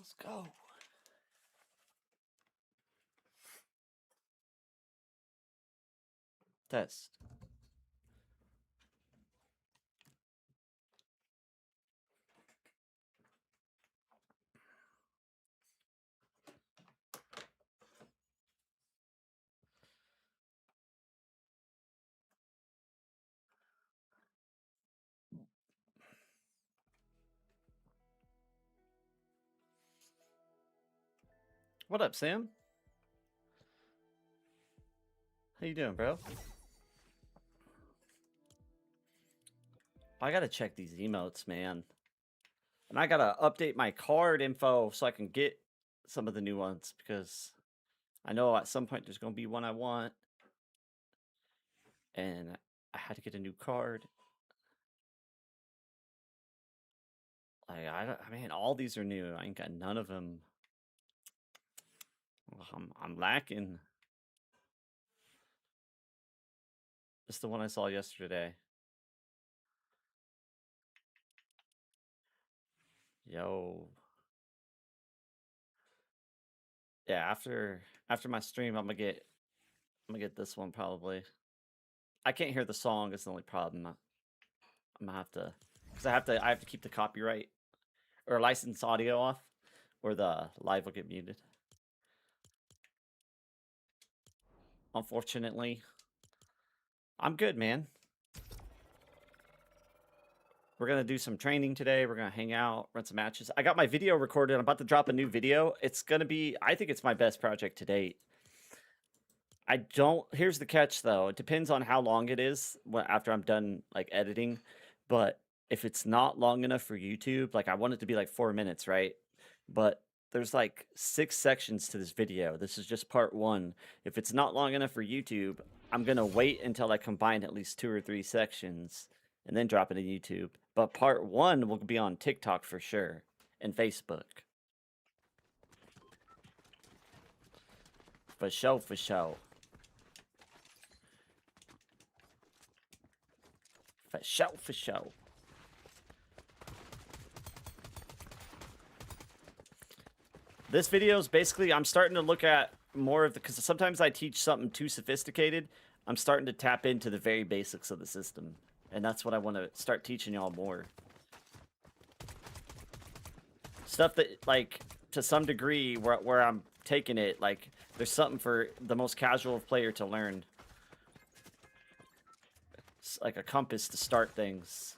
Let's go. Test. What up, Sam? How you doing, bro? I gotta check these emotes, man. And I gotta update my card info so I can get some of the new ones because I know at some point there's gonna be one I want. And I had to get a new card. Like, I mean, all these are new. I ain't got none of them. I'm lacking. It's the one I saw yesterday. Yo. Yeah, after my stream, I'm gonna get this one probably. I can't hear the song. It's the only problem. I'm gonna have to, because I have to keep the copyright or license audio off, or the live will get muted. Unfortunately, I'm good, man. We're gonna do some training today. We're gonna hang out, run some matches. I got my video recorded. I'm about to drop a new video. It's gonna be, I think it's my best project to date. Here's the catch though. It depends on how long it is after I'm done like editing. But if it's not long enough for YouTube, like I want it to be like 4 minutes, right? But there's like 6 sections to this video. This is just part 1. If it's not long enough for YouTube, I'm gonna wait until I combine at least 2 or 3 sections and then drop it in YouTube. But part 1 will be on TikTok for sure and Facebook. For sure, for sure. For sure, for sure. This video is basically, I'm starting to look at more of the, because sometimes I teach something too sophisticated. I'm starting to tap into the very basics of the system. And that's what I want to start teaching y'all more. Stuff that, like, to some degree, where I'm taking it, like, there's something for the most casual player to learn. It's like a compass to start things.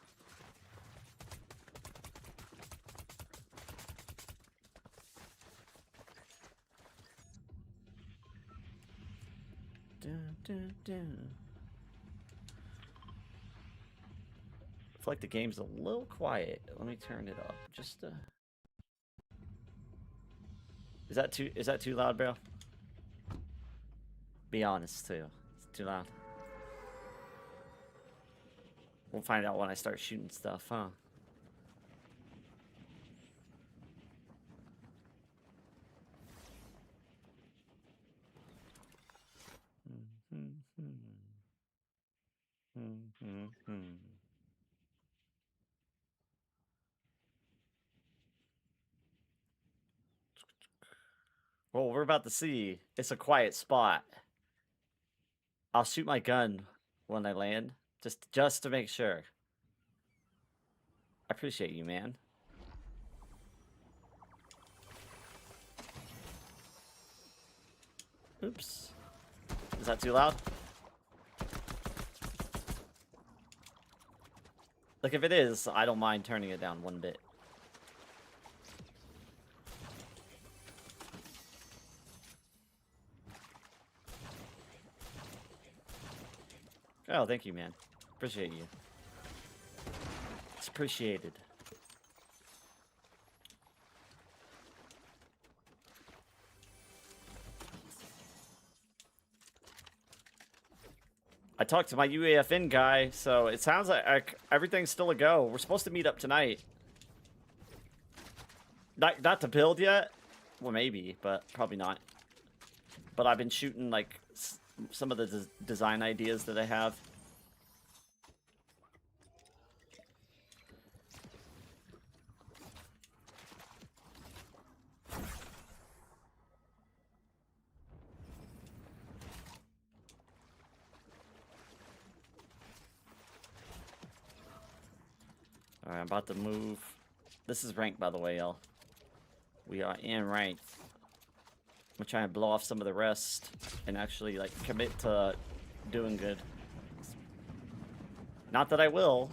Dun, dun, dun. I feel like the game's a little quiet. Let me turn it up. Just Is that too loud, bro? Be honest too. It's too loud. We'll find out when I start shooting stuff, huh? Well, we're about to see. It's a quiet spot. I'll shoot my gun when I land, just to make sure. I appreciate you, man. Oops. Is that too loud? Like, if it is, I don't mind turning it down one bit. Oh, thank you, man. Appreciate you. It's appreciated. I talked to my UAFN guy, so it sounds like everything's still a go. We're supposed to meet up tonight. Not to build yet. Well, maybe, but probably not. But I've been shooting, like, some of the design ideas that I have. Alright, I'm about to move. This is ranked, by the way, y'all. We are in ranked. I'm gonna try and blow off some of the rest and actually, like, commit to doing good. Not that I will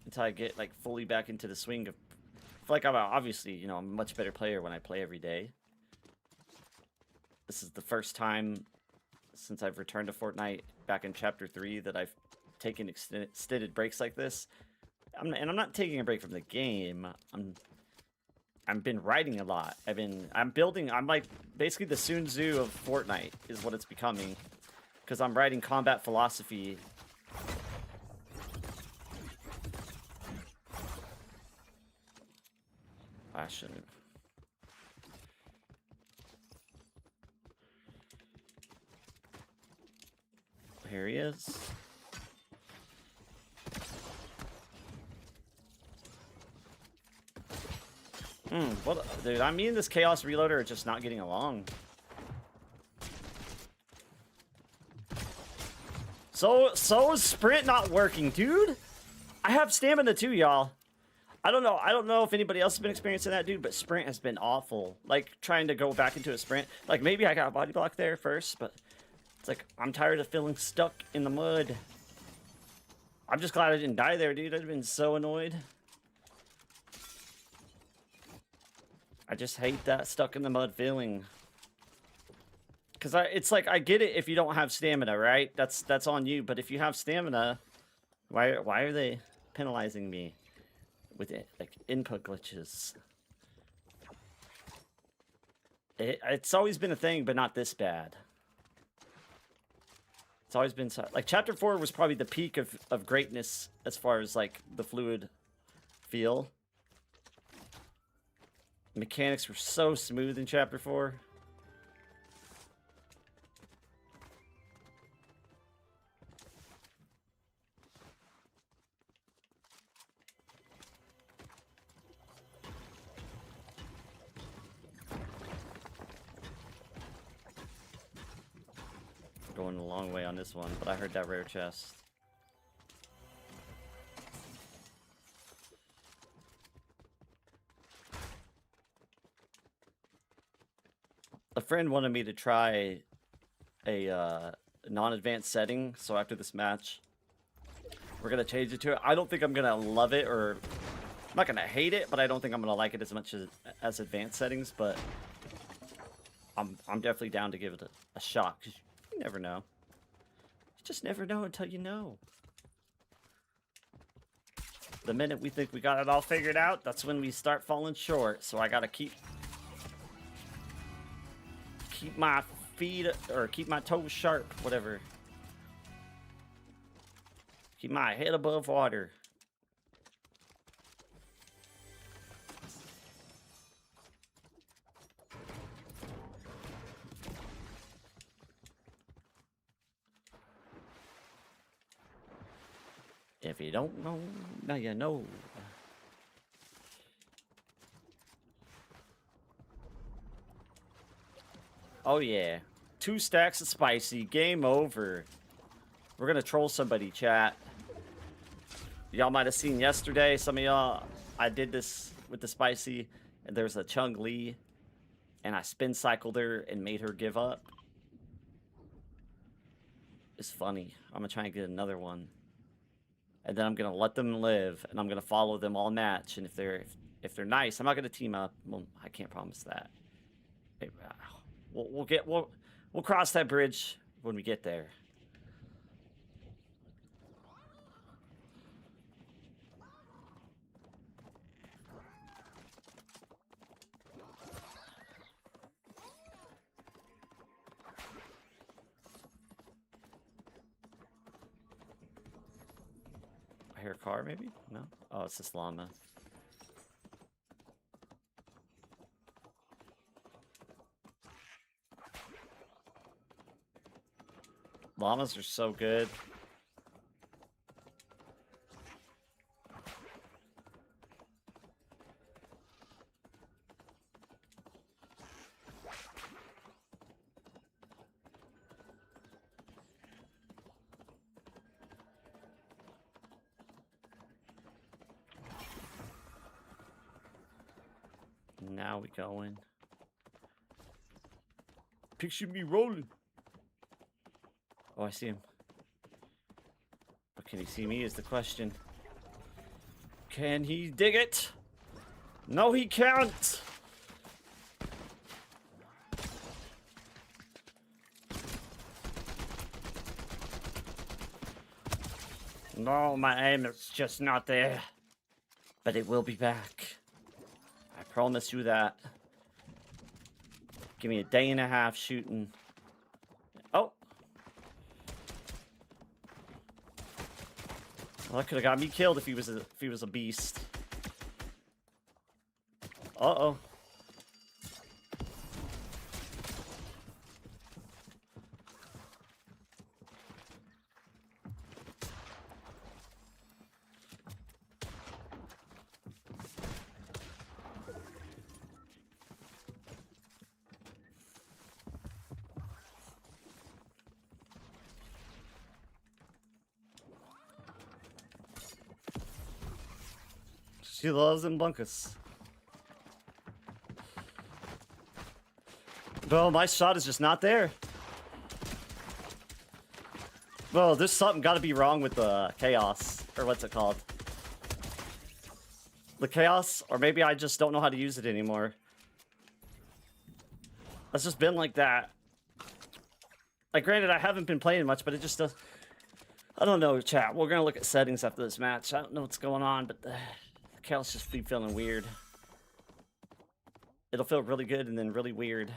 until I get, like, fully back into the swing of... I feel like I'm obviously, you know, I'm a much better player when I play every day. This is the first time since I've returned to Fortnite back in Chapter 3 that I've taken extended breaks like this. And I'm not taking a break from the game. I've been writing a lot. I'm building. I'm like basically the Sun Tzu of Fortnite is what it's becoming, because I'm writing combat philosophy. I shouldn't. Here he is. What, dude? I mean, this Chaos Reloader are just not getting along. So is Sprint not working, dude? I have stamina too, y'all. I don't know if anybody else has been experiencing that, dude, but Sprint has been awful. Like, trying to go back into a Sprint. Like, maybe I got a body block there first, but it's like, I'm tired of feeling stuck in the mud. I'm just glad I didn't die there, dude. I'd have been so annoyed. I just hate that stuck in the mud feeling. Because it's like, I get it if you don't have stamina, right? That's on you. But if you have stamina, why are they penalizing me with it, like input glitches? It's always been a thing, but not this bad. It's always been like Chapter 4 was probably the peak of greatness as far as like the fluid feel. Mechanics were so smooth in Chapter 4. Going a long way on this one, but I heard that rare chest. A friend wanted me to try a non-advanced setting, so after this match, we're gonna change it to it. I don't think I'm gonna love it, or I'm not gonna hate it, but I don't think I'm gonna like it as much as advanced settings. But I'm definitely down to give it a shot, because you never know. You just never know until you know. The minute we think we got it all figured out, that's when we start falling short. So I gotta keep my feet, or keep my toes sharp, whatever. Keep my head above water. If you don't know, now you know. Oh yeah. 2 stacks of spicy. Game over. We're gonna troll somebody, chat. Y'all might have seen yesterday, some of y'all, I did this with the spicy, and there's a Chung Lee, and I spin cycled her and made her give up. It's funny. I'm gonna try and get another one. And then I'm gonna let them live, and I'm gonna follow them all match. And if they're nice, I'm not gonna team up. Well, I can't promise that. We'll cross that bridge when we get there. I hear a car, maybe? No? Oh, it's this llama. Llamas are so good. Now we going. Picture me rolling. Oh, I see him. But can he see me is the question. Can he dig it? No, he can't. No, my aim is just not there. But it will be back. I promise you that. Give me a day and a half shooting. Oh. Well, that could have got me killed if he was a beast. Uh-oh. She loves them bunkers. Bro, my shot is just not there. Bro, there's something gotta be wrong with the chaos. Or what's it called? The chaos? Or maybe I just don't know how to use it anymore. It's just been like that. Like, granted, I haven't been playing much, but it just does... I don't know, chat. We're gonna look at settings after this match. I don't know what's going on, but the chaos just be feeling weird. It'll feel really good and then really weird.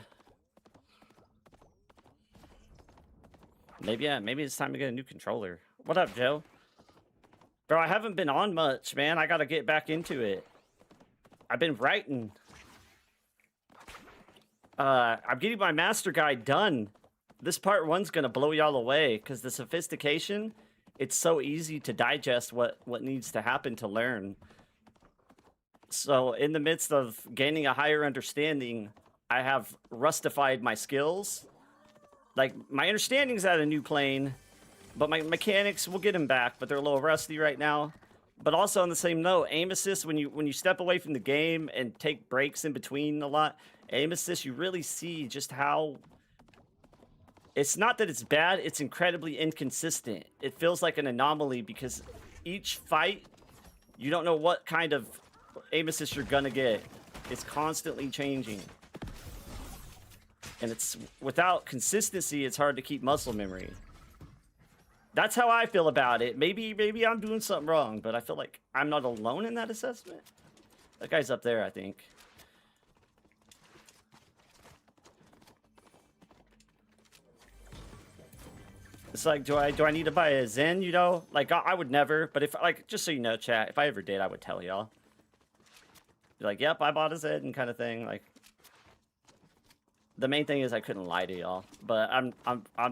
Maybe, yeah, maybe it's time to get a new controller. What up, Joe? Bro, I haven't been on much, man. I gotta get back into it. I've been writing. I'm getting my master guide done. This part 1's gonna blow y'all away, because the sophistication, it's so easy to digest what needs to happen to learn. So, in the midst of gaining a higher understanding, I have rustified my skills. Like, my understanding's at a new plane, but my mechanics, we'll get them back, but they're a little rusty right now. But also on the same note, aim assist, when you step away from the game and take breaks in between a lot, aim assist, you really see just how... It's not that it's bad, it's incredibly inconsistent. It feels like an anomaly because each fight, you don't know what kind of aim assist you're gonna get. It's constantly changing. And it's without consistency, it's hard to keep muscle memory. That's how I feel about it. Maybe I'm doing something wrong, but I feel like I'm not alone in that assessment. That guy's up there, I think. It's like, do I need to buy a Zen, you know? Like, I would never, but if, like, just so you know, chat, if I ever did, I would tell y'all. Be like, yep, I bought a Zen kind of thing, like. The main thing is I couldn't lie to y'all, but I'm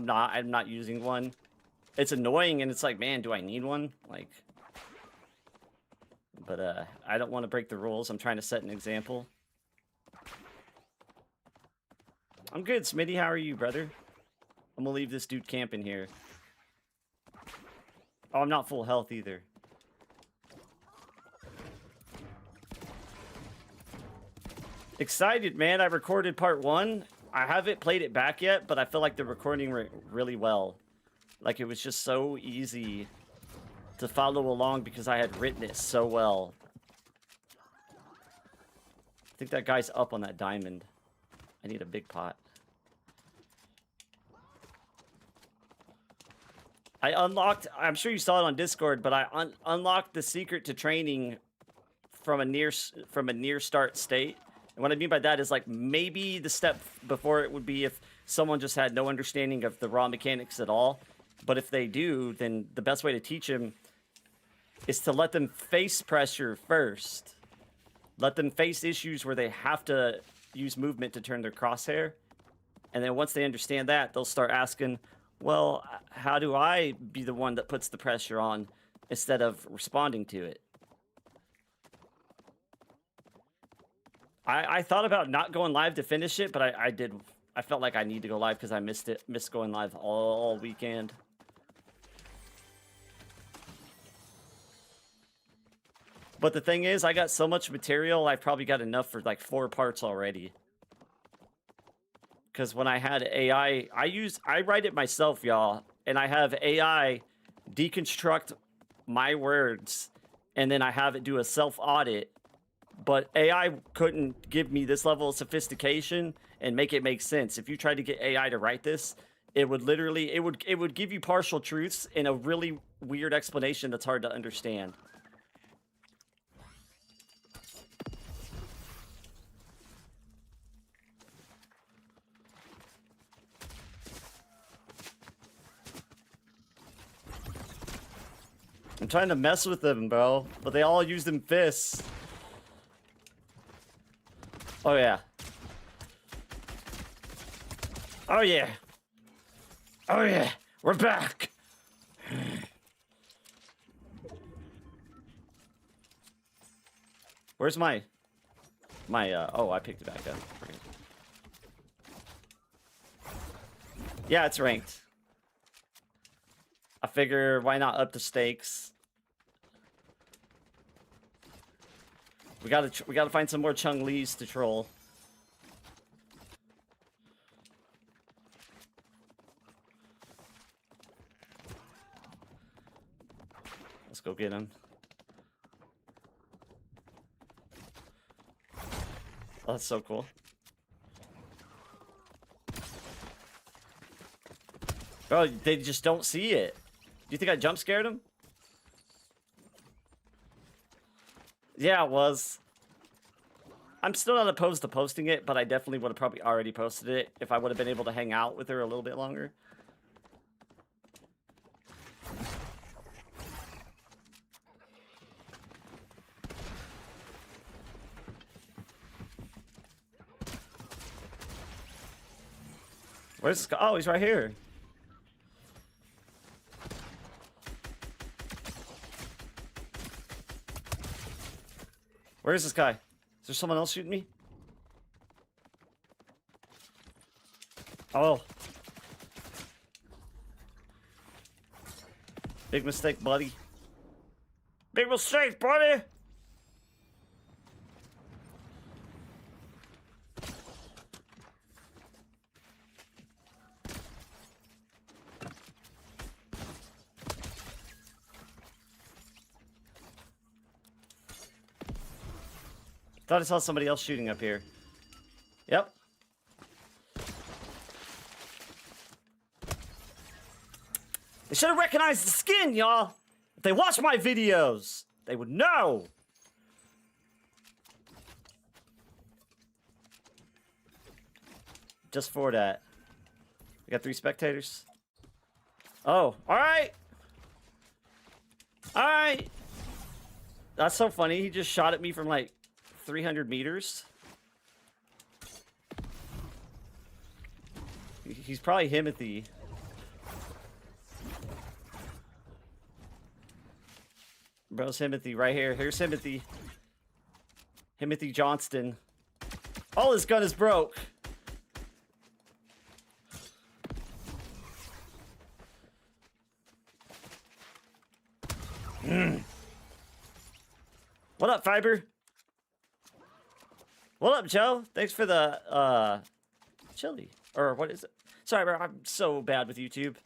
not using one. It's annoying, and it's like, man, do I need one? Like, but I don't want to break the rules. I'm trying to set an example. I'm good, Smitty. How are you, brother? I'm gonna leave this dude camping here. Oh, I'm not full health either. Excited, man. I recorded part 1. I haven't played it back yet, but I feel like the recording went really well. Like, it was just so easy to follow along because I had written it so well. I think that guy's up on that diamond. I need a big pot. I unlocked, I'm sure you saw it on Discord, but I unlocked the secret to training from a near start state. And what I mean by that is, like, maybe the step before it would be if someone just had no understanding of the raw mechanics at all. But if they do, then the best way to teach them is to let them face pressure first. Let them face issues where they have to use movement to turn their crosshair. And then once they understand that, they'll start asking, well, how do I be the one that puts the pressure on instead of responding to it? I thought about not going live to finish it, but I did. I felt like I need to go live because I missed going live all weekend. But the thing is, I got so much material, I probably got enough for like 4 parts already. Because when I had AI, I write it myself, y'all, and I have AI deconstruct my words, and then I have it do a self-audit. But AI couldn't give me this level of sophistication and make it make sense. If you tried to get AI to write this, it would literally, it would give you partial truths in a really weird explanation that's hard to understand. I'm trying to mess with them, bro, but they all use them fists. Oh, yeah. Oh, yeah. Oh, yeah. We're back. Where's my... oh, I picked it back up. Yeah, it's ranked. I figure, why not up the stakes? We gotta find some more Chung Lees to troll. Let's go get him. Oh, that's so cool. Bro, they just don't see it. Do you think I jump scared him? Yeah, it was. I'm still not opposed to posting it, but I definitely would have probably already posted it if I would have been able to hang out with her a little bit longer. Where's this guy? Oh, he's right here. Where is this guy? Is there someone else shooting me? Oh. Big mistake, buddy. Big mistake, buddy! Thought I saw somebody else shooting up here. Yep. They should have recognized the skin, y'all. If they watch my videos, they would know. Just for that. We got 3 spectators. Oh, all right. All right. That's so funny. He just shot at me from like 300 meters. He's probably Himothy. Bro's Himothy right here. Here's Himothy. Himothy Johnston. Oh, his gun is broke. What up, Fiber? What up, Joe? Thanks for the, chili. Or what is it? Sorry, bro, I'm so bad with YouTube.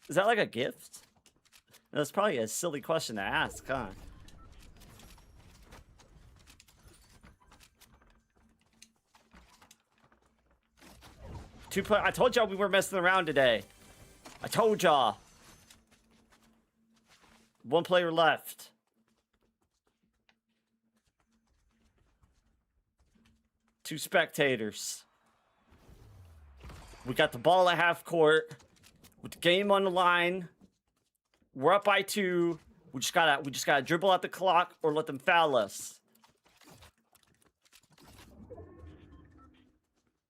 Is that like a gift? That's probably a silly question to ask, huh? I told y'all we were messing around today. I told y'all. 1 player left. Two spectators. We got the ball at half court with the game on the line. We're up by 2. We just gotta dribble out the clock or let them foul us.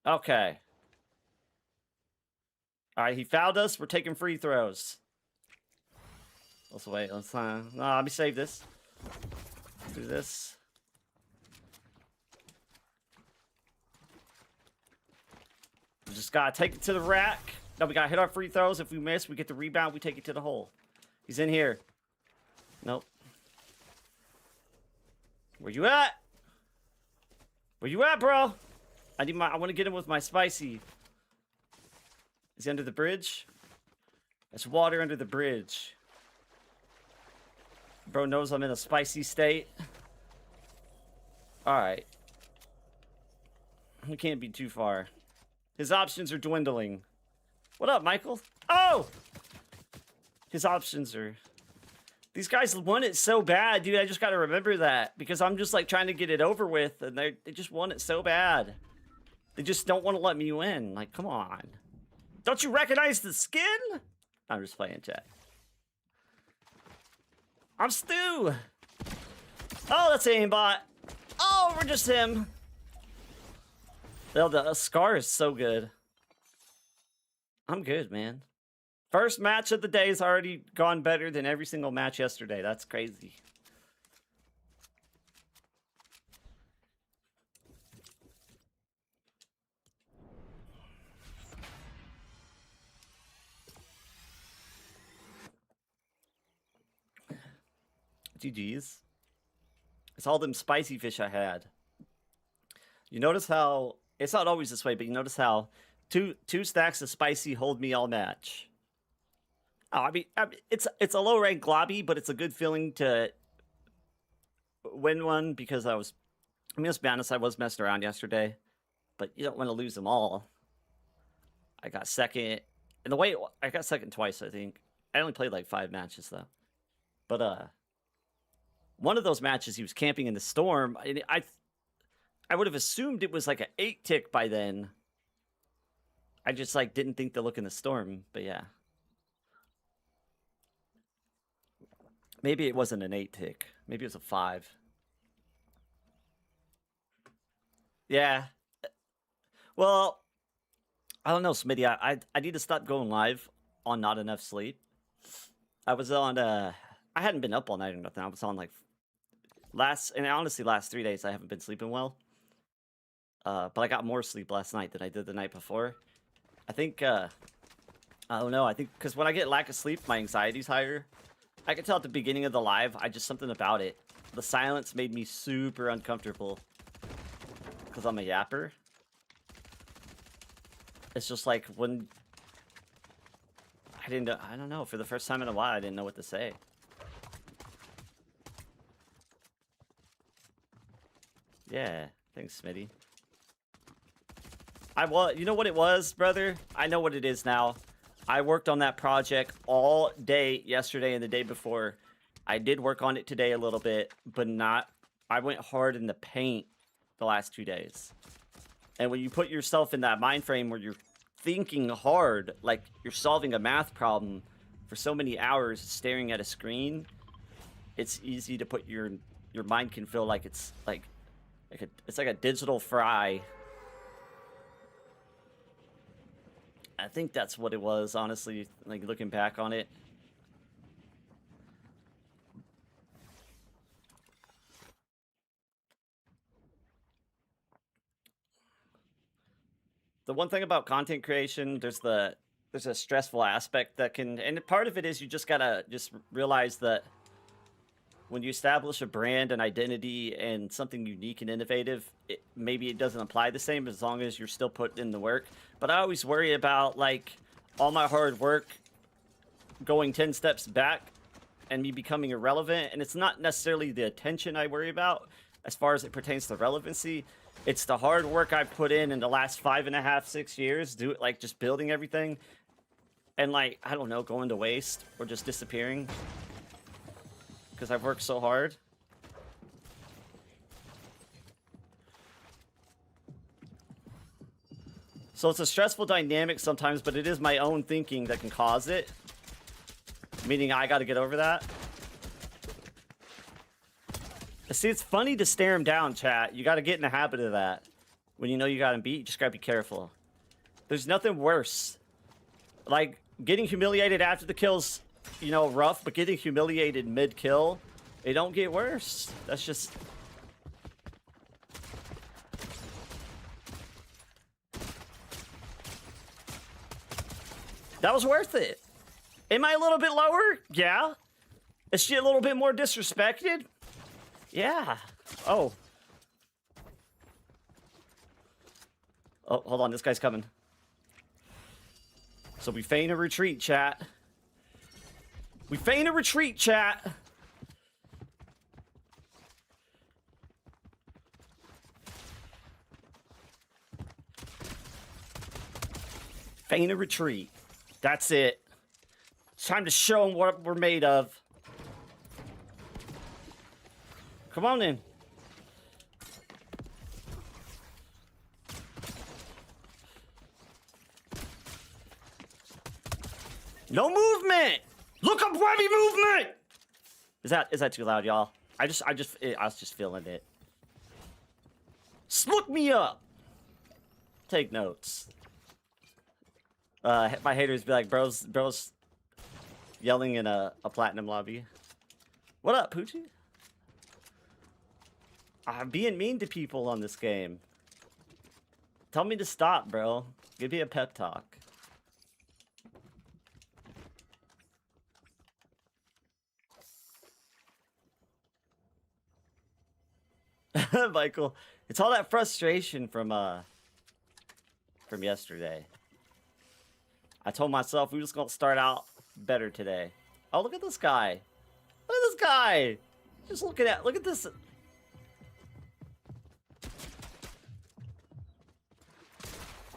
Okay. All right, he fouled us. We're taking free throws. Let's wait. Let's let me save this. Do this. We just gotta take it to the rack. No, we gotta hit our free throws. If we miss, we get the rebound. We take it to the hole. He's in here. Nope. Where you at? Where you at, bro? I want to get him with my spicy. Is he under the bridge? There's water under the bridge. Bro knows I'm in a spicy state. Alright. We can't be too far. His options are dwindling. What up, Michael? Oh! His options are... These guys want it so bad, dude. I just gotta remember that. Because I'm just, like, trying to get it over with. And they just want it so bad. They just don't want to let me win. Like, come on. Don't you recognize the skin? I'm just playing, chat. I'm Stu. Oh, that's aimbot. Oh, we're just him. The Scar is so good. I'm good, man. First match of the day has already gone better than every single match yesterday. That's crazy. GG's. It's all them spicy fish I had. You notice how... It's not always this way, but you notice how two stacks of spicy hold me all match. Oh, I mean it's a low rank lobby, but it's a good feeling to win one because let's be honest, I was messing around yesterday, but you don't want to lose them all. I got second, and I got second twice, I think. I only played like 5 matches though, but one of those matches he was camping in the storm. And I would have assumed it was like an 8 tick by then. I just like didn't think to look in the storm, but yeah. Maybe it wasn't an 8 tick. Maybe it was a 5. Yeah. Well, I don't know, Smitty. I need to stop going live on not enough sleep. I was on I hadn't been up all night or nothing. I was on like last 3 days I haven't been sleeping well. But I got more sleep last night than I did the night before. I think I don't know. I think because when I get lack of sleep, my anxiety's higher. I could tell at the beginning of the live, something about it. The silence made me super uncomfortable. Because I'm a yapper. It's just like when... I don't know. For the first time in a while, I didn't know what to say. Yeah. Thanks, Smitty. You know what it was, brother? I know what it is now. I worked on that project all day yesterday and the day before. I did work on it today a little bit, but not... I went hard in the paint the last 2 days. And when you put yourself in that mind frame where you're thinking hard, like you're solving a math problem for so many hours staring at a screen, it's easy to put your mind can feel like it's like a digital fry. I think that's what it was, honestly, like looking back on it. The one thing about content creation, there's a stressful aspect that can, and part of it is you just gotta realize that when you establish a brand and identity and something unique and innovative, maybe it doesn't apply the same as long as you're still putting in the work. But I always worry about like all my hard work going 10 steps back and me becoming irrelevant. And it's not necessarily the attention I worry about as far as it pertains to relevancy. It's the hard work I've put in the last 5.5, 6 years, just building everything. And like, I don't know, going to waste or just disappearing. Because I've worked so hard. So it's a stressful dynamic sometimes, but it is my own thinking that can cause it. Meaning I got to get over that. See, it's funny to stare him down, chat. You got to get in the habit of that. When you know you got him beat, you just got to be careful. There's nothing worse. Like, getting humiliated after the kill's, you know, rough, but getting humiliated mid-kill, it don't get worse. That's just... That was worth it. Am I a little bit lower? Yeah. Is she a little bit more disrespected? Yeah. Oh. Oh, hold on. This guy's coming. So we feign a retreat, chat. We feign a retreat, chat. Feign a retreat. That's it. It's time to show them what we're made of. Come on in. No movement. Look up Webby movement. Is that too loud, y'all? I was just feeling it. Look me up. Take notes. My haters be like, bros yelling in a platinum lobby. What up, Poochie? I'm being mean to people on this game. Tell me to stop, bro. Give me a pep talk. Michael, it's all that frustration from yesterday. I told myself we were just gonna start out better today. Oh, look at this guy. Look at this guy. Just look at this.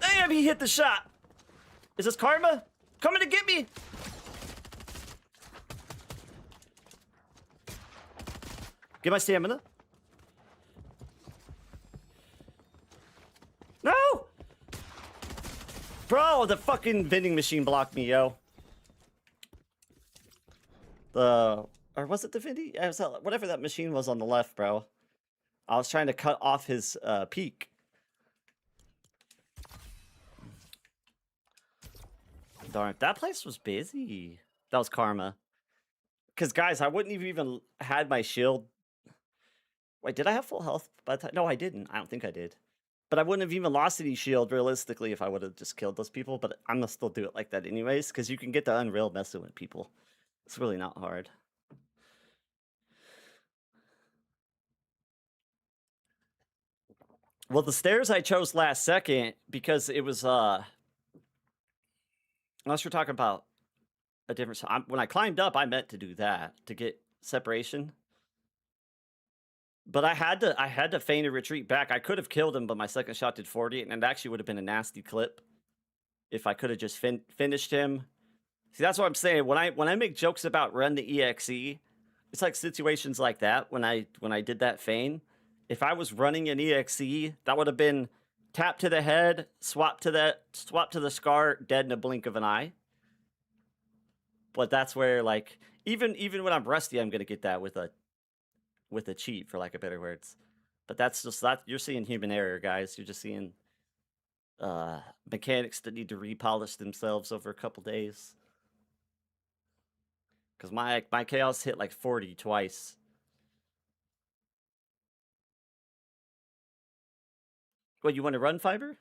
Damn, he hit the shot. Is this karma? Coming to get me. Get my stamina. No! Bro, the fucking vending machine blocked me, yo. Or was it the vending? Whatever that machine was on the left, bro. I was trying to cut off his peak. Darn, that place was busy. That was karma. Because, guys, I wouldn't have even had my shield. Wait, did I have full health by the time? No, I didn't. I don't think I did. But I wouldn't have even lost any shield, realistically, if I would have just killed those people. But I'm going to still do it like that anyways, because you can get the Unreal messing with people. It's really not hard. Well, the stairs I chose last second because it was, unless you're talking about a different... when I climbed up, I meant to do that, to get separation. But I had to feign a retreat back. I could have killed him, but my second shot did 40, and it actually would have been a nasty clip if I could have just finished him. See, that's what I'm saying. When I make jokes about run the EXE, it's like situations like that. When I did that feign, if I was running an EXE, that would have been tap to the head, swap to the scar, dead in a blink of an eye. But that's where, like, even when I'm rusty, I'm gonna get that with a cheat, for lack of better words. But that's just that you're seeing human error, guys. You're just seeing mechanics that need to repolish themselves over a couple days. Because my chaos hit like 40 twice. What, you want to run fiber?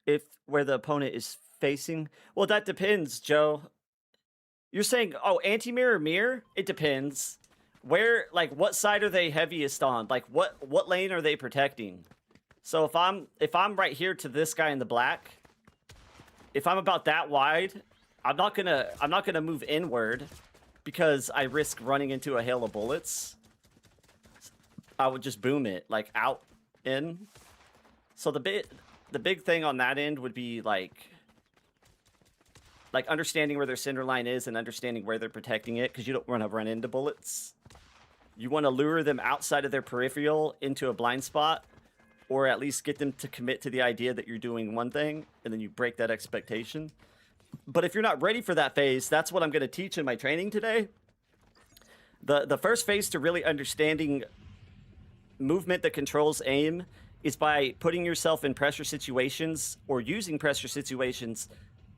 If where the opponent is facing? Well, that depends, Joe. You're saying, oh, anti-mirror, mirror? It depends. Where, like, what side are they heaviest on? Like, what lane are they protecting? So if I'm right here to this guy in the black, if I'm about that wide, I'm not gonna move inward because I risk running into a hail of bullets. I would just boom it, like, out, in. So the big thing on that end would be, like understanding where their center line is and understanding where they're protecting it, because you don't want to run into bullets. You want to lure them outside of their peripheral into a blind spot, or at least get them to commit to the idea that you're doing one thing, and then you break that expectation. But if you're not ready for that phase, that's what I'm going to teach in my training today. The first phase to really understanding movement that controls aim is by putting yourself in pressure situations or using pressure situations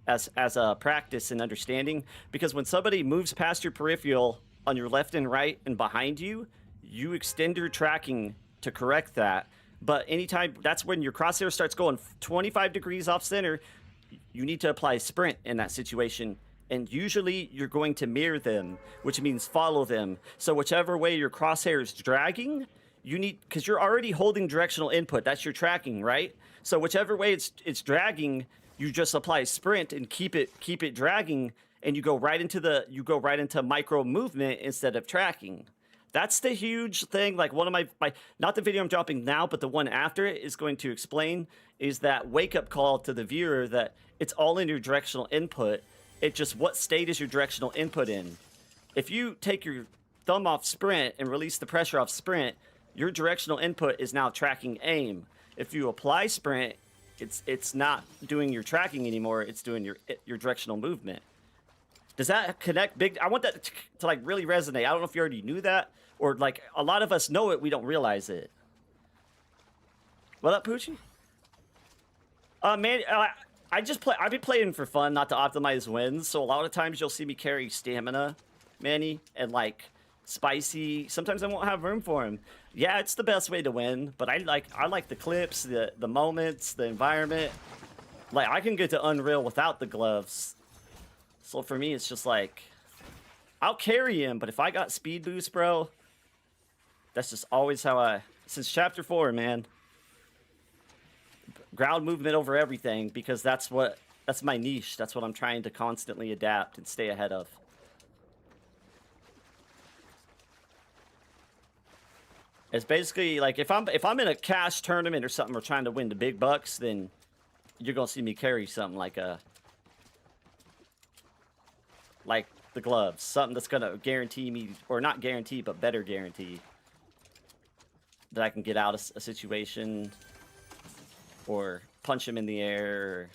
as a practice and understanding, because when somebody moves past your peripheral on your left and right and behind you, you extend your tracking to correct that. But anytime, that's when your crosshair starts going 25 degrees off center, you need to apply sprint in that situation And usually you're going to mirror them, which means follow them. So whichever way your crosshair is dragging, you need, because you're already holding directional input. That's your tracking, right? So whichever way it's dragging, you just apply sprint and keep it dragging, and you go right into micro movement instead of tracking. That's the huge thing. Like one of my not the video I'm dropping now, but the one after it is going to explain is that wake up call to the viewer that it's all in your directional input. It just what state is your directional input in. If you take your thumb off sprint and release the pressure off sprint, your directional input is now tracking aim. If you apply sprint, it's not doing your tracking anymore. It's doing your directional movement. Does that connect big? I want that to like really resonate. I don't know if you already knew that, or like a lot of us know it, we don't realize it. What up, Poochie? Man, I've been playing for fun, not to optimize wins. So a lot of times you'll see me carry stamina, Manny, and like spicy. Sometimes I won't have room for him. Yeah, it's the best way to win. But I like the clips, the moments, the environment. Like I can get to Unreal without the gloves. So for me, it's just like, I'll carry him, but if I got speed boost, bro, that's just always how since chapter 4, man. Ground movement over everything, because that's my niche. That's what I'm trying to constantly adapt and stay ahead of. It's basically like if I'm in a cash tournament or something, or trying to win the big bucks, then you're gonna see me carry something like the gloves, something that's gonna guarantee me, or not guarantee, but better guarantee that I can get out of a situation or punch him in the air.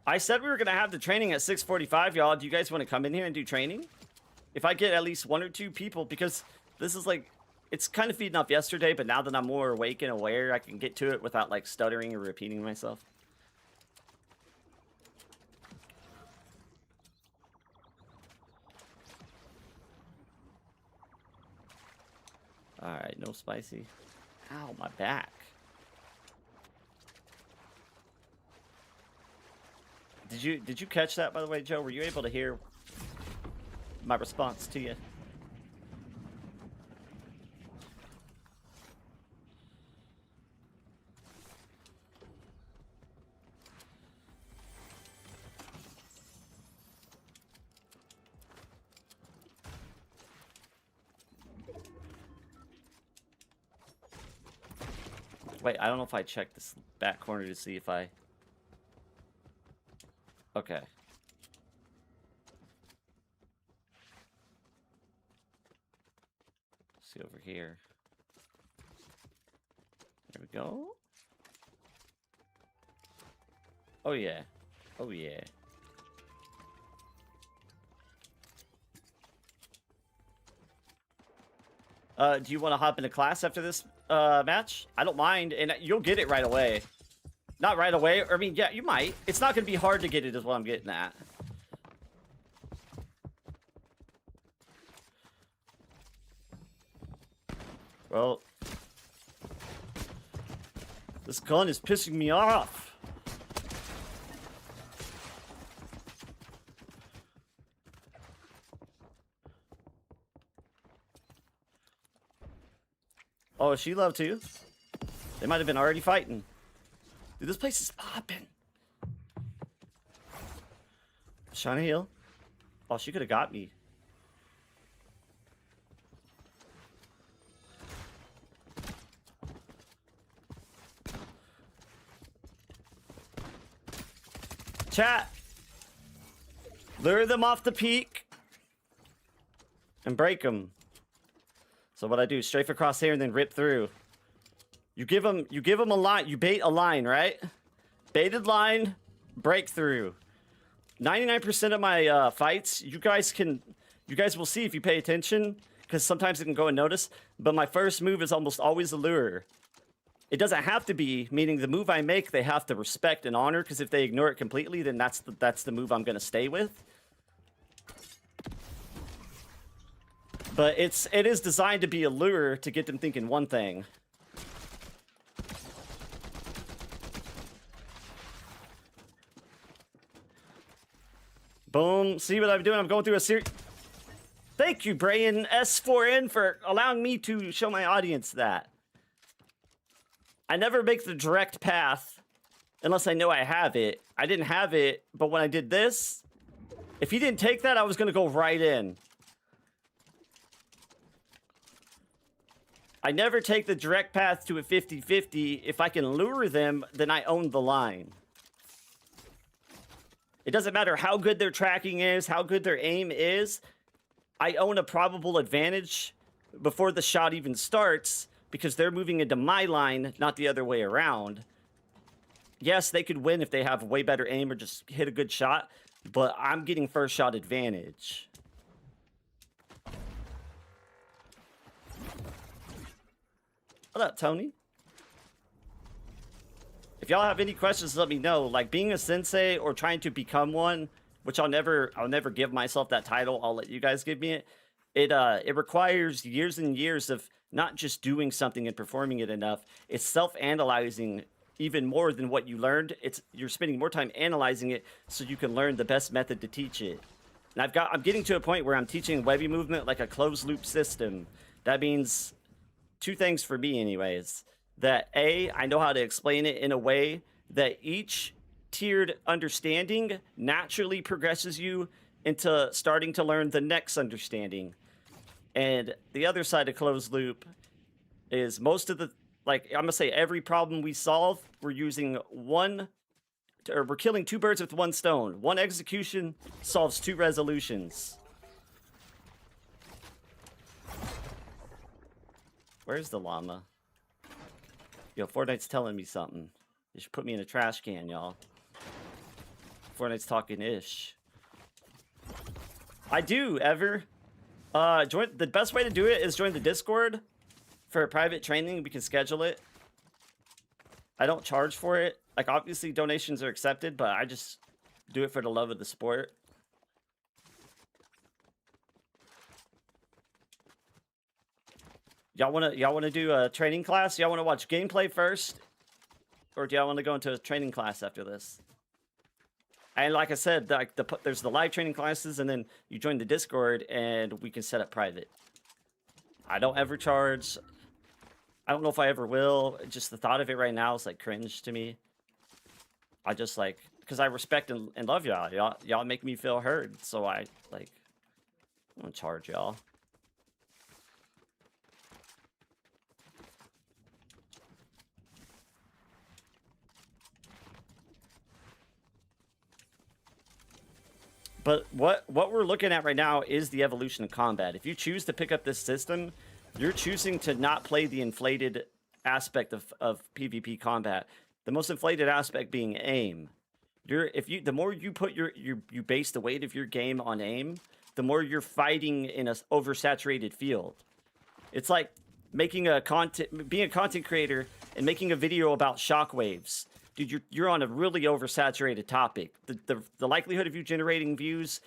I said we were gonna have the training at 6:45, y'all. Do you guys want to come in here and do training? If I get at least 1 or 2 people, because this is like, it's kind of feeding off yesterday, but now that I'm more awake and aware, I can get to it without like stuttering or repeating myself. Alright, no spicy. Ow, my back. Did you catch that, by the way, Joe? Were you able to hear my response to you? Wait, I don't know if I checked this back corner to see if I... Okay. See over here. There we go. Oh yeah. Oh yeah. Do you want to hop into class after this match? I don't mind, and you'll get it right away. Not right away. I mean, yeah, you might. It's not going to be hard to get it, is what I'm getting at. Well, this gun is pissing me off. Oh, is she low too? They might have been already fighting. Dude, this place is popping. Shiny Hill. Oh, she could have got me. Chat. Lure them off the peak. And break them. So what I do, strafe across here and then rip through. You give them a line, you bait a line, right? Baited line, breakthrough. 99% of my fights, you guys will see if you pay attention, because sometimes it can go unnoticed, but my first move is almost always a lure. It doesn't have to be, meaning the move I make, they have to respect and honor, because if they ignore it completely, then that's the move I'm going to stay with. But it is designed to be a lure to get them thinking one thing. Boom. See what I'm doing? I'm going through a series. Thank you, Brian S4N, for allowing me to show my audience that. I never make the direct path unless I know I have it. I didn't have it, but when I did this, if he didn't take that, I was going to go right in. I never take the direct path to a 50-50. If I can lure them, then I own the line. It doesn't matter how good their tracking is, how good their aim is. I own a probable advantage before the shot even starts because they're moving into my line, not the other way around. Yes, they could win if they have way better aim or just hit a good shot, but I'm getting first shot advantage. What up, Tony? If y'all have any questions, let me know. Like being a sensei or trying to become one, which I'll never give myself that title. I'll let you guys give me it. It requires years and years of not just doing something and performing it enough. It's self-analyzing even more than what you learned. You're spending more time analyzing it so you can learn the best method to teach it. And I'm getting to a point where I'm teaching Webby movement like a closed loop system. That means two things for me anyways. That A, I know how to explain it in a way that each tiered understanding naturally progresses you into starting to learn the next understanding. And the other side of closed loop is most of the, like, I'm gonna say every problem we solve, we're using we're killing two birds with one stone. One execution solves two resolutions. Where's the llama? Yo, Fortnite's telling me something. You should put me in a trash can, y'all. Fortnite's talking ish. I do, Ever. The best way to do it is join the Discord for private training. We can schedule it. I don't charge for it. Like, obviously, donations are accepted, but I just do it for the love of the sport. Y'all wanna do a training class? Y'all wanna watch gameplay first? Or do y'all wanna go into a training class after this? And like I said, like there's the live training classes, and then you join the Discord, and we can set up private. I don't ever charge. I don't know if I ever will. Just the thought of it right now is like cringe to me. I just like, because I respect and love y'all. Y'all make me feel heard, so I don't charge y'all. But what we're looking at right now is the evolution of combat. If you choose to pick up this system, you're choosing to not play the inflated aspect of PvP combat. The most inflated aspect being aim. The more you put you base the weight of your game on aim, the more you're fighting in a oversaturated field. It's like being a content creator and making a video about shockwaves. Dude, you're on a really oversaturated topic. The likelihood of you generating views,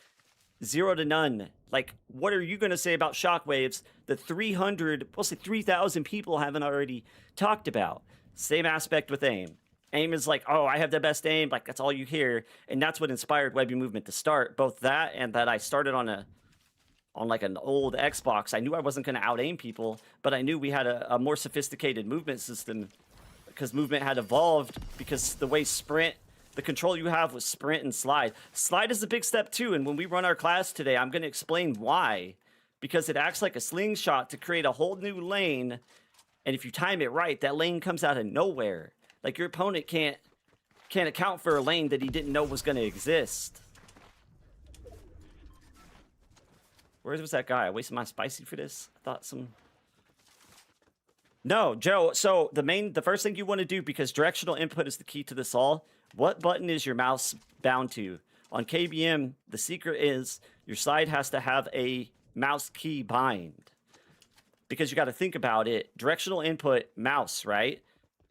0 to none. Like, what are you going to say about shockwaves that 3,000 people haven't already talked about? Same aspect with aim. Aim is like, oh, I have the best aim. Like, that's all you hear. And that's what inspired Webby Movement to start. Both that and that I started on like an old Xbox. I knew I wasn't going to out-aim people, but I knew we had a more sophisticated movement system because movement had evolved, because the way the control you have was sprint and slide. Slide is a big step too, and when we run our class today, I'm going to explain why. Because it acts like a slingshot to create a whole new lane, and if you time it right, that lane comes out of nowhere. Like, your opponent can't account for a lane that he didn't know was going to exist. Where was that guy? I wasted my spicy for this? I thought some... No, Joe, so the first thing you want to do, because directional input is the key to this all, what button is your mouse bound to? On KBM, the secret is your slide has to have a mouse key bind. Because you got to think about it, directional input, mouse, right?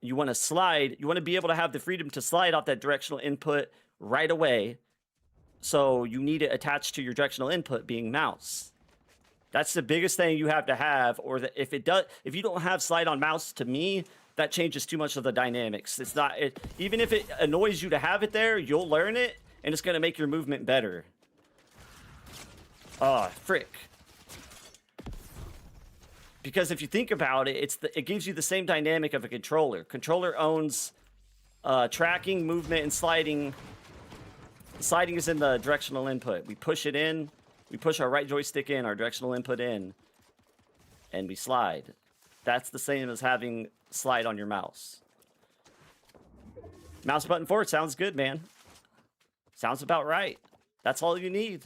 You want to slide, you want to be able to have the freedom to slide off that directional input right away. So you need it attached to your directional input being mouse. That's the biggest thing you have to have, or that if you don't have slide on mouse, to me, that changes too much of the dynamics. It's not, even if it annoys you to have it there, you'll learn it, and it's going to make your movement better. Oh, frick. Because if you think about it, it gives you the same dynamic of a controller. Controller owns tracking, movement, and sliding. Sliding is in the directional input. We push it in. We push our right joystick in, our directional input in, and we slide. That's the same as having slide on your mouse. Mouse button forward sounds good, man. Sounds about right. That's all you need.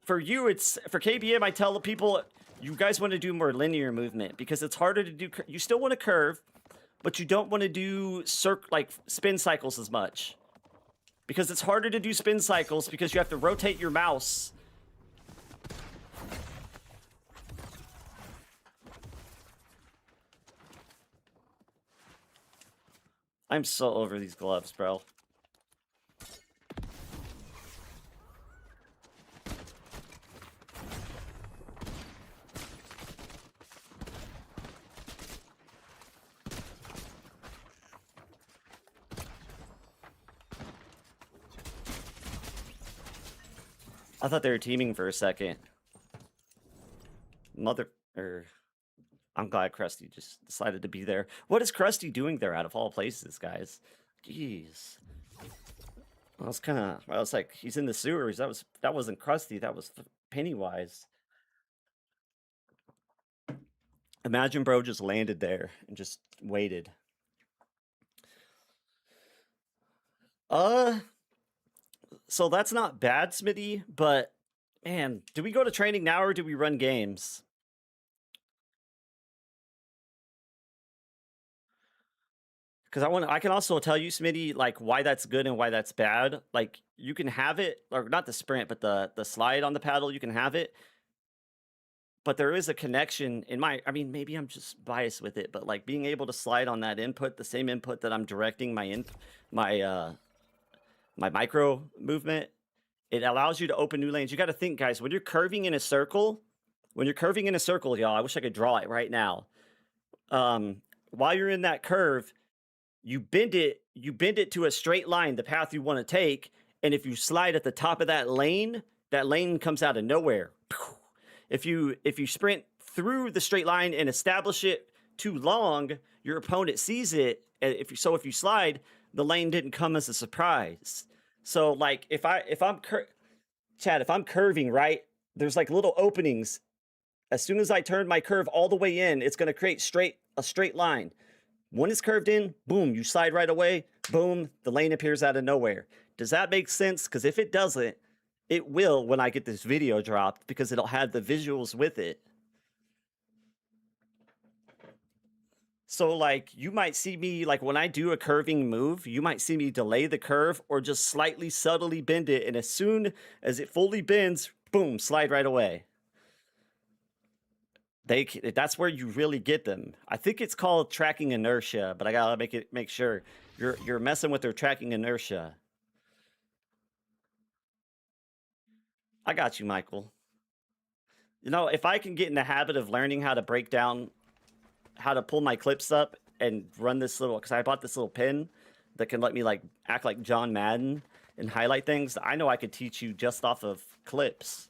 For you, it's for KBM. I tell people, you guys want to do more linear movement because it's harder to do. You still want to curve, but you don't want to do like spin cycles as much because it's harder to do spin cycles because you have to rotate your mouse. I'm so over these gloves, bro. I thought they were teaming for a second. I'm glad Krusty just decided to be there. What is Krusty doing there out of all places, guys? Jeez. I was like, he's in the sewers. That wasn't Krusty. That was Pennywise. Imagine bro just landed there and just waited. So that's not bad, Smitty, but man, do we go to training now or do we run games? Because I can also tell you, Smitty, like why that's good and why that's bad. Like you can have it, or not the sprint, but the slide on the paddle, you can have it. But there is a connection in I mean, maybe I'm just biased with it, but like being able to slide on that input, the same input that I'm directing my micro movement, it allows you to open new lanes. You got to think, guys, when you're curving in a circle, y'all, I wish I could draw it right now. While you're in that curve, you bend it to a straight line, the path you want to take, and if you slide at the top of that lane comes out of nowhere. If you sprint through the straight line and establish it too long, your opponent sees it. If you slide, the lane didn't come as a surprise. So like if I'm curving, right, there's like little openings. As soon as I turn my curve all the way in, it's going to create a straight line. When it's curved in, boom, you slide right away, boom, the lane appears out of nowhere. Does that make sense? Because if it doesn't, it will when I get this video dropped because it'll have the visuals with it. So like you might see me, like when I do a curving move, you might see me delay the curve or just slightly subtly bend it. And as soon as it fully bends, boom, slide right away. That's where you really get them. I think it's called tracking inertia, but I gotta make sure you're messing with their tracking inertia. I got you, Michael. You know, if I can get in the habit of learning how to break down, how to pull my clips up and run this because I bought this little pen that can let me like act like John Madden and highlight things. I know I could teach you just off of clips.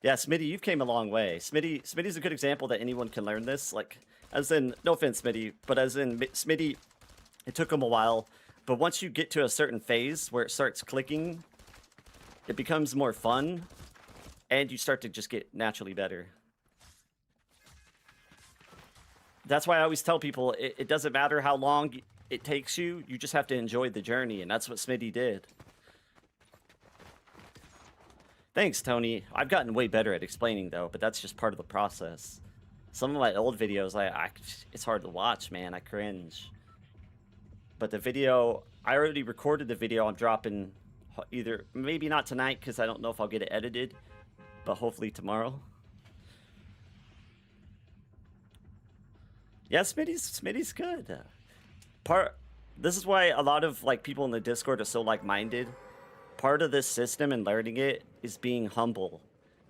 Yeah, Smitty, you've came a long way. Smitty's a good example that anyone can learn this. Like, as in, no offense, Smitty, but as in, Smitty, it took him a while. But once you get to a certain phase where it starts clicking, it becomes more fun, and you start to just get naturally better. That's why I always tell people, it doesn't matter how long it takes you, you just have to enjoy the journey, and that's what Smitty did. Thanks, Tony. I've gotten way better at explaining, though, but that's just part of the process. Some of my old videos, it's hard to watch, man. I cringe. But the video, I already recorded the video. I'm dropping maybe not tonight, because I don't know if I'll get it edited, but hopefully tomorrow. Yeah, Smitty's good. This is why a lot of like people in the Discord are so like-minded. Part of this system and learning it is being humble,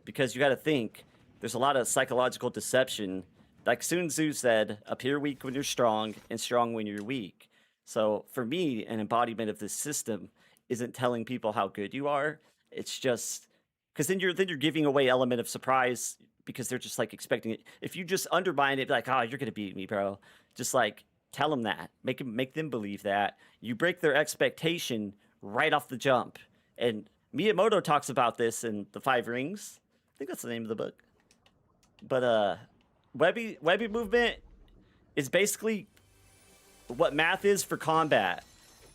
because you got to think there's a lot of psychological deception. Like Sun Tzu said, appear weak when you're strong and strong when you're weak. So for me, an embodiment of this system isn't telling people how good you are. It's just because then you're giving away element of surprise because they're just like expecting it. If you just undermine it, be like, oh, you're gonna beat me, bro. Just like tell them that, make them believe that. You break their expectation right off the jump. And Miyamoto talks about this in The Five Rings. I think that's the name of the book. But Webby movement is basically what math is for combat.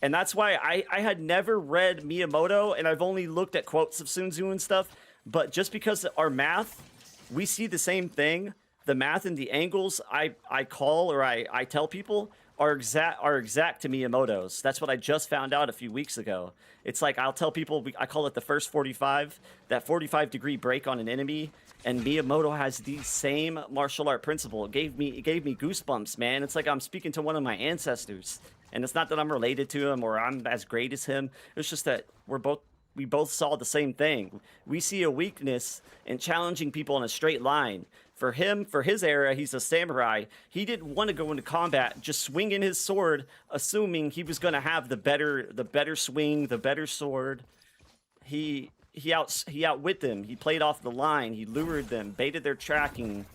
And that's why I had never read Miyamoto, and I've only looked at quotes of Sun Tzu and stuff. But just because our math, we see the same thing. The math and the angles I call or I tell people are exact to Miyamoto's. That's what I just found out a few weeks ago. It's like I'll tell people, I call it the first 45, that 45-degree break on an enemy, and Miyamoto has the same martial art principle. It gave me goosebumps, man. It's like I'm speaking to one of my ancestors. And it's not that I'm related to him or I'm as great as him. It's just that we both saw the same thing. We see a weakness in challenging people in a straight line. For him, for his era, he's a samurai. He didn't want to go into combat just swinging his sword, assuming he was going to have the better swing, the better sword. He outwit them. He played off the line. He lured them, baited their tracking,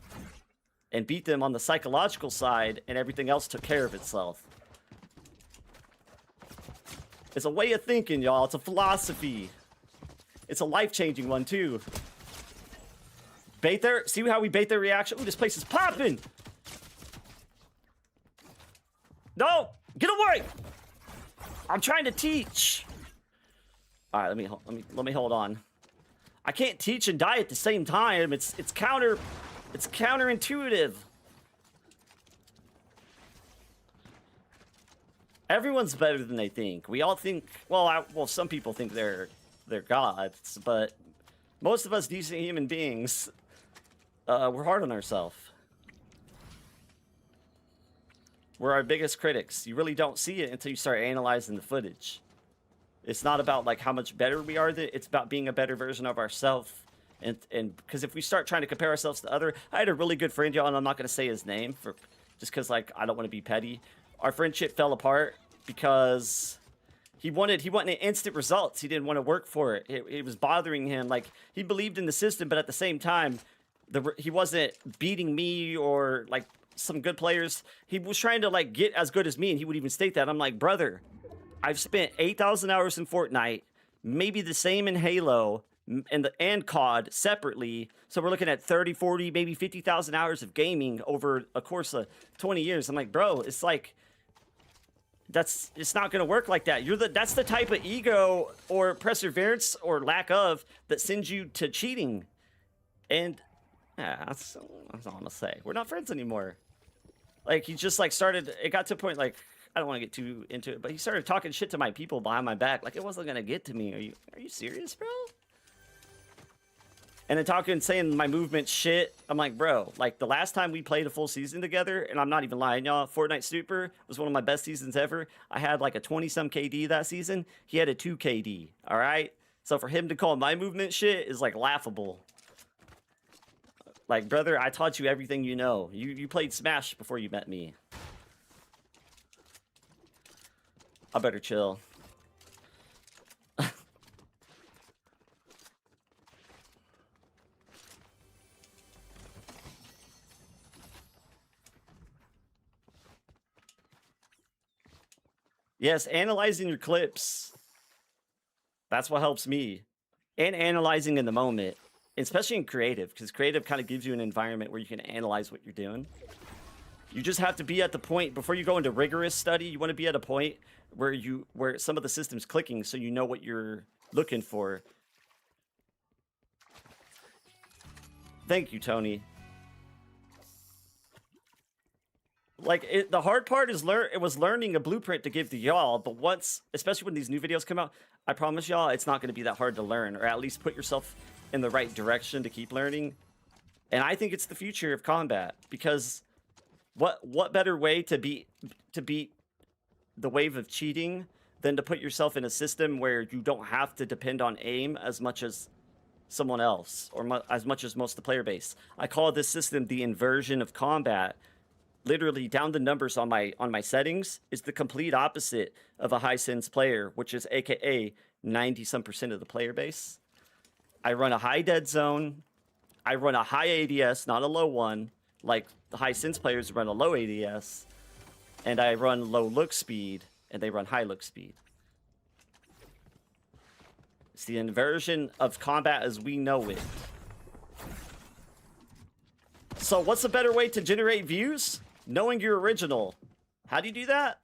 and beat them on the psychological side, and everything else took care of itself. It's a way of thinking, y'all. It's a philosophy. It's a life-changing one, too. Bait their... See how we bait their reaction? Ooh, this place is popping! No! Get away! I'm trying to teach! Alright, let me hold on. I can't teach and die at the same time. It's counterintuitive. Everyone's better than they think. We all think, well, some people think they're gods, but most of us decent human beings, we're hard on ourselves. We're our biggest critics. You really don't see it until you start analyzing the footage. It's not about like how much better we are. It's about being a better version of ourselves. And because if we start trying to compare ourselves to other, I had a really good friend, y'all, and I'm not going to say his name just because like I don't want to be petty. Our friendship fell apart because he wanted instant results. He didn't want to work for it. It was bothering him. Like he believed in the system, but at the same time, he wasn't beating me or like some good players. He was trying to like get as good as me, and he would even state that. I'm like, brother, I've spent 8,000 hours in Fortnite, maybe the same in Halo and COD separately. So we're looking at 30, 40, maybe 50,000 hours of gaming over a course of 20 years. I'm like, bro, it's like it's not going to work like that. That's the type of ego or perseverance or lack of that sends you to cheating. And yeah, that's all I'm going to say. We're not friends anymore. Like he just like started, it got to a point like, I don't want to get too into it, but he started talking shit to my people behind my back. Like it wasn't going to get to me. Are you serious, bro? And then saying my movement shit. I'm like, bro, like the last time we played a full season together, and I'm not even lying, y'all, Fortnite Super was one of my best seasons ever. I had like a 20-some KD that season. He had a 2 KD, all right? So for him to call my movement shit is like laughable. Like, brother, I taught you everything you know. You played Smash before you met me. I better chill. Yes, analyzing your clips. That's what helps me. And analyzing in the moment, especially in creative, because creative kind of gives you an environment where you can analyze what you're doing. You just have to be at the point, before you go into rigorous study, you want to be at a point where some of the system's clicking so you know what you're looking for. Thank you, Tony. Like the hard part is learning a blueprint to give to y'all, but once, especially when these new videos come out, I promise y'all it's not going to be that hard to learn, or at least put yourself in the right direction to keep learning. And I think it's the future of combat, because what better way to beat the wave of cheating than to put yourself in a system where you don't have to depend on aim as much as someone else, or as much as most of the player base. I call this system the inversion of combat, literally down the numbers on my settings is the complete opposite of a high sense player, which is AKA 90% of the player base. I run a high dead zone. I run a high ADS, not a low one, like the high sense players run a low ADS, and I run low look speed, and they run high look speed. It's the inversion of combat as we know it. So what's a better way to generate views? Knowing your original. How do you do that?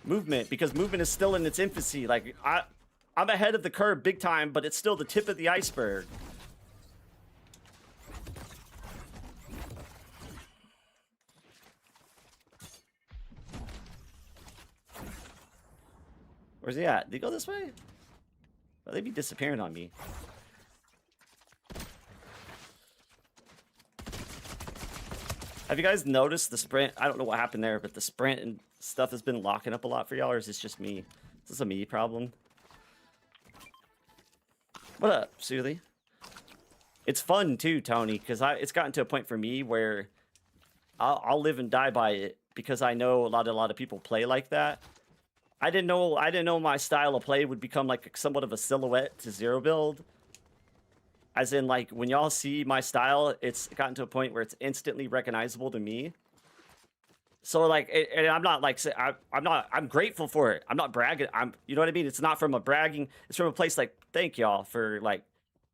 Movement, because movement is still in its infancy. Like, I'm ahead of the curve big time, but it's still the tip of the iceberg. Where's he at? Did he go this way? Well, they'd be disappearing on me. Have you guys noticed the sprint? I don't know what happened there, but the sprint and stuff has been locking up a lot for y'all, or is this just me? Is this a me problem? What up, Soothie? It's fun too, Tony, because it's gotten to a point for me where I'll live and die by it because I know a lot of people play like that. I didn't know my style of play would become like somewhat of a silhouette to zero build. As in, like, when y'all see my style, it's gotten to a point where it's instantly recognizable to me. So, like, and I'm not, like, I'm grateful for it. I'm not bragging. You know what I mean? It's not from a bragging. It's from a place like, thank y'all for, like,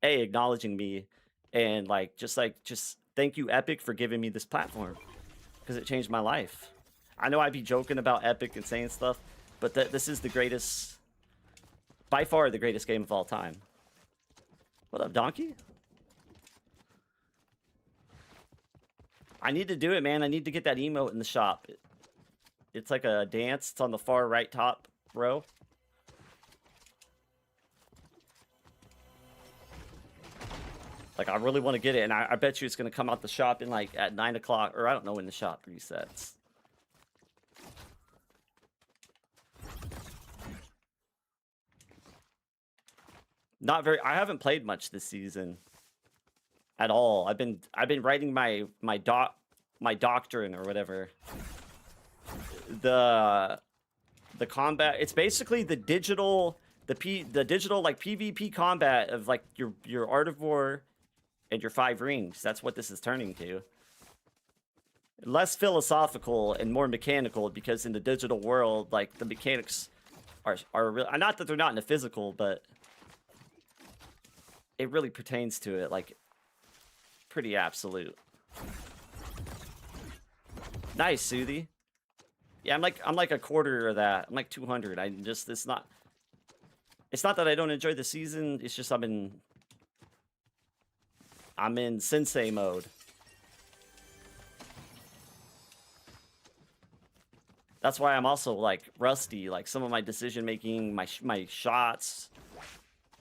acknowledging me. And, like, just thank you, Epic, for giving me this platform. Because it changed my life. I know I'd be joking about Epic and saying stuff, but this is the greatest, by far the greatest game of all time. What up, Donkey? I need to do it, man. I need to get that emote in the shop. It's like a dance. It's on the far right top row. Like, I really want to get it, and I bet you it's going to come out the shop in, like, at 9 o'clock, or I don't know when the shop resets. Not very. I haven't played much this season at all. I've been writing my doctrine or whatever. The combat. It's basically the digital like PvP combat of like your Art of War and your 5 rings. That's what this is turning to. Less philosophical and more mechanical, because in the digital world, like, the mechanics are real. Not that they're not in the physical, but it really pertains to it, like, pretty absolute. Nice, Soothie. Yeah, I'm like a quarter of that. I'm like 200. It's not that I don't enjoy the season. It's just I'm in sensei mode. That's why I'm also, like, rusty. Like, some of my decision making, my shots,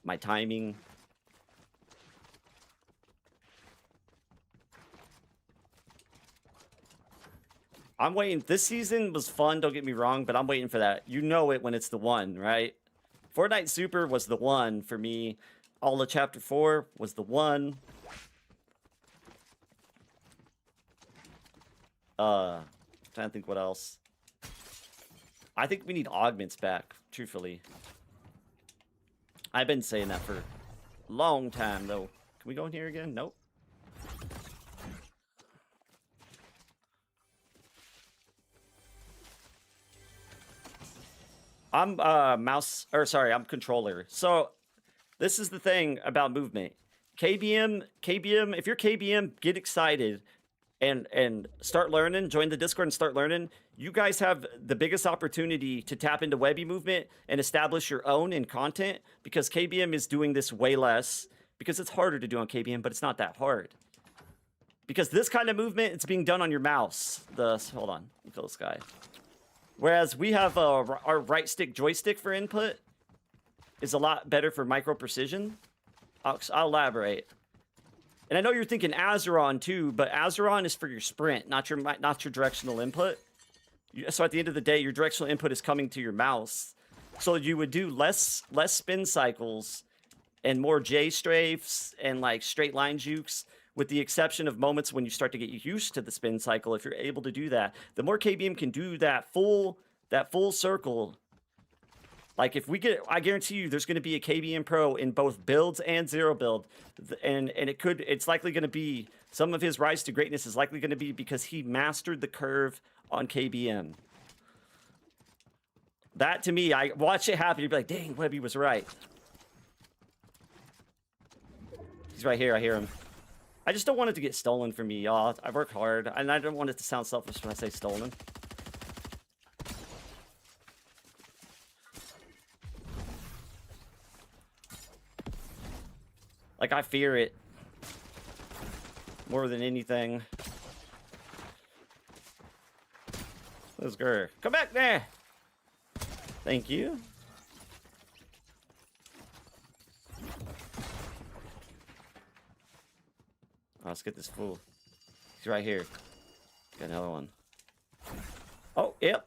my timing. I'm waiting. This season was fun, don't get me wrong, but I'm waiting for that. You know it when it's the one, right? Fortnite Super was the one for me. All of Chapter 4 was the one. Trying to think what else. I think we need augments back, truthfully. I've been saying that for a long time, though. Can we go in here again? Nope. I'm I'm controller. So this is the thing about movement. KBM, if you're KBM, get excited and start learning, join the Discord and start learning. You guys have the biggest opportunity to tap into Webby movement and establish your own in content, because KBM is doing this way less, because it's harder to do on KBM, but it's not that hard. Because this kind of movement, it's being done on your mouse. Hold on, let me kill this guy. Whereas we have our right stick joystick for input is a lot better for micro precision. I'll elaborate. And I know you're thinking Azeron too, but Azeron is for your sprint, not your directional input. So at the end of the day, your directional input is coming to your mouse. So you would do less spin cycles and more J strafes and, like, straight line jukes with the exception of moments when you start to get used to the spin cycle. If you're able to do that, the more KBM can do that full circle. Like if we get, I guarantee you, there's going to be a KBM Pro in both builds and zero build, and it's likely going to be some of his rise to greatness is likely going to be because he mastered the curve on KBM. That to me, I watch it happen. You'd be like, dang, Webby was right. He's right here. I hear him. I just don't want it to get stolen from me, y'all. I work hard, and I don't want it to sound selfish when I say stolen. Like, I fear it more than anything. Let's go. Come back there. Thank you. Oh, let's get this fool. He's right here. Got another one. Oh, yep.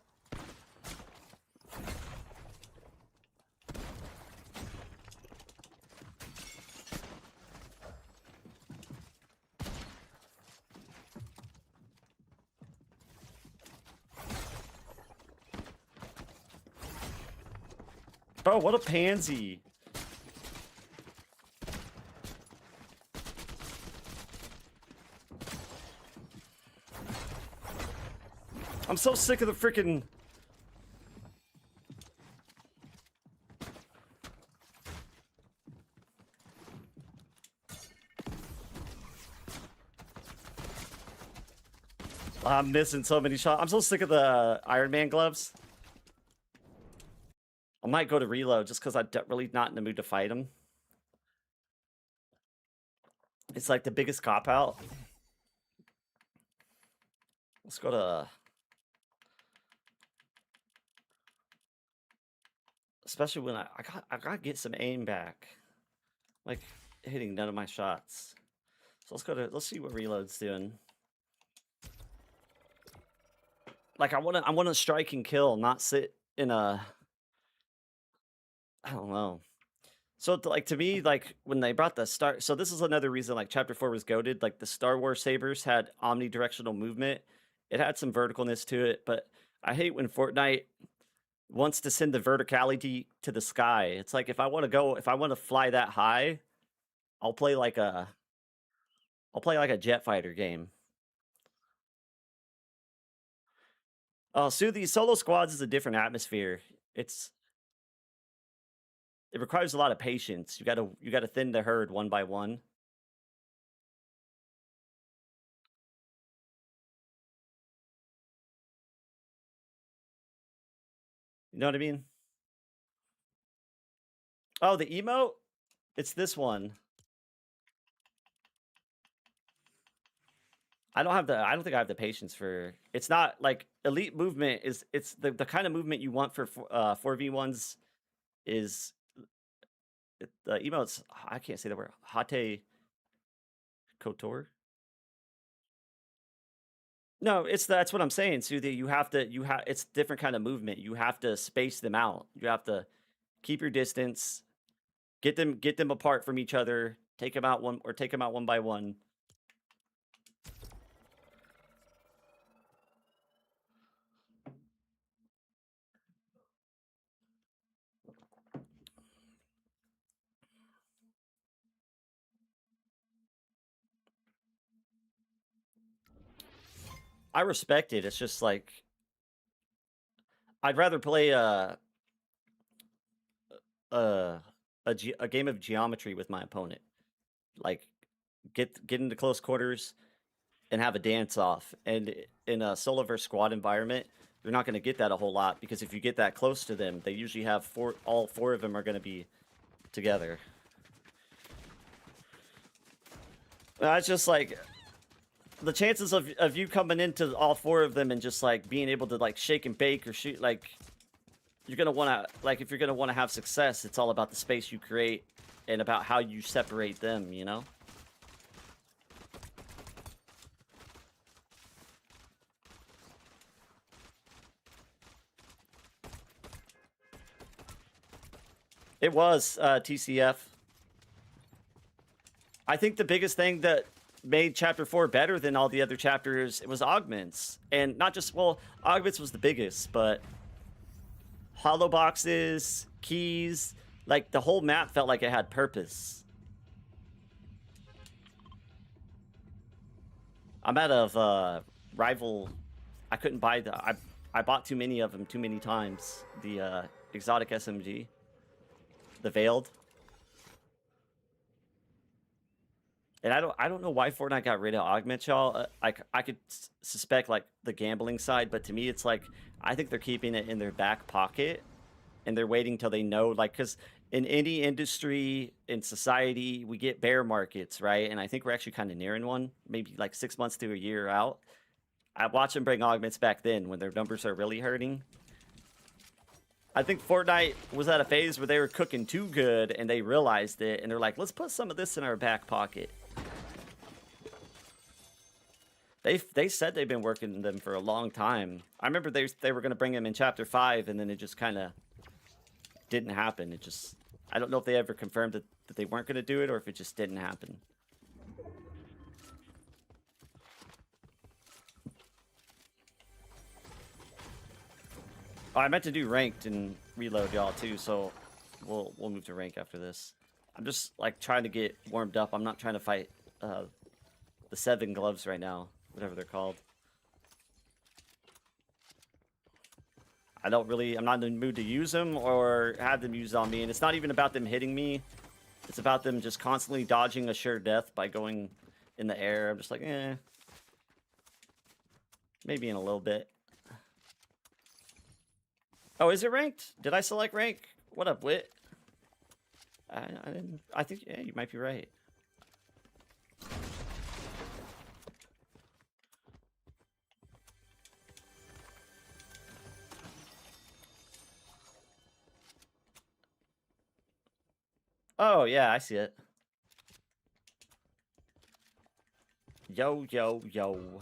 Bro, what a pansy. I'm so sick of the freaking... I'm missing so many shots. I'm so sick of the Iron Man gloves. I might go to reload just because I'm really not in the mood to fight him. It's like the biggest cop-out. Let's go to... Especially when I gotta get some aim back. Like, hitting none of my shots. So let's see what reload's doing. Like, I wanna strike and kill, not sit in a... I don't know. So, like, to me, like, when they brought the Star... So this is another reason, like, Chapter 4 was goated. Like, the Star Wars sabers had omnidirectional movement. It had some verticalness to it, but I hate when Fortnite wants to send the verticality to the sky. It's like, if I want to fly that high, I'll play like a jet fighter game. Oh, so these solo squads is a different atmosphere. It requires a lot of patience. You gotta thin the herd one by one. You know what I mean? Oh, the emote? It's this one. I don't think I have the patience for... It's not like elite movement it's the kind of movement you want for 4v1s is the emotes. I can't say the word. Hate Kotor. No, that's what I'm saying, Soothie. It's different kind of movement. You have to space them out. You have to keep your distance, get them apart from each other, take them out one by one. I respect it. It's just like I'd rather play a game of geometry with my opponent. Like get into close quarters and have a dance off. And in a solo versus squad environment, you're not going to get that a whole lot because if you get that close to them, they usually have all four of them are going to be together. It's just like the chances of you coming into all four of them and just like being able to like shake and bake or shoot, like you're gonna want to, like if you're gonna want to have success, it's all about the space you create and about how you separate them, you know? It was TCF. I think the biggest thing that made chapter 4 better than all the other chapters, it was augments. And not just, well, augments was the biggest, but hollow boxes, keys, like the whole map felt like it had purpose. I'm out of rival. I couldn't buy the. I bought too many of them too many times. The exotic SMG, the veiled. And I don't know why Fortnite got rid of augments, y'all. I could suspect like the gambling side, but to me it's like I think they're keeping it in their back pocket, and they're waiting till they know, like, because in any industry in society we get bear markets, right? And I think we're actually kind of nearing one, maybe like 6 months to a year out. I watched them bring augments back then when their numbers are really hurting. I think Fortnite was at a phase where they were cooking too good, and they realized it, and they're like, let's put some of this in our back pocket. They said they've been working them for a long time. I remember they were going to bring them in chapter 5, and then it just kind of didn't happen. It just, I don't know if they ever confirmed that they weren't going to do it, or if it just didn't happen. Oh, I meant to do ranked and reload y'all too, so we'll move to rank after this. I'm just like trying to get warmed up. I'm not trying to fight the 7 gloves right now, whatever they're called. I'm not in the mood to use them or have them used on me, and it's not even about them hitting me. It's about them just constantly dodging a sure death by going in the air. I'm just like, eh. Maybe in a little bit. Oh, is it ranked? Did I select rank? What up, Wit? I didn't. I think, yeah, you might be right. Oh, yeah, I see it. Yo, yo, yo.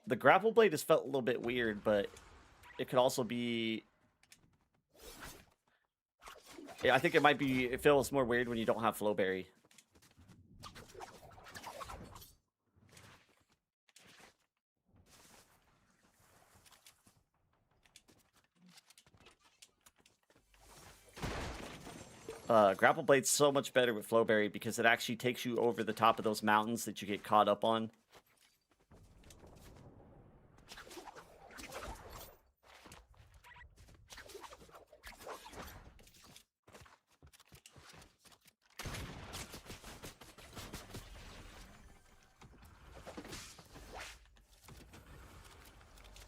The grapple blade has felt a little bit weird, but it could also be... Yeah, I think it feels more weird when you don't have Flowberry. Grapple Blade's so much better with Flowberry because it actually takes you over the top of those mountains that you get caught up on.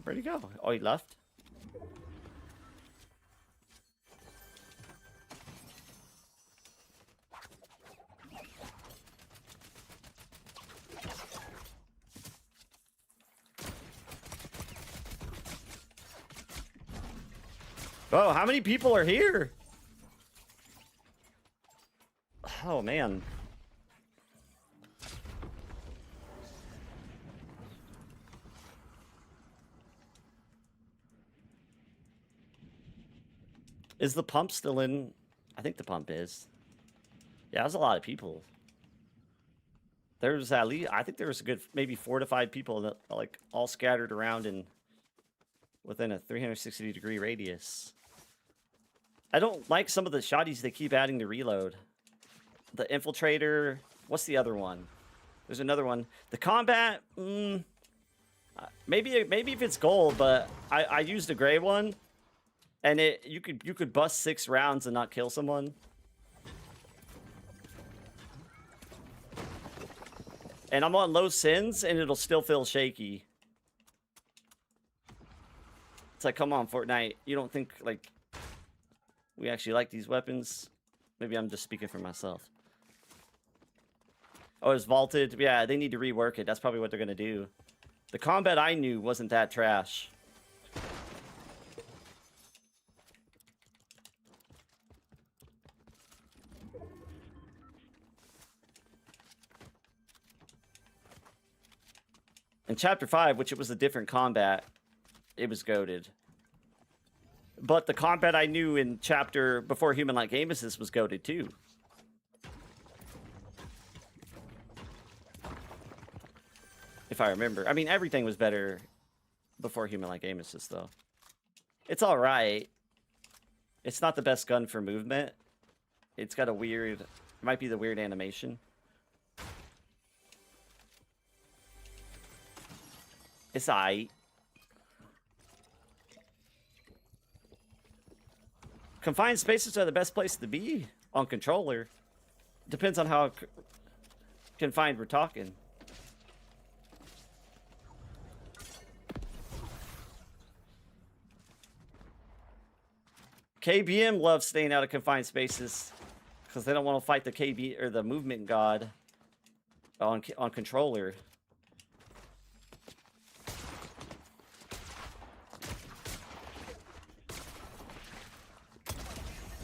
Where'd he go? Oh, he left? Oh, how many people are here? Oh, man. Is the pump still in? I think the pump is. Yeah, there's a lot of people. There's at least, I think there was a good, maybe 4 to 5 people that like all scattered around in within a 360-degree radius. I don't like some of the shotties they keep adding to reload. The infiltrator. What's the other one? There's another one. The combat. Maybe if it's gold, but I used a gray one, and you could bust 6 rounds and not kill someone. And I'm on low sins, and it'll still feel shaky. It's like, come on, Fortnite. You don't think, like, we actually like these weapons? Maybe I'm just speaking for myself. Oh, it's vaulted. Yeah, they need to rework it. That's probably what they're going to do. The combat I knew wasn't that trash. In Chapter 5, which it was a different combat, it was goated. But the combat I knew in chapter before Human Like Amos's was goated too. If I remember. I mean, everything was better before Human Like Amos's, though. It's alright. It's not the best gun for movement. It's got a weird... It might be the weird animation. It's aight. Confined spaces are the best place to be on controller. Depends on how confined we're talking. KBM loves staying out of confined spaces because they don't want to fight the KB or the movement god on controller.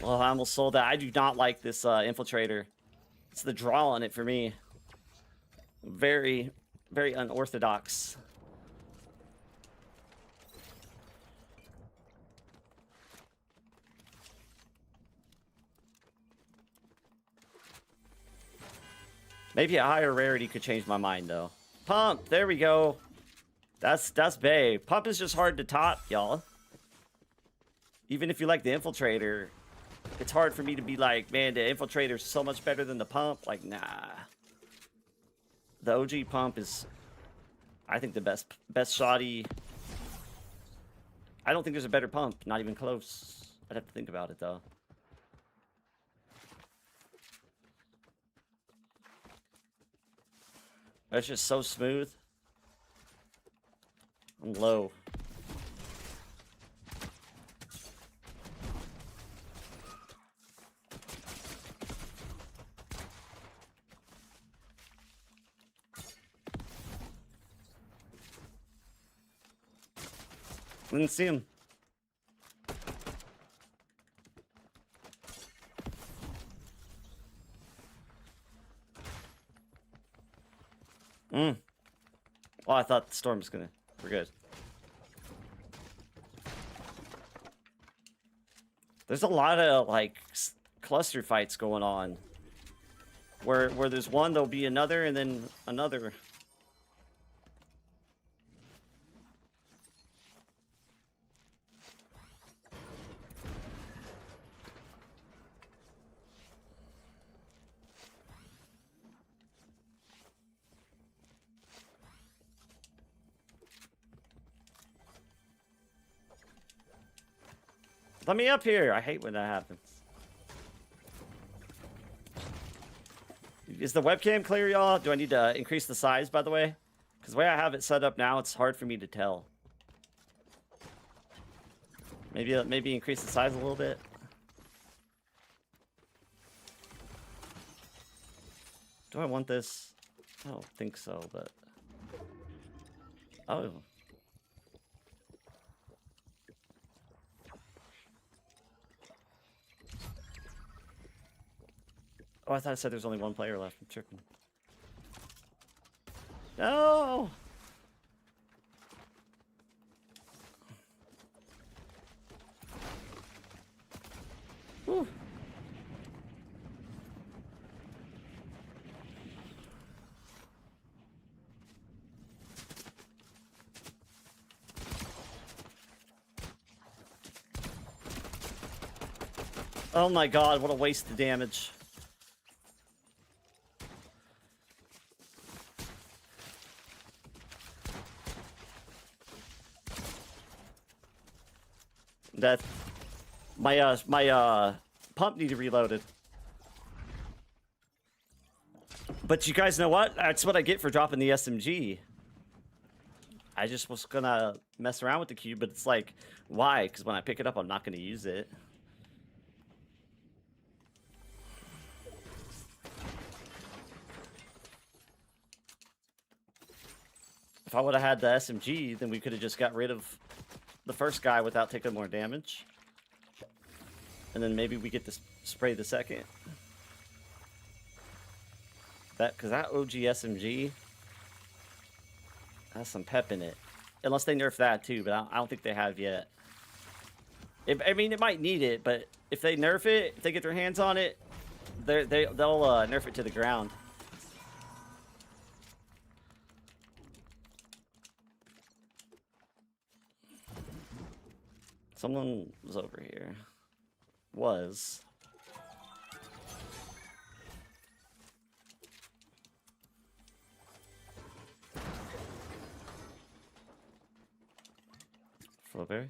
Well, I almost sold that. I do not like this infiltrator. It's the draw on it for me. Very, very unorthodox. Maybe a higher rarity could change my mind, though. Pump, there we go. That's bae. Pump is just hard to top, y'all. Even if you like the infiltrator, it's hard for me to be like, man, the infiltrator's so much better than the pump. Like, nah. The OG pump is, I think, the best shoddy. I don't think there's a better pump. Not even close. I'd have to think about it, though. It's just so smooth. I'm low. Didn't see him. Well, I thought the storm was gonna... We're good. There's a lot of, like, cluster fights going on. Where there's one, there'll be another, and then another. Let me up here. I hate when that happens. Is the webcam clear, y'all? Do I need to increase the size, by the way? Because the way I have it set up now, it's hard for me to tell. Maybe increase the size a little bit. Do I want this? I don't think so, but... Oh. Oh, I thought I said there's only one player left. I'm tripping. No! Whew. Oh my god, what a waste of damage. That my pump needed reloaded. But you guys know what? That's what I get for dropping the SMG. I just was gonna mess around with the cube, but it's like, why? Because when I pick it up, I'm not gonna use it. If I would have had the SMG, then we could have just got rid of the first guy without taking more damage. And then maybe we get to spray the second. Because that OG SMG has some pep in it. Unless they nerf that too, but I don't think they have yet. I mean, it might need it, but if they nerf it, if they get their hands on it, they'll nerf it to the ground. Someone was over here. Was. Flowberry?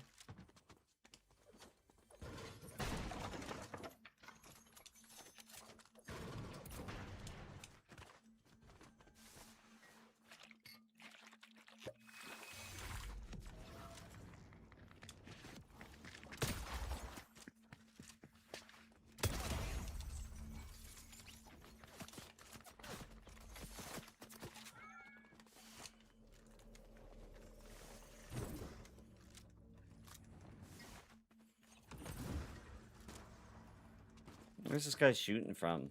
Where's this guy shooting from?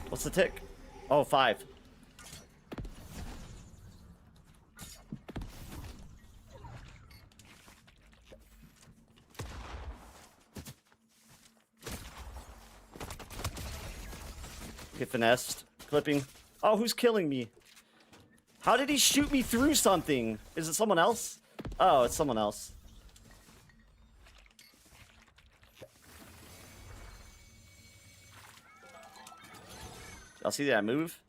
What's the tick? Oh, 5. Get finessed. Clipping. Oh, who's killing me? How did he shoot me through something? Is it someone else? Oh, it's someone else. Y'all see that move?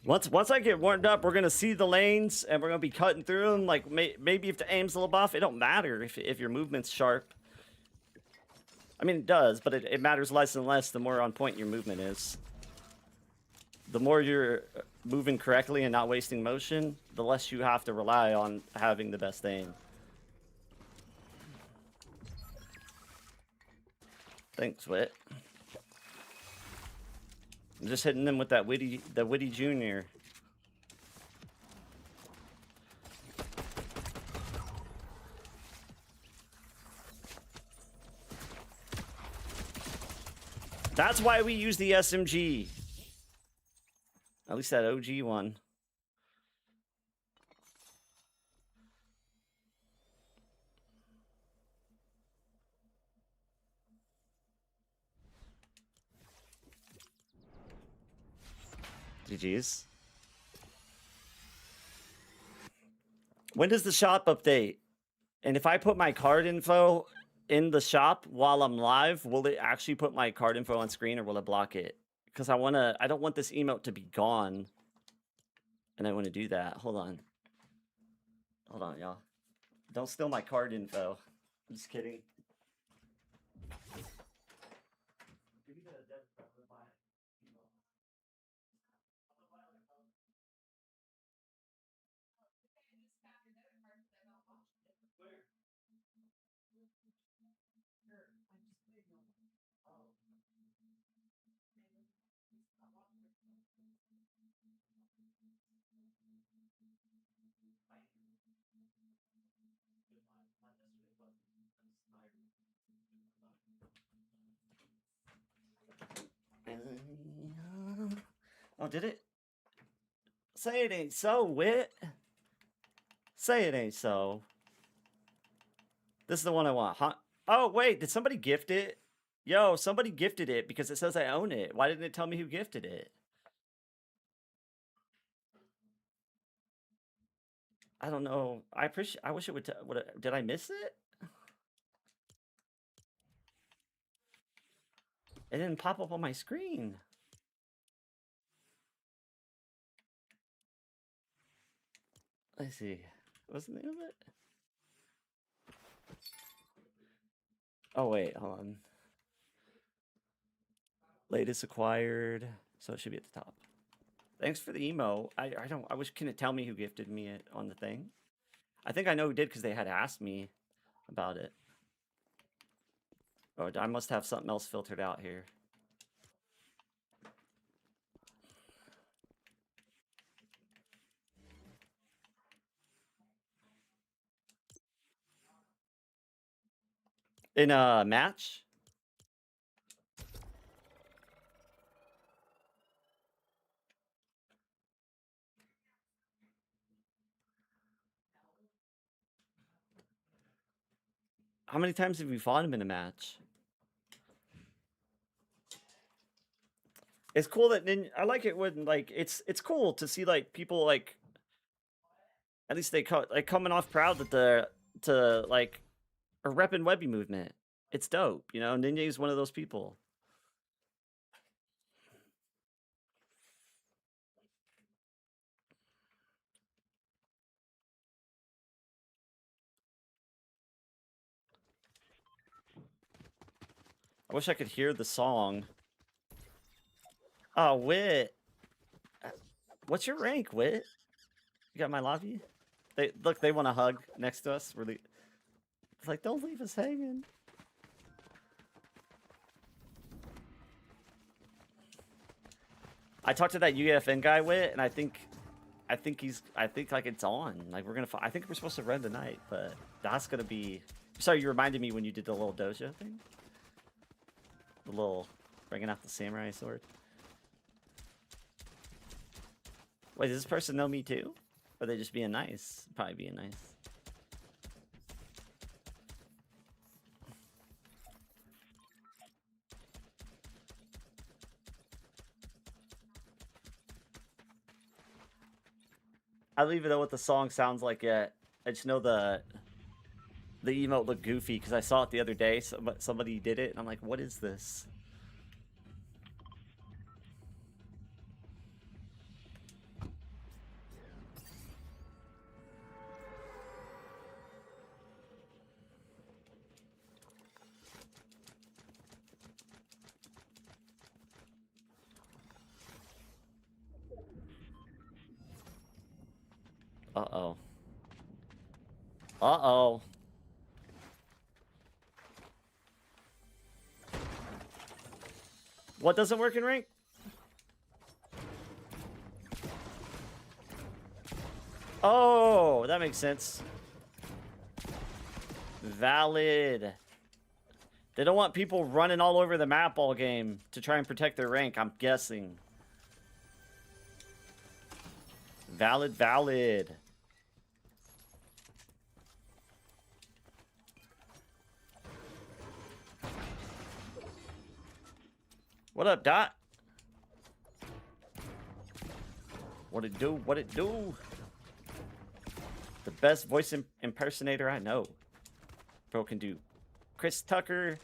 Once I get warmed up, we're gonna see the lanes and we're gonna be cutting through them. Like maybe if the aim's a little off, it don't matter if your movement's sharp. I mean, it does, but it matters less and less the more on point your movement is. The more you're moving correctly and not wasting motion, the less you have to rely on having the best aim. Thanks, Wit. I'm just hitting them with that Witty Jr. That's why we use the SMG. At least that OG one. GG's. When does the shop update? And if I put my card info in the shop while I'm live, will it actually put my card info on screen or will it block it? Because I don't want this emote to be gone. And I want to do that. Hold on. Hold on, y'all. Don't steal my card info. I'm just kidding. Oh, did it? Say it ain't so, Wit. Say it ain't so. This is the one I want, huh? Oh, wait, did somebody gift it? Yo, somebody gifted it because it says I own it. Why didn't it tell me who gifted it? I don't know. I wish it would. Did I miss it? It didn't pop up on my screen. Let's see. What's the name of it? Oh wait, hold on. Latest acquired. So it should be at the top. Thanks for the emo. I wish can it tell me who gifted me it on the thing? I think I know who did because they had asked me. about it. Oh, I must have something else filtered out here. In a match? How many times have we fought him in a match? It's cool that I like it when like it's cool to see like people like at least they like coming off proud that to like are repping Webby movement. It's dope, you know. Ninja is one of those people. I wish I could hear the song. Oh, Wit. What's your rank, Wit? You got my lobby? They look, they want to hug next to us. Really, it's like, don't leave us hanging. I talked to that UFN guy, Wit, and I think like it's on. Like we're gonna, I think we're supposed to run tonight, but that's gonna be. Sorry, you reminded me when you did the little dojo thing. The little bringing out the samurai sword. Wait, does this person know me too? Or are they just being nice? Probably being nice. I don't even know what the song sounds like yet. I just know the emote looked goofy because I saw it the other day. Somebody did it, and I'm like, what is this? Uh-oh. Uh-oh. What doesn't work in rank? Oh, that makes sense. Valid. They don't want people running all over the map all game to try and protect their rank, I'm guessing. Valid, valid. What up, Dot? What it do? What it do? The best voice impersonator I know. Bro can do Chris Tucker.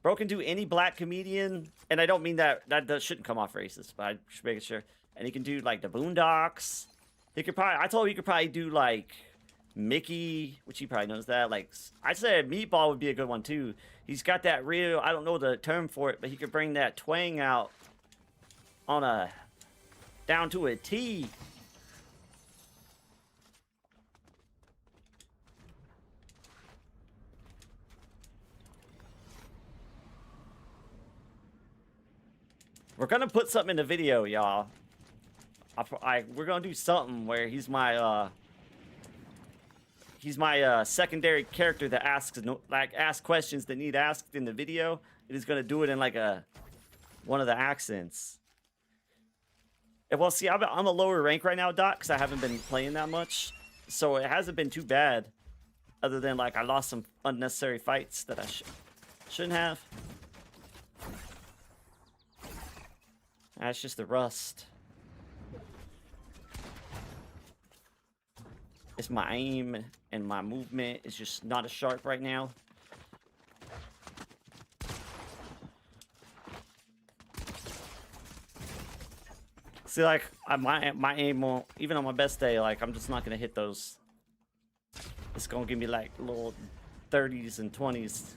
Bro can do any black comedian. And I don't mean that shouldn't come off racist, but I should make sure. And he can do like the Boondocks. He could probably, I told him he could probably do like Mickey, which he probably knows that. Like, I said Meatball would be a good one too. He's got that real, I don't know the term for it, but he could bring that twang out on a, down to a T. We're gonna put something in the video, y'all. We're gonna do something where he's my secondary character that asks questions that need asked in the video. And he's gonna do it in like one of the accents. And well, see, I'm a lower rank right now, Doc, because I haven't been playing that much, so it hasn't been too bad. Other than like I lost some unnecessary fights that I shouldn't have. That's just the rust. It's my aim and my movement is just not as sharp right now. See, like my aim won't, even on my best day, like I'm just not gonna hit those. It's gonna give me like little 30s and 20s.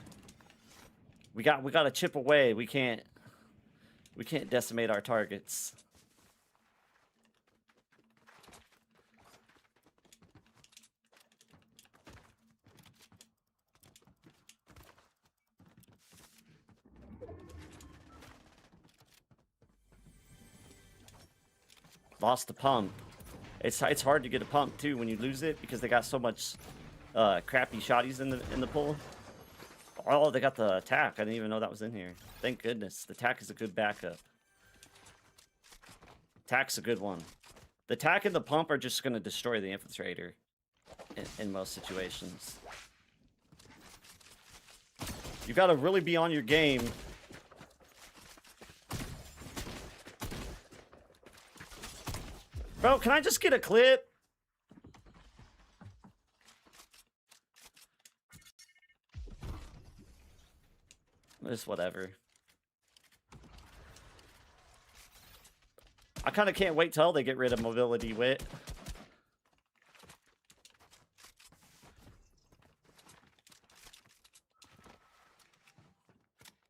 We gotta chip away. We can't decimate our targets. Lost the pump. It's hard to get a pump too when you lose it because they got so much crappy shotties in the pool. Oh, they got the attack. I didn't even know that was in here. Thank goodness. The attack is a good backup. Attack's a good one. The attack and the pump are just going to destroy the infiltrator in most situations. You got to really be on your game. Bro, can I just get a clip? It's whatever. I kind of can't wait till they get rid of mobility wit.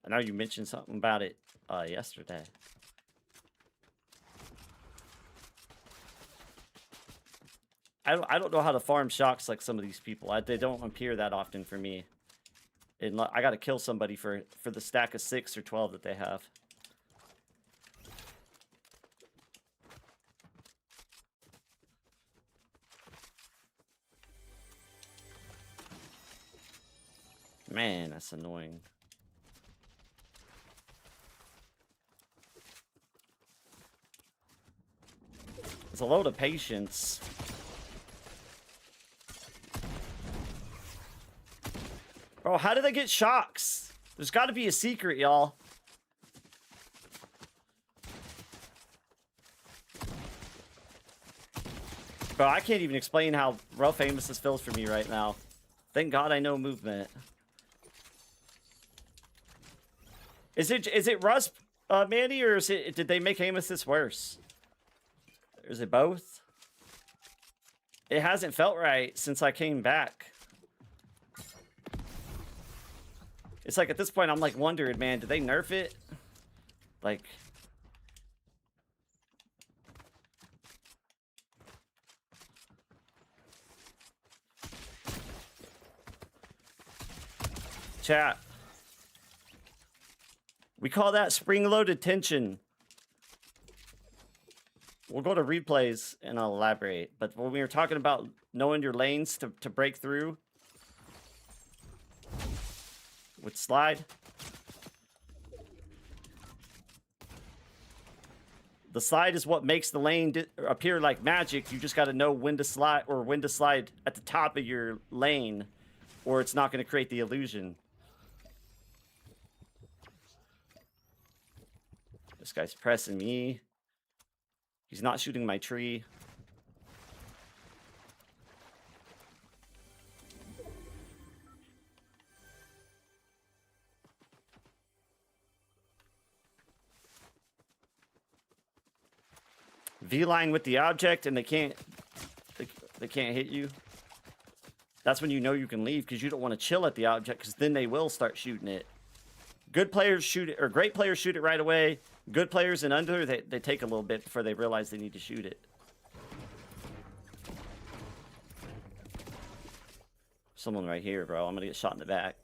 I know you mentioned something about it yesterday. I don't know how to farm shocks like some of these people. They don't appear that often for me. And I got to kill somebody for the stack of 6 or 12 that they have. Man, that's annoying. It's a load of patience. Bro, how did I get shocks? There's got to be a secret, y'all. Bro, I can't even explain how rough Amos this feels for me right now. Thank God I know movement. Is it Rust, Manny, or did they make Amos this worse? Or is it both? It hasn't felt right since I came back. It's like at this point I'm like wondering, man, did they nerf it? Like, chat. We call that spring-loaded tension. We'll go to replays and I'll elaborate. But when we were talking about knowing your lanes to break through with slide, the slide is what makes the lane appear like magic. You just got to know when to slide at the top of your lane, or it's not going to create the illusion. This guy's pressing me. He's not shooting my tree. V-line with the object and they can't hit you. That's when you know you can leave, because you don't want to chill at the object, because then they will start shooting it. Good players shoot it, or great players shoot it right away. Good players and under, they take a little bit before they realize they need to shoot it. Someone right here, bro. I'm gonna get shot in the back.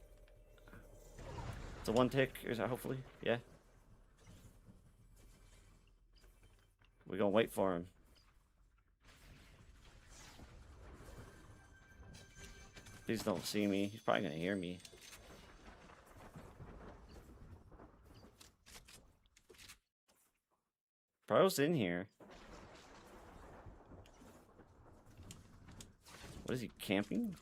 It's a one tick, is that hopefully? Yeah. We're gonna wait for him. Please don't see me. He's probably gonna hear me. Bro's in here. What is he, camping?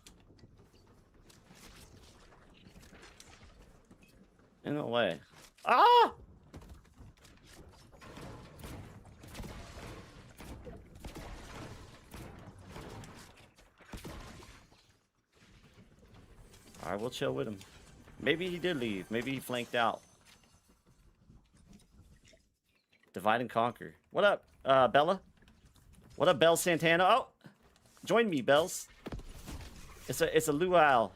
In the way. Ah! Alright, we'll chill with him. Maybe he did leave. Maybe he flanked out. Divide and conquer. What up, Bella? What up, Belle Santana? Oh! Join me, Bells. It's a luau.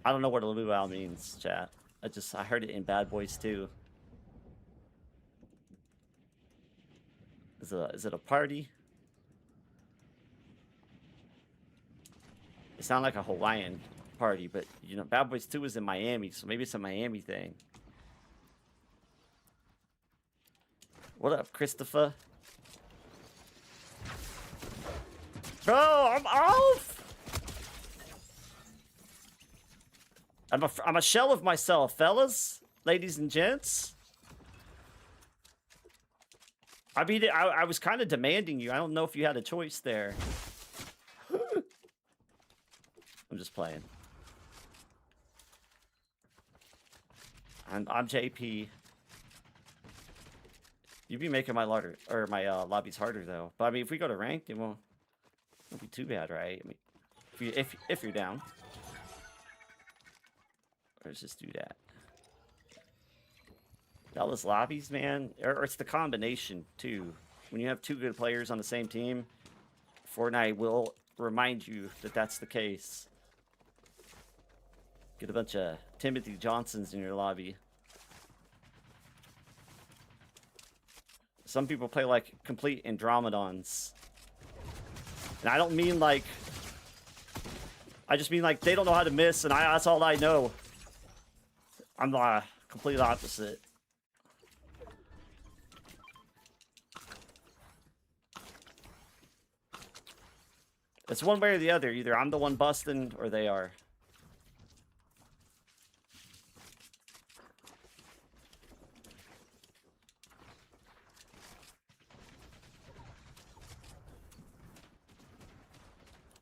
I don't know what a luau means, chat. I heard it in Bad Boys 2. Is it a party? It sounds like a Hawaiian party, but you know, Bad Boys 2 is in Miami, so maybe it's a Miami thing. What up, Christopher? Bro, I'm off! I'm a shell of myself, fellas, ladies and gents. I mean, I was kind of demanding you. I don't know if you had a choice there. I'm just playing. I'm JP. You'd be making my lobbies harder though. But I mean, if we go to ranked, it won't be too bad, right? I mean, if you're down. Let's just do that. Dallas lobbies, man, or it's the combination too. When you have two good players on the same team, Fortnite will remind you that that's the case. Get a bunch of Timothy Johnsons in your lobby. Some people play like complete Andromedons. And I don't mean like... I just mean like they don't know how to miss, and that's all I know. I'm the complete opposite. It's one way or the other. Either I'm the one busting or they are.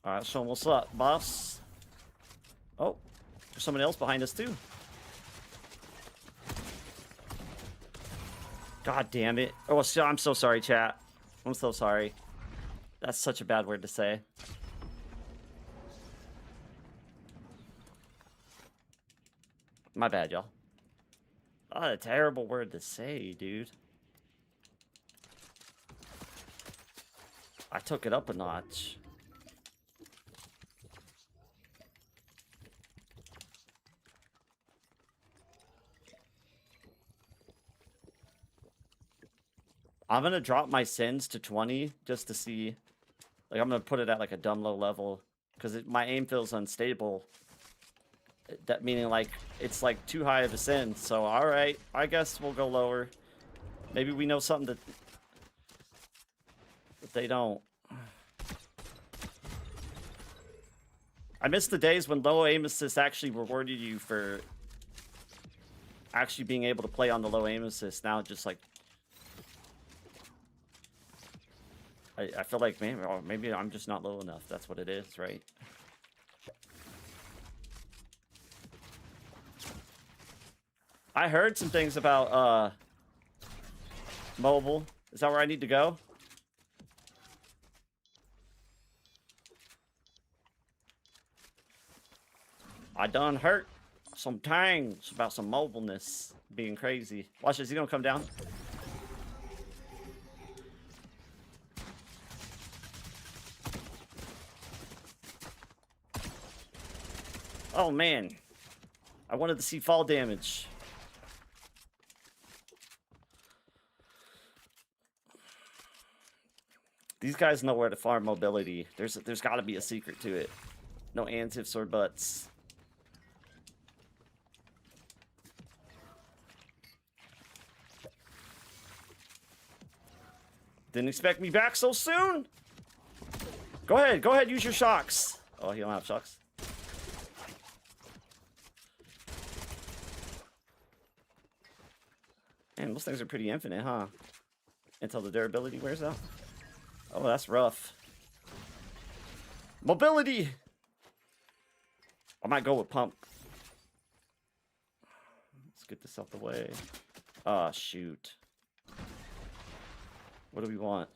Alright, show them what's up, boss. Oh, there's someone else behind us too. God damn it. Oh, I'm so sorry, chat. I'm so sorry. That's such a bad word to say. My bad, y'all. Oh, a terrible word to say, dude. I took it up a notch. I'm gonna drop my sins to 20 just to see. Like, I'm gonna put it at like a dumb low level because my aim feels unstable. That meaning like it's like too high of a sin. So all right, I guess we'll go lower. Maybe we know something that they don't. I miss the days when low aim assist actually rewarded you for actually being able to play on the low aim assist. Now just like I feel like maybe I'm just not low enough. That's what it is, right? I heard some things about mobile. Is that where I need to go? I done heard some tangs about some mobileness being crazy. Watch this, he gonna come down. Oh man, I wanted to see fall damage. These guys know where to farm mobility. There's got to be a secret to it. No ands, ifs, or buts. Didn't expect me back so soon. Go ahead, use your shocks. Oh, he don't have shocks. Man, those things are pretty infinite, huh? Until the durability wears out. Oh, that's rough. Mobility! I might go with pump. Let's get this out the way. Ah, shoot. What do we want?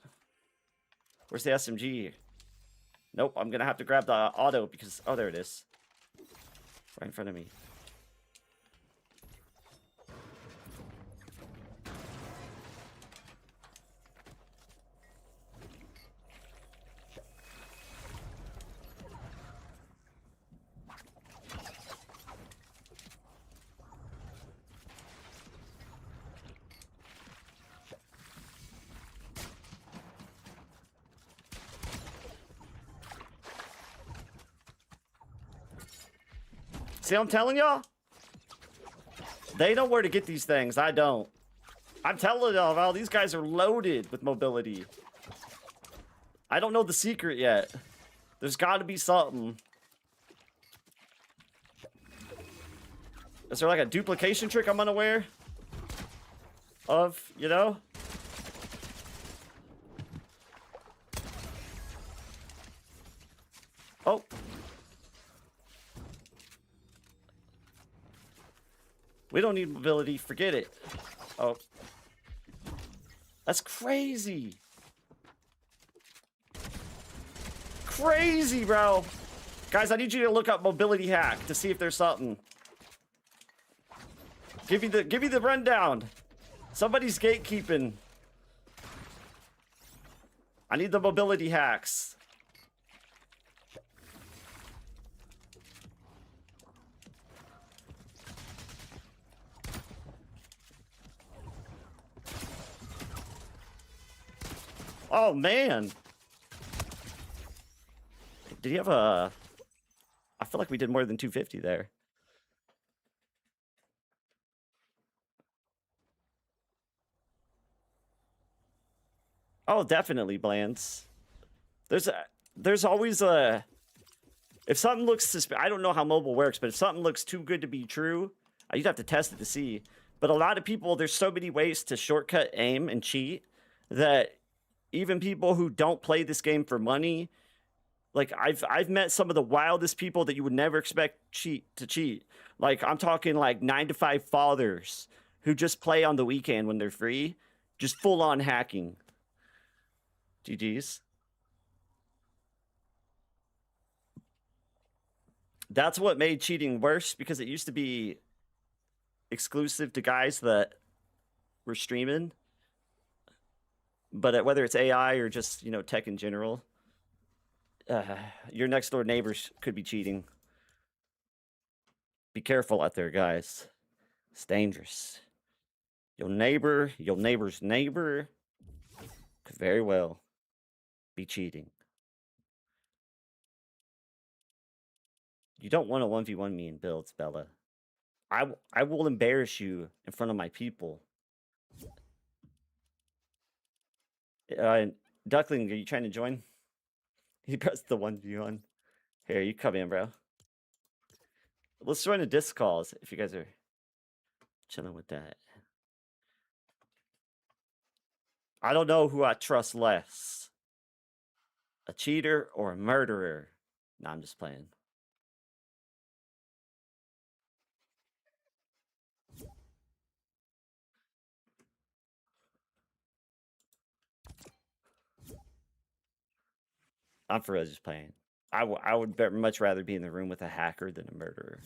Where's the SMG? Nope, I'm gonna have to grab the auto because... Oh, there it is. Right in front of me. See what I'm telling y'all? They know where to get these things. I don't. I'm telling y'all, Val, these guys are loaded with mobility. I don't know the secret yet. There's got to be something. Is there like a duplication trick I'm unaware of, you know? Oh. We don't need mobility. Forget it. Oh. That's crazy. Crazy, bro. Guys, I need you to look up mobility hack to see if there's something. Give me the rundown. Somebody's gatekeeping. I need the mobility hacks. Oh man. Did he have a... I feel like we did more than 250 there. Oh, definitely, Blance. There's always a... If something looks I don't know how mobile works, but if something looks too good to be true, you'd have to test it to see. But a lot of people, there's so many ways to shortcut aim and cheat that even people who don't play this game for money, like I've met some of the wildest people that you would never expect to cheat. Like I'm talking like 9-to-5 fathers who just play on the weekend when they're free, just full on hacking. GG's. That's what made cheating worse, because it used to be exclusive to guys that were streaming. But whether it's AI or just, you know, tech in general, your next door neighbors could be cheating. Be careful out there, guys. It's dangerous. Your neighbor's neighbor could very well be cheating. You don't want to 1v1 me in builds, Bella. I will embarrass you in front of my people. Duckling, are you trying to join? He pressed the 1v1. Here, you come in, bro. Let's join the disc calls if you guys are chilling with that. I don't know who I trust less. A cheater or a murderer. No, I'm just playing. I'm for real just playing. I would much rather be in the room with a hacker than a murderer.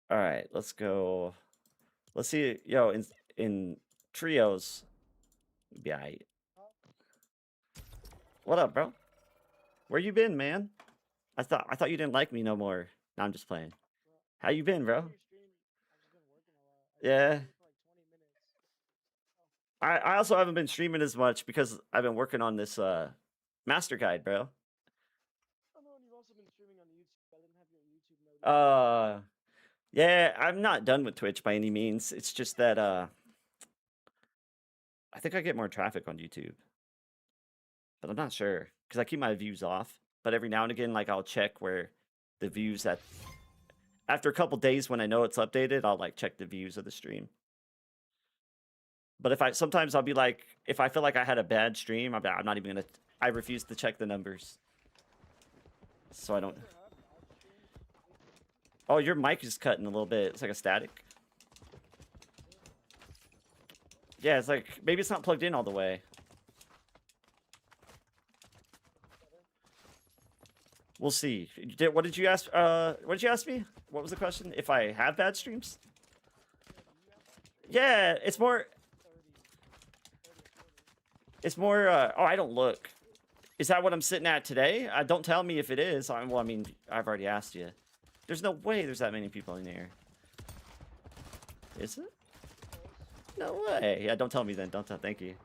All right, let's go. Let's see. Yo, in trios, be alright. What up, bro? Where you been, man? I thought you didn't like me no more. No, I'm just playing. How you been, bro? Yeah. I also haven't been streaming as much because I've been working on this master guide, bro. Yeah, I'm not done with Twitch by any means. It's just that I think I get more traffic on YouTube. But I'm not sure because I keep my views off. But every now and again, like I'll check where the views that after a couple days when I know it's updated, I'll like check the views of the stream. But sometimes I'll be like, if I feel like I had a bad stream, I'm not even gonna. I refuse to check the numbers, so I don't. Oh, your mic is cutting a little bit. It's like a static. Yeah, it's like maybe it's not plugged in all the way. We'll see. What did you ask? What did you ask me? What was the question? If I have bad streams? Yeah, it's more. It's more, oh, I don't look. Is that what I'm sitting at today? Don't tell me if it is. Well, I mean, I've already asked you. There's no way there's that many people in here. Is it? No way. Yeah, don't tell me then. Don't tell. Thank you.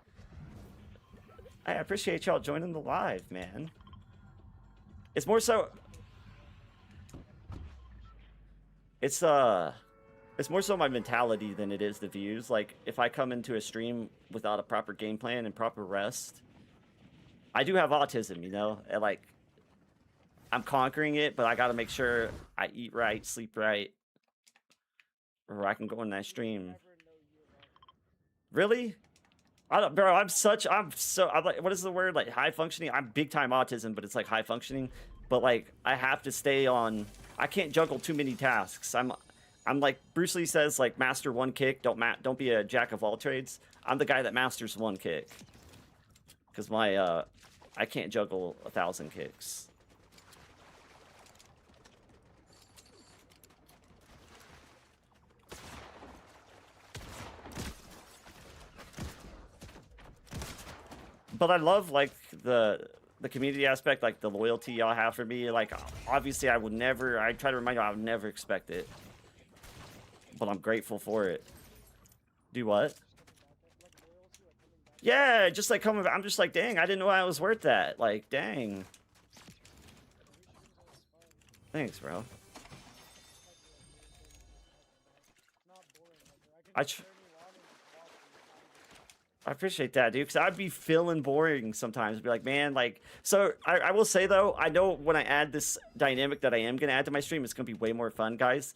I appreciate y'all joining the live, man. It's more so... It's, It's more so my mentality than it is the views. Like, if I come into a stream without a proper game plan and proper rest, I do have autism, you know? And, like, I'm conquering it, but I gotta make sure I eat right, sleep right, or I can go in that stream. Really? I don't, bro. I'm like, what is the word? Like high functioning. I'm big time autism, but it's like high functioning. But like, I have to stay on. I can't juggle too many tasks. I'm like Bruce Lee says, like master one kick. Don't be a jack of all trades. I'm the guy that masters one kick. Cause I can't juggle 1,000 kicks. But I love like the community aspect, like the loyalty y'all have for me. Like obviously I would never, I try to remind you I would never expect it. But I'm grateful for it. Do what? Yeah, just like coming back, I'm just like, dang, I didn't know I was worth that. Like, dang. Thanks, bro. I appreciate that, dude, because I'd be feeling boring sometimes. Be like, man, like, so I will say, though, I know when I add this dynamic that I am going to add to my stream, it's going to be way more fun, guys.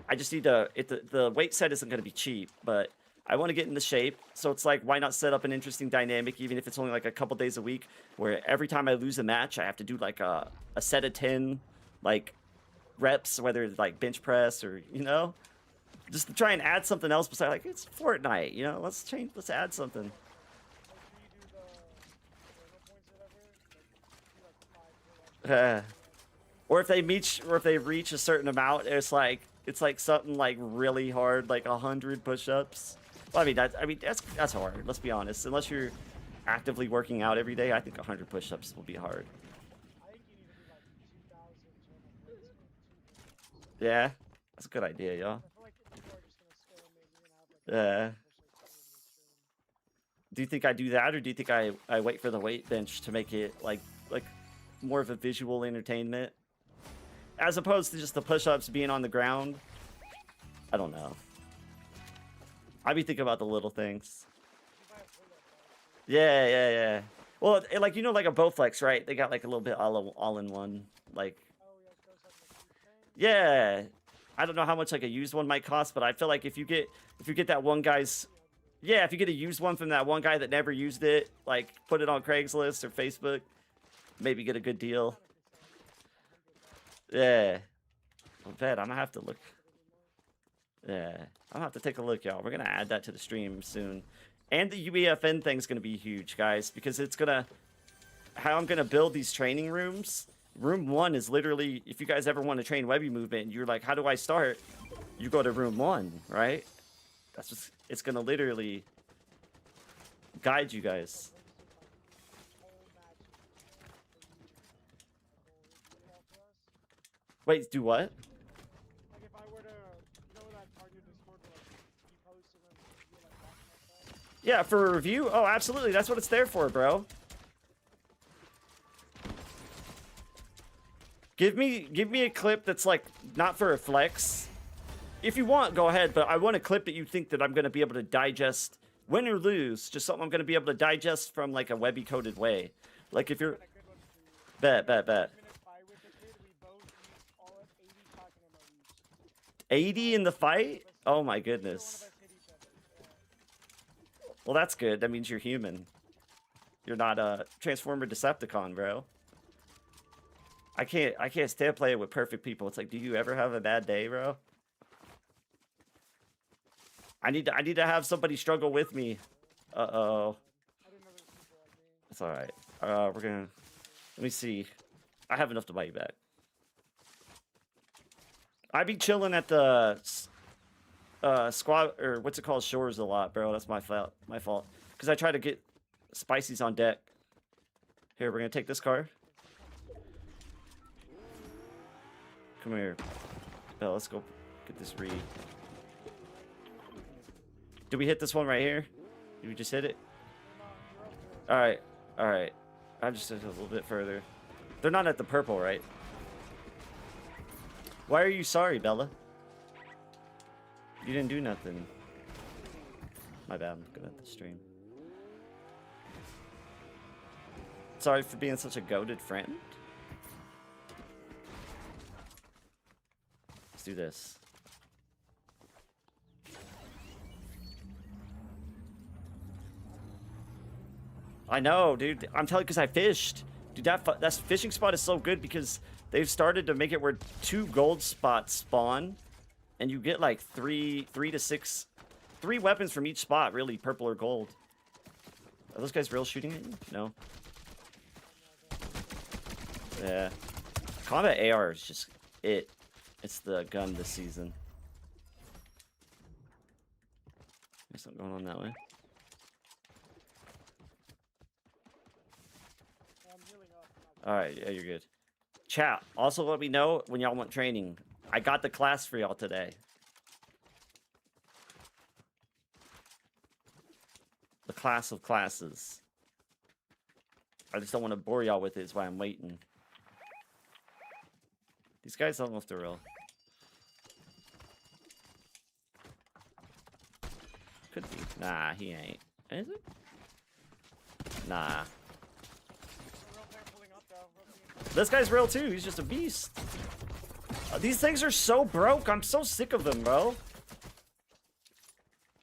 I just need to, the weight set isn't going to be cheap, but I want to get into shape. So it's like, why not set up an interesting dynamic, even if it's only like a couple days a week, where every time I lose a match, I have to do like a set of 10, like, reps, whether it's like bench press or, you know? Just to try and add something else besides, like, it's Fortnite, you know? Let's add something. Or if they reach a certain amount, it's like something like really hard, like 100 push-ups. Well, I mean that's hard. Let's be honest. Unless you're actively working out every day, I think 100 push-ups will be hard. Yeah, that's a good idea, y'all. Yeah. Do you think I do that, or do you think I wait for the weight bench to make it like more of a visual entertainment, as opposed to just the push-ups being on the ground? I don't know. I be thinking about the little things. Yeah. Well, like, you know, like a Bowflex, right? They got like a little bit all in one. Like, yeah. I don't know how much like a used one might cost, but I feel like if you get that one guy's, yeah, if you get a used one from that one guy that never used it, like put it on Craigslist or Facebook, maybe get a good deal. Yeah. I bet I'm gonna have to look. Yeah, I'll have to take a look, y'all. We're gonna add that to the stream soon. And the UEFN thing's gonna be huge, guys, because it's gonna, how I'm gonna build these training rooms. Room 1 is literally, if you guys ever want to train Webby movement, and you're like, how do I start? You go to room 1, right? That's just, it's gonna literally guide you guys. Wait, do what? Yeah, for a review? Oh, absolutely. That's what it's there for, bro. Give me a clip that's like not for a flex. If you want, go ahead, but I want a clip that you think that I'm going to be able to digest, win or lose, just something I'm going to be able to digest from like a Webby coded way. Like if you're bet 80 in the fight? Oh my goodness. Well, that's good. That means you're human. You're not a Transformer Decepticon, bro. I can't stand playing with perfect people. It's like, do you ever have a bad day, bro? I need to have somebody struggle with me. Uh-oh. It's alright. We're gonna, let me see. I have enough to buy you back. I be chilling at the squad, or what's it called, shores a lot, bro. That's my fault. Because I try to get spices on deck. Here, we're gonna take this card. Come here. Bell, let's go get this read. Did we hit this one right here? Did we just hit it? Alright. I just took a little bit further. They're not at the purple, right? Why are you sorry, Bella? You didn't do nothing. My bad, I'm good at the stream. Sorry for being such a goated friend. Let's do this. I know, dude. I'm telling you, because I fished. Dude, that fishing spot is so good because they've started to make it where 2 gold spots spawn. And you get like 3 to 6... 3 weapons from each spot, really, purple or gold. Are those guys real shooting at you? No. Yeah. Combat AR is just it. It's the gun this season. There's something going on that way. Alright, yeah, you're good. Chat, also let me know when y'all want training. I got the class for y'all today. The class of classes. I just don't want to bore y'all with it, is why I'm waiting. These guys don't know if they're real. Could be. Nah, he ain't. Is it? Nah. This guy's real too. He's just a beast. These things are so broke. I'm so sick of them, bro.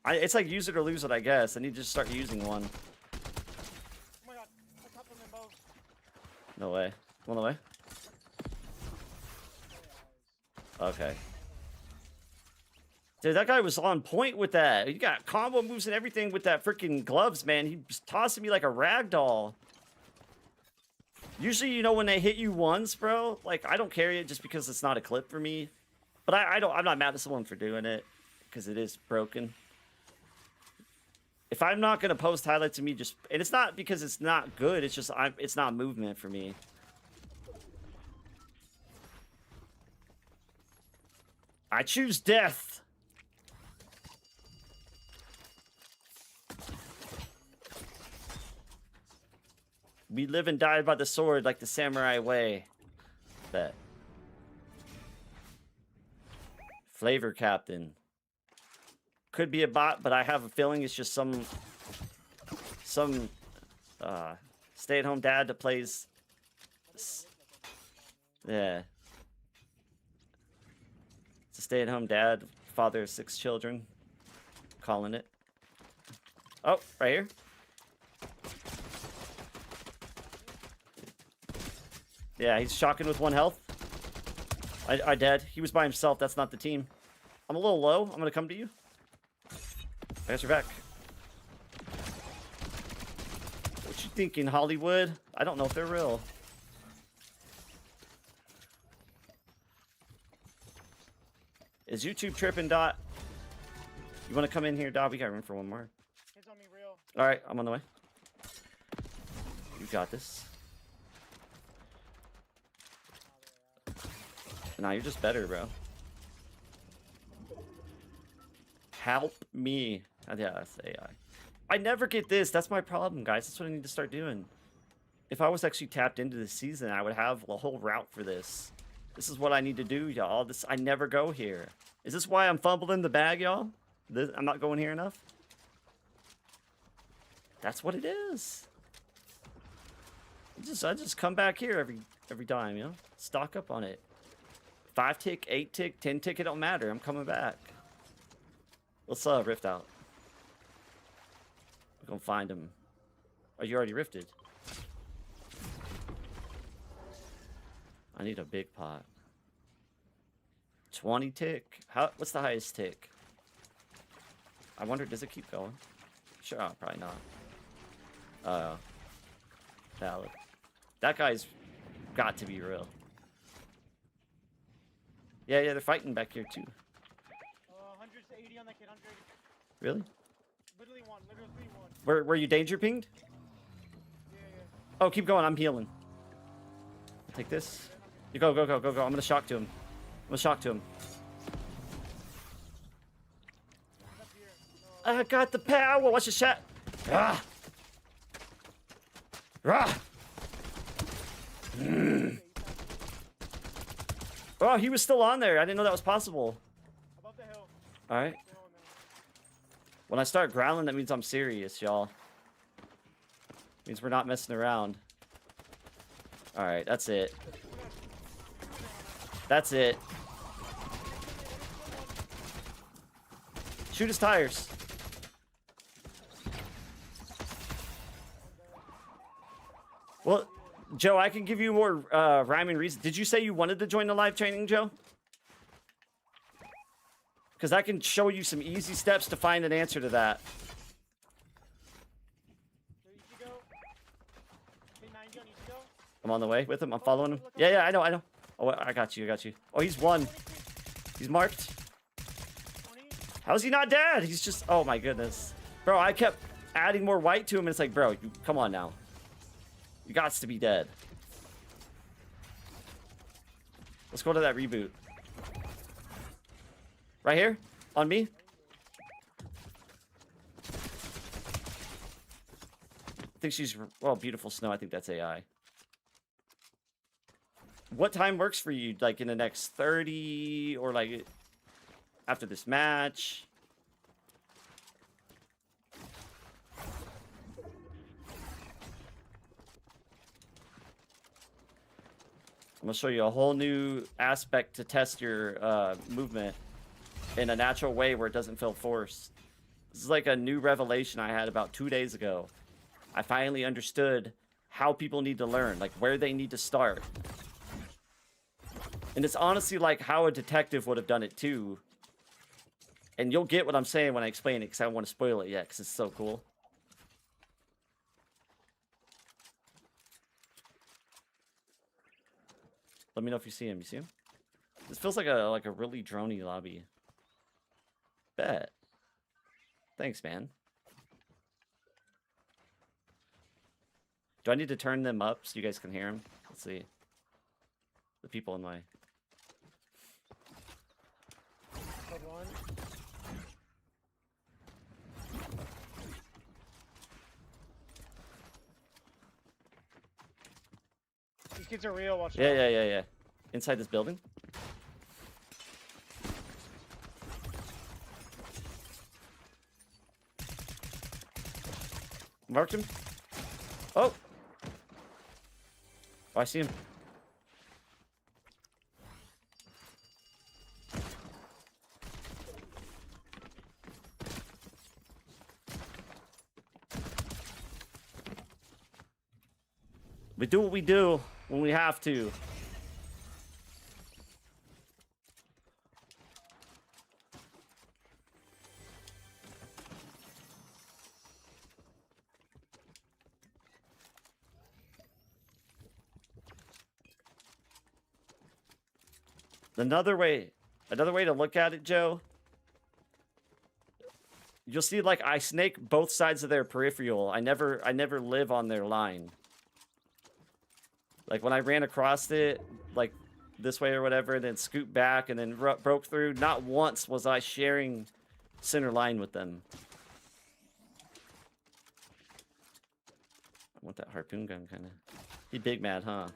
It's like use it or lose it, I guess. I need to just start using one. Oh my god, I tapped them in both. No way. One away. Okay. Dude, that guy was on point with that. He got combo moves and everything with that freaking gloves, man. He was tossing me like a rag doll. Usually, you know, when they hit you once, bro, like, I don't carry it just because it's not a clip for me. But I'm not mad at someone for doing it because it is broken. If I'm not going to post highlights of me just... And it's not because it's not good. It's just it's not movement for me. I choose death. We live and die by the sword like the samurai way. Bet. Flavor Captain. Could be a bot, but I have a feeling it's just some stay-at-home dad that plays. Yeah. It's a stay-at-home dad, father of 6 children. Calling it. Oh, right here. Yeah, he's shocking with 1 health. I dead. He was by himself. That's not the team. I'm a little low. I'm going to come to you. I guess you're back. What you thinking, Hollywood? I don't know if they're real. Is YouTube tripping, Dot? You want to come in here, Dot? We got room for one more. He's on me real. All right, I'm on the way. You got this. Nah, you're just better, bro. Help me. Yeah, that's AI. I never get this. That's my problem, guys. That's what I need to start doing. If I was actually tapped into the season, I would have a whole route for this. This is what I need to do, y'all. I never go here. Is this why I'm fumbling the bag, y'all? I'm not going here enough? That's what it is. I just come back here every time, you know? Stock up on it. 5 tick, 8 tick, 10 tick, it don't matter. I'm coming back. Let's rift out. We're gonna find him. Oh, you already rifted. I need a big pot. 20 tick. What's the highest tick? I wonder, does it keep going? Sure, probably not. Valid. That guy's got to be real. Yeah, they're fighting back here too. 180 on that kid, 180. Really? Literally one. Were you danger pinged? Yeah. Oh, keep going. I'm healing. I'll take this. You go. I'm gonna shock to him. I got the power. Watch the shot. Ah. Oh, he was still on there. I didn't know that was possible. Above the hill. All right. When I start growling, that means I'm serious, y'all. Means we're not messing around. Alright, that's it. That's it. Shoot his tires. Well, Joe, I can give you more rhyming reason. Did you say you wanted to join the live training, Joe? Because I can show you some easy steps to find an answer to that. So you should go. Hey, 90 on you should go. I'm on the way with him. I'm following him. Yeah, I know. Oh, I got you. Oh, he's one. He's marked. 20. How's he not dead? He's just... Oh, my goodness. Bro, I kept adding more white to him, and it's like, bro, come on now. You gots to be dead. Let's go to that reboot. Right here? On me? I think she's... Oh, beautiful snow. I think that's AI. What time works for you? Like in the next 30 or like after this match? I'm gonna show you a whole new aspect to test your movement in a natural way where it doesn't feel forced. This is like a new revelation I had about 2 days ago. I finally understood how people need to learn, like where they need to start. And it's honestly like how a detective would have done it too. And you'll get what I'm saying when I explain it, because I don't want to spoil it yet, because it's so cool. Let me know if you see him. You see him? This feels like a really droney lobby. Bet. Thanks, man. Do I need to turn them up so you guys can hear them? Let's see. The people in my... Hold on. These kids are real. Watch out. Yeah. Inside this building? Marked him. Oh! Oh, I see him. We do what we do when we have to. Another way to look at it, Joe. You'll see, like, I snake both sides of their peripheral. I never live on their line. Like, when I ran across it, like, this way or whatever, and then scoot back and then broke through, not once was I sharing center line with them. I want that harpoon gun, kind of. He big mad, huh?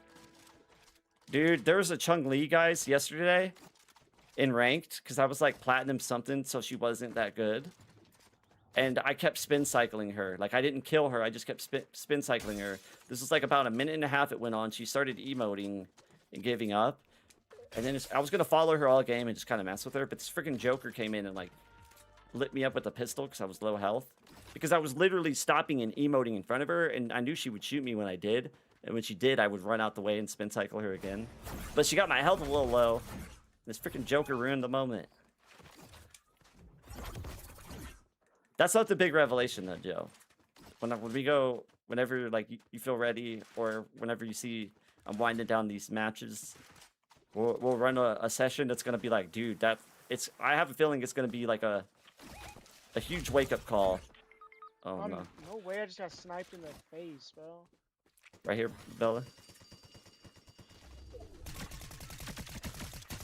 Dude, there was a Chung Lee, guys, yesterday in ranked, because I was, like, platinum something, so she wasn't that good. And I kept spin cycling her. Like, I didn't kill her. I just kept spin cycling her. This was like about a minute and a half it went on. She started emoting and giving up. And then I was going to follow her all game and just kind of mess with her. But this freaking Joker came in and, like, lit me up with a pistol because I was low health. Because I was literally stopping and emoting in front of her. And I knew she would shoot me when I did. And when she did, I would run out the way and spin cycle her again. But she got my health a little low. This freaking Joker ruined the moment. That's not the big revelation, though, Joe. When we go, whenever like you feel ready, or whenever you see I'm winding down these matches, we'll run a session that's gonna be like, dude, I have a feeling it's gonna be like a huge wake up call. Oh no! No way! I just got sniped in the face, bro. Right here, Bella.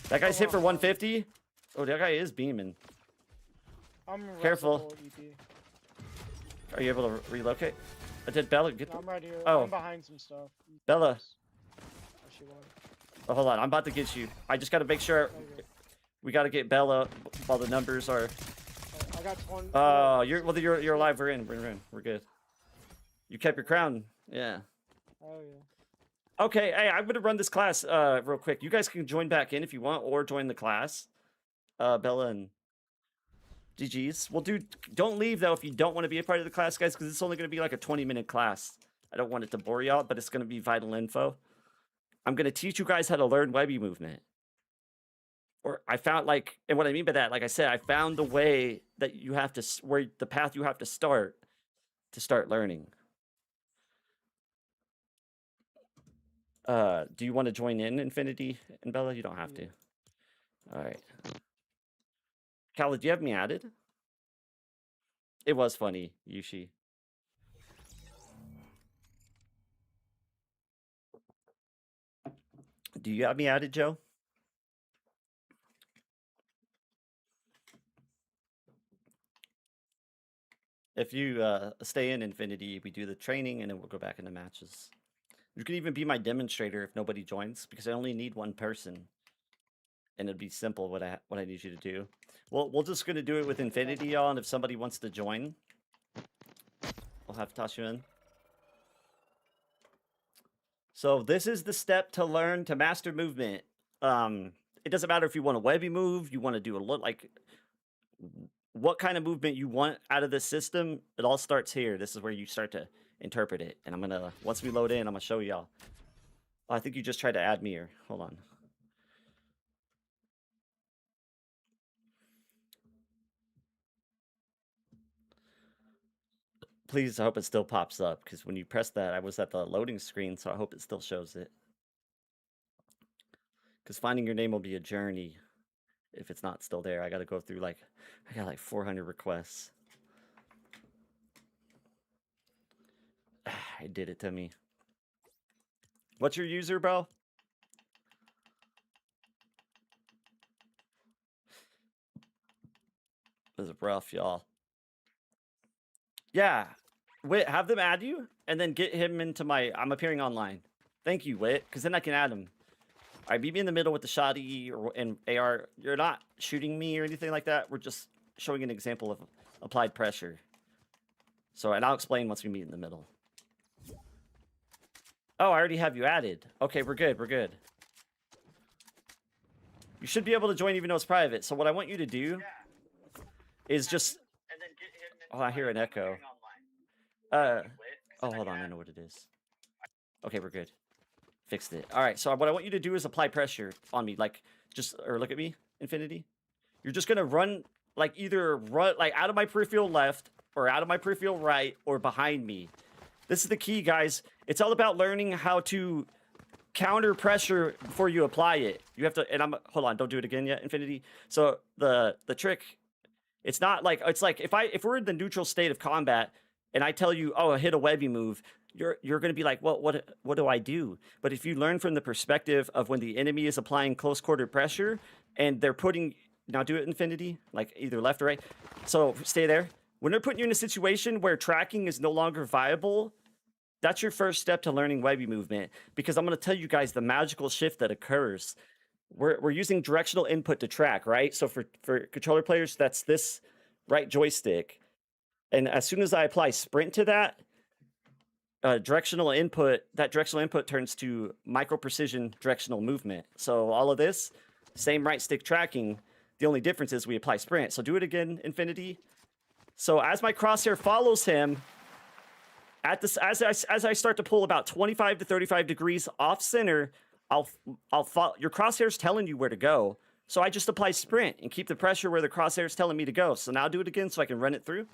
That guy's hit for 150. Oh, that guy is beaming. I'm Careful. EP. Are you able to relocate? I did Bella get the... I'm right here. Oh. I'm behind some stuff. Bella. Oh, she won. Oh, hold on. I'm about to get you. I just got to make sure we got to get Bella while the numbers are... I got 20. You're alive. We're in. We're good. You kept your crown. Yeah. Oh yeah. Okay, hey, I'm gonna run this class real quick. You guys can join back in if you want, or join the class. Bella and GG's. Well, dude, don't leave though if you don't want to be a part of the class, guys, because it's only gonna be like a 20-minute class. I don't want it to bore y'all, but it's gonna be vital info. I'm gonna teach you guys how to learn Webby movement. Or I found and what I mean by that, like I said, I found the way that you have to, where the path you have to start learning. Do you want to join in, Infinity and Bella? You don't have to. All right. Khaled, do you have me added? It was funny, Yushi. Do you have me added, Joe? If you stay in Infinity, we do the training and then we'll go back into matches. You can even be my demonstrator if nobody joins, because I only need one person. And it'd be simple what I need you to do. Well, we're just gonna do it with Infinity, y'all, and if somebody wants to join, we'll have to toss you in. So this is the step to learn to master movement. It doesn't matter if you want a Webby move, you want to do a look like what kind of movement you want out of the system. It all starts here. This is where you start to interpret it. And I'm gonna, once we load in, I'm gonna show y'all. Oh, I think you just tried to add me here. Hold on. Please, I hope it still pops up, because when you press that, I was at the loading screen, so I hope it still shows it. Because finding your name will be a journey if it's not still there. I gotta go through I got like 400 requests. It did it to me. What's your user, bro? This is rough, y'all. Yeah. Wit, have them add you, and then get him into my... I'm appearing online. Thank you, Wit, because then I can add him. All right, meet me in the middle with the shoddy and AR. You're not shooting me or anything like that. We're just showing an example of applied pressure. So, and I'll explain once we meet in the middle. Oh, I already have you added. Okay, we're good. We're good. You should be able to join even though it's private. So what I want you to do is just... Oh, I hear an echo. Oh, hold on. I know what it is. Okay, we're good. Fixed it. All right, so what I want you to do is apply pressure on me. Or look at me, Infinity. You're just going to run, either run, out of my peripheral left, or out of my peripheral right, or behind me. This is the key, guys. It's all about learning how to counter pressure before you apply it. You have to, and hold on, don't do it again yet, Infinity. So the trick, it's not it's like if we're in the neutral state of combat and I tell you, oh, hit a Webby move, you're going to be like, well, what do I do? But if you learn from the perspective of when the enemy is applying close quarter pressure and they're putting, now do it, Infinity, either left or right. So stay there. When they're putting you in a situation where tracking is no longer viable, that's your first step to learning Webby movement, because I'm going to tell you guys the magical shift that occurs. We're using directional input to track, right? So for controller players, that's this right joystick. And as soon as I apply sprint to that, directional input turns to micro precision directional movement. So all of this, same right stick tracking. The only difference is we apply sprint. So do it again, Infinity. So as my crosshair follows him, as I start to pull about 25 to 35 degrees off center, I'll follow. Your crosshair's telling you where to go. So I just apply sprint and keep the pressure where the crosshair's telling me to go. So now do it again so I can run it through.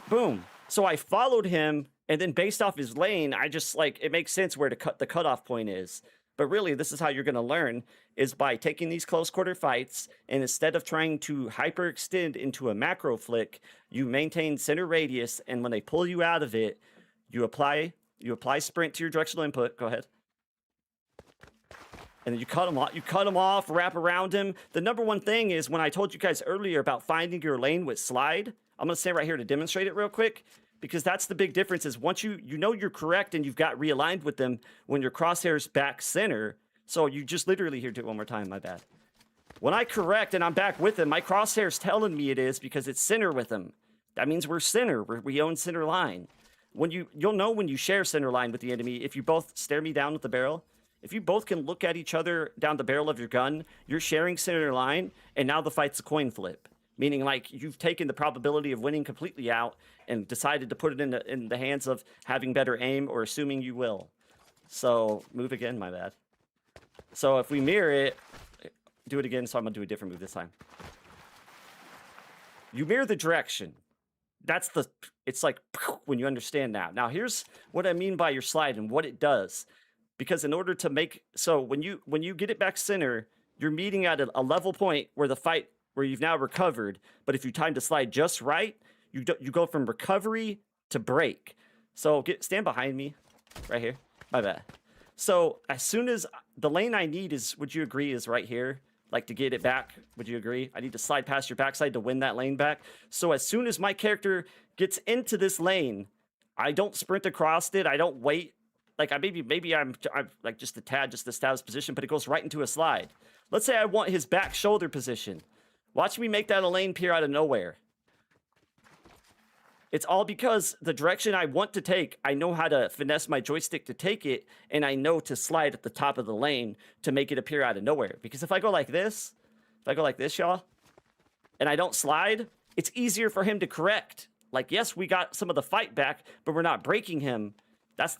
Boom. So I followed him, and then based off his lane, I just it makes sense where the cutoff point is. But really, this is how you're going to learn, is by taking these close quarter fights, and instead of trying to hyperextend into a macro flick, you maintain center radius, and when they pull you out of it, you apply sprint to your directional input. Go ahead. And then you cut him off, wrap around him. The number one thing is, when I told you guys earlier about finding your lane with slide, I'm going to stand right here to demonstrate it real quick, because that's the big difference. Is once you know you're correct and you've got realigned with them when your crosshair's back center. So you just literally, here, do it one more time, my bad. When I correct and I'm back with him, my crosshair's telling me it is because it's center with him. That means we're center. We own center line. When you'll know when you share center line with the enemy if you both stare me down with the barrel. If you both can look at each other down the barrel of your gun, you're sharing center line, and now the fight's a coin flip. Meaning, like, you've taken the probability of winning completely out and decided to put it in the hands of having better aim or assuming you will. So, move again, my bad. So, if we mirror it, do it again, so I'm going to do a different move this time. You mirror the direction. It's like, when you understand now. Now, here's what I mean by your slide and what it does. Because in order to make, so when you get it back center, you're meeting at a level point where you've now recovered. But if you time to slide just right, you go from recovery to break. So stand behind me, right here. My bad. So as soon as the lane I need is, would you agree, is right here? Like to get it back, would you agree? I need to slide past your backside to win that lane back. So as soon as my character gets into this lane, I don't sprint across it. I don't wait. Like maybe I'm like just a tad, just established position, but it goes right into a slide. Let's say I want his back shoulder position. Watch me make that a lane peer out of nowhere. It's all because the direction I want to take, I know how to finesse my joystick to take it, and I know to slide at the top of the lane to make it appear out of nowhere. Because if I go like this, y'all, and I don't slide, it's easier for him to correct. Like, yes, we got some of the fight back, but we're not breaking him. That's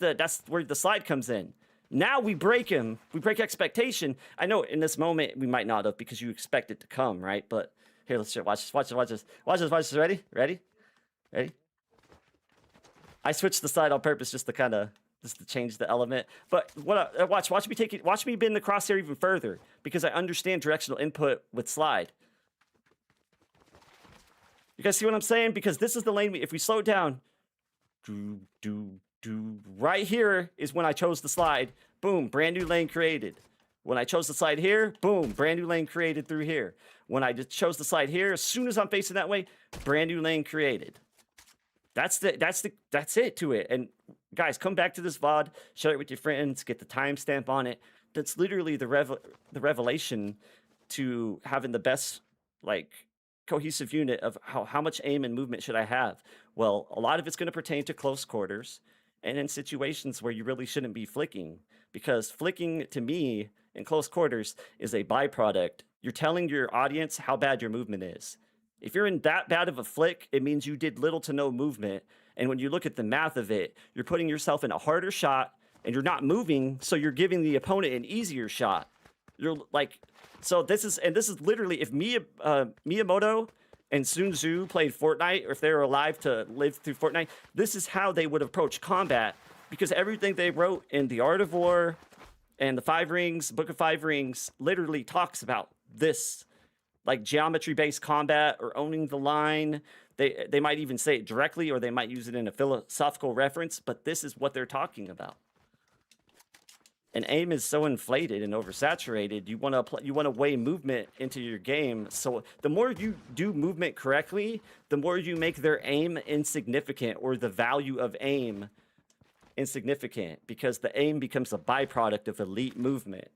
where the slide comes in. Now we break him. We break expectation. I know in this moment we might not have because you expect it to come, right? But here, let's watch this. Watch this. Ready? I switched the slide on purpose just to change the element. But watch me bend the crosshair even further because I understand directional input with slide. You guys see what I'm saying? Because this is the lane. If we slow it down, right here is when I chose the slide. Boom, brand new lane created. When I chose the slide here, boom, brand new lane created through here. When I just chose the slide here, as soon as I'm facing that way, brand new lane created. That's it to it. And guys, come back to this VOD, share it with your friends, get the timestamp on it. That's literally the revelation to having the best cohesive unit of how much aim and movement should I have. Well, a lot of it's going to pertain to close quarters and in situations where you really shouldn't be flicking, because flicking to me in close quarters is a byproduct. You're telling your audience how bad your movement is. If you're in that bad of a flick, it means you did little to no movement. And when you look at the math of it, you're putting yourself in a harder shot and you're not moving. So you're giving the opponent an easier shot. You're like, so this is literally, if Miyamoto and Sun Tzu played Fortnite, or if they were alive to live through Fortnite, this is how they would approach combat, because everything they wrote in The Art of War and the Five Rings, Book of Five Rings, literally talks about this, like geometry-based combat or owning the line. They might even say it directly, or they might use it in a philosophical reference, but this is what they're talking about. And aim is so inflated and oversaturated. You want to weigh movement into your game. So the more you do movement correctly, the more you make their aim insignificant, or the value of aim insignificant, because the aim becomes a byproduct of elite movement.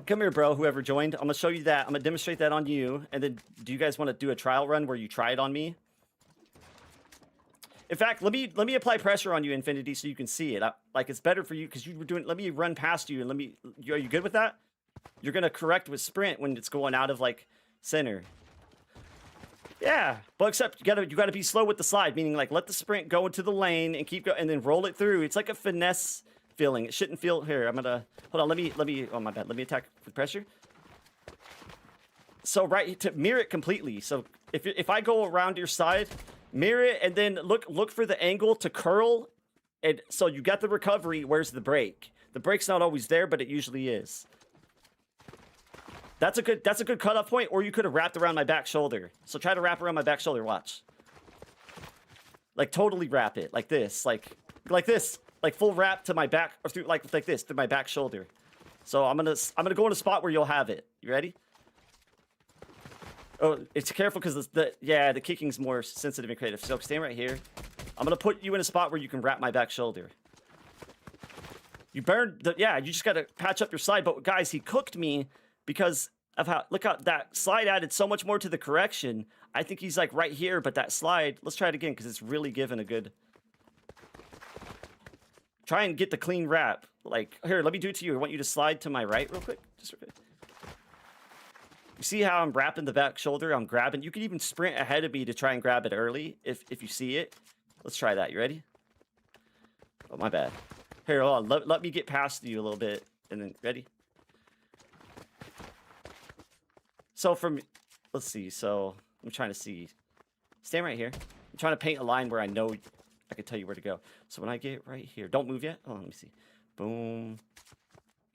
Come here, bro, whoever joined. I'm going to show you that. I'm going to demonstrate that on you. And then do you guys want to do a trial run where you try it on me? In fact, let me apply pressure on you, Infinity, so you can see it. Like, it's better for you because you were doing. Let me run past you and are you good with that? You're gonna correct with sprint when it's going out of like center. Yeah, but except you gotta be slow with the slide, meaning like let the sprint go into the lane and keep going, and then roll it through. It's like a finesse feeling. It shouldn't feel here. I'm gonna hold on. Let me. Oh my bad. Let me attack with pressure. So right to mirror it completely. So if I go around your side. Mirror it and then look for the angle to curl, and so you got the recovery. Where's the break? The break's not always there, but it usually is. That's a good cutoff point. Or you could have wrapped around my back shoulder. So try to wrap around my back shoulder. Watch. Like totally wrap it like this, like this, like full wrap to my back, or through like this to my back shoulder. So I'm gonna go in a spot where you'll have it. You ready? Oh, it's careful because the kicking's more sensitive and creative. So stand right here. I'm gonna put you in a spot where you can wrap my back shoulder. You burned you just gotta patch up your slide. But guys, he cooked me because of how, look how that slide added so much more to the correction. I think he's like right here, but that slide, let's try it again because it's really giving a good. Try and get the clean wrap. Like, here, let me do it to you. I want you to slide to my right real quick. Just real quick. You see how I'm wrapping the back shoulder? I'm grabbing. You can even sprint ahead of me to try and grab it early if you see it. Let's try that. You ready? Oh, my bad. Here, hold on. Let me get past you a little bit. And then, ready? So from, let's see. So I'm trying to see. Stand right here. I'm trying to paint a line where I know I can tell you where to go. So when I get right here, don't move yet. Oh, let me see. Boom.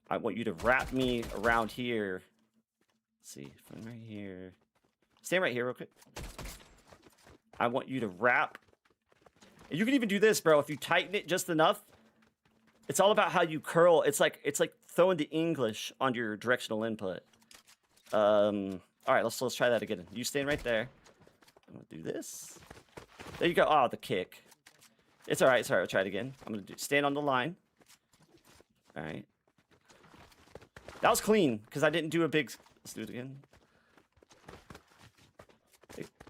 I want you to wrap me around here. Let's see, from right here. Stand right here real quick. I want you to wrap. And you can even do this, bro. If you tighten it just enough, it's all about how you curl. It's like throwing the English on your directional input. All right, let's try that again. You stand right there. I'm gonna do this. There you go. Oh, the kick. It's all right. It's all right. I'll try it again. I'm gonna stand on the line. All right. That was clean because I didn't do a big. Let's do it again.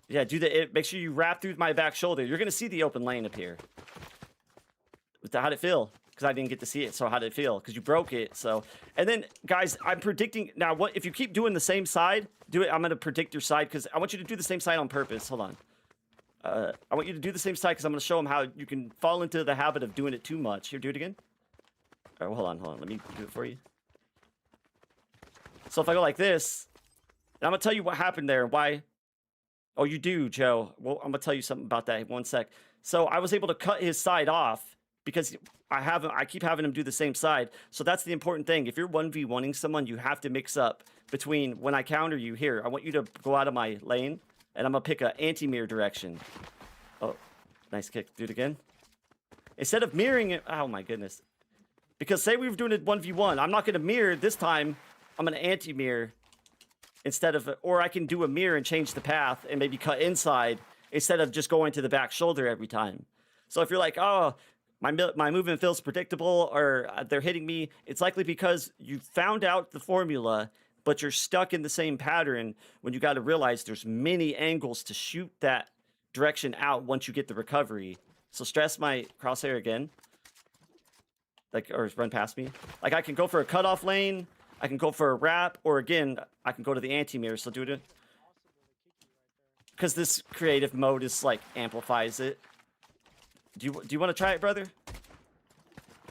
Yeah, do the. Make sure you wrap through my back shoulder. You're gonna see the open lane appear. How'd it feel? Because I didn't get to see it. So how did it feel? Because you broke it. So, and then guys, I'm predicting now. What if you keep doing the same side? Do it. I'm gonna predict your side because I want you to do the same side on purpose. Hold on. I want you to do the same side because I'm gonna show them how you can fall into the habit of doing it too much. Here, do it again. All right, hold on. Let me do it for you. So if I go like this, and I'm gonna tell you what happened there. Why? Oh, you do, Joe. Well, I'm gonna tell you something about that in 1 sec. So I was able to cut his side off because I keep having him do the same side. So that's the important thing. If you're 1v1ing someone, you have to mix up between when I counter you here. I want you to go out of my lane, and I'm gonna pick an anti-mirror direction. Oh, nice kick. Do it again. Instead of mirroring it, oh my goodness. Because say we were doing it 1v1, I'm not gonna mirror this time. I'm gonna anti-mirror instead of, or I can do a mirror and change the path and maybe cut inside instead of just going to the back shoulder every time. So if you're like, oh, my movement feels predictable or they're hitting me, it's likely because you found out the formula, but you're stuck in the same pattern when you got to realize there's many angles to shoot that direction out once you get the recovery. So stress my crosshair again, like, or run past me. Like I can go for a cutoff lane, I can go for a wrap, or again, I can go to the anti-mirror. So do it. Because this creative mode is like amplifies it. Do you want to try it, brother? Do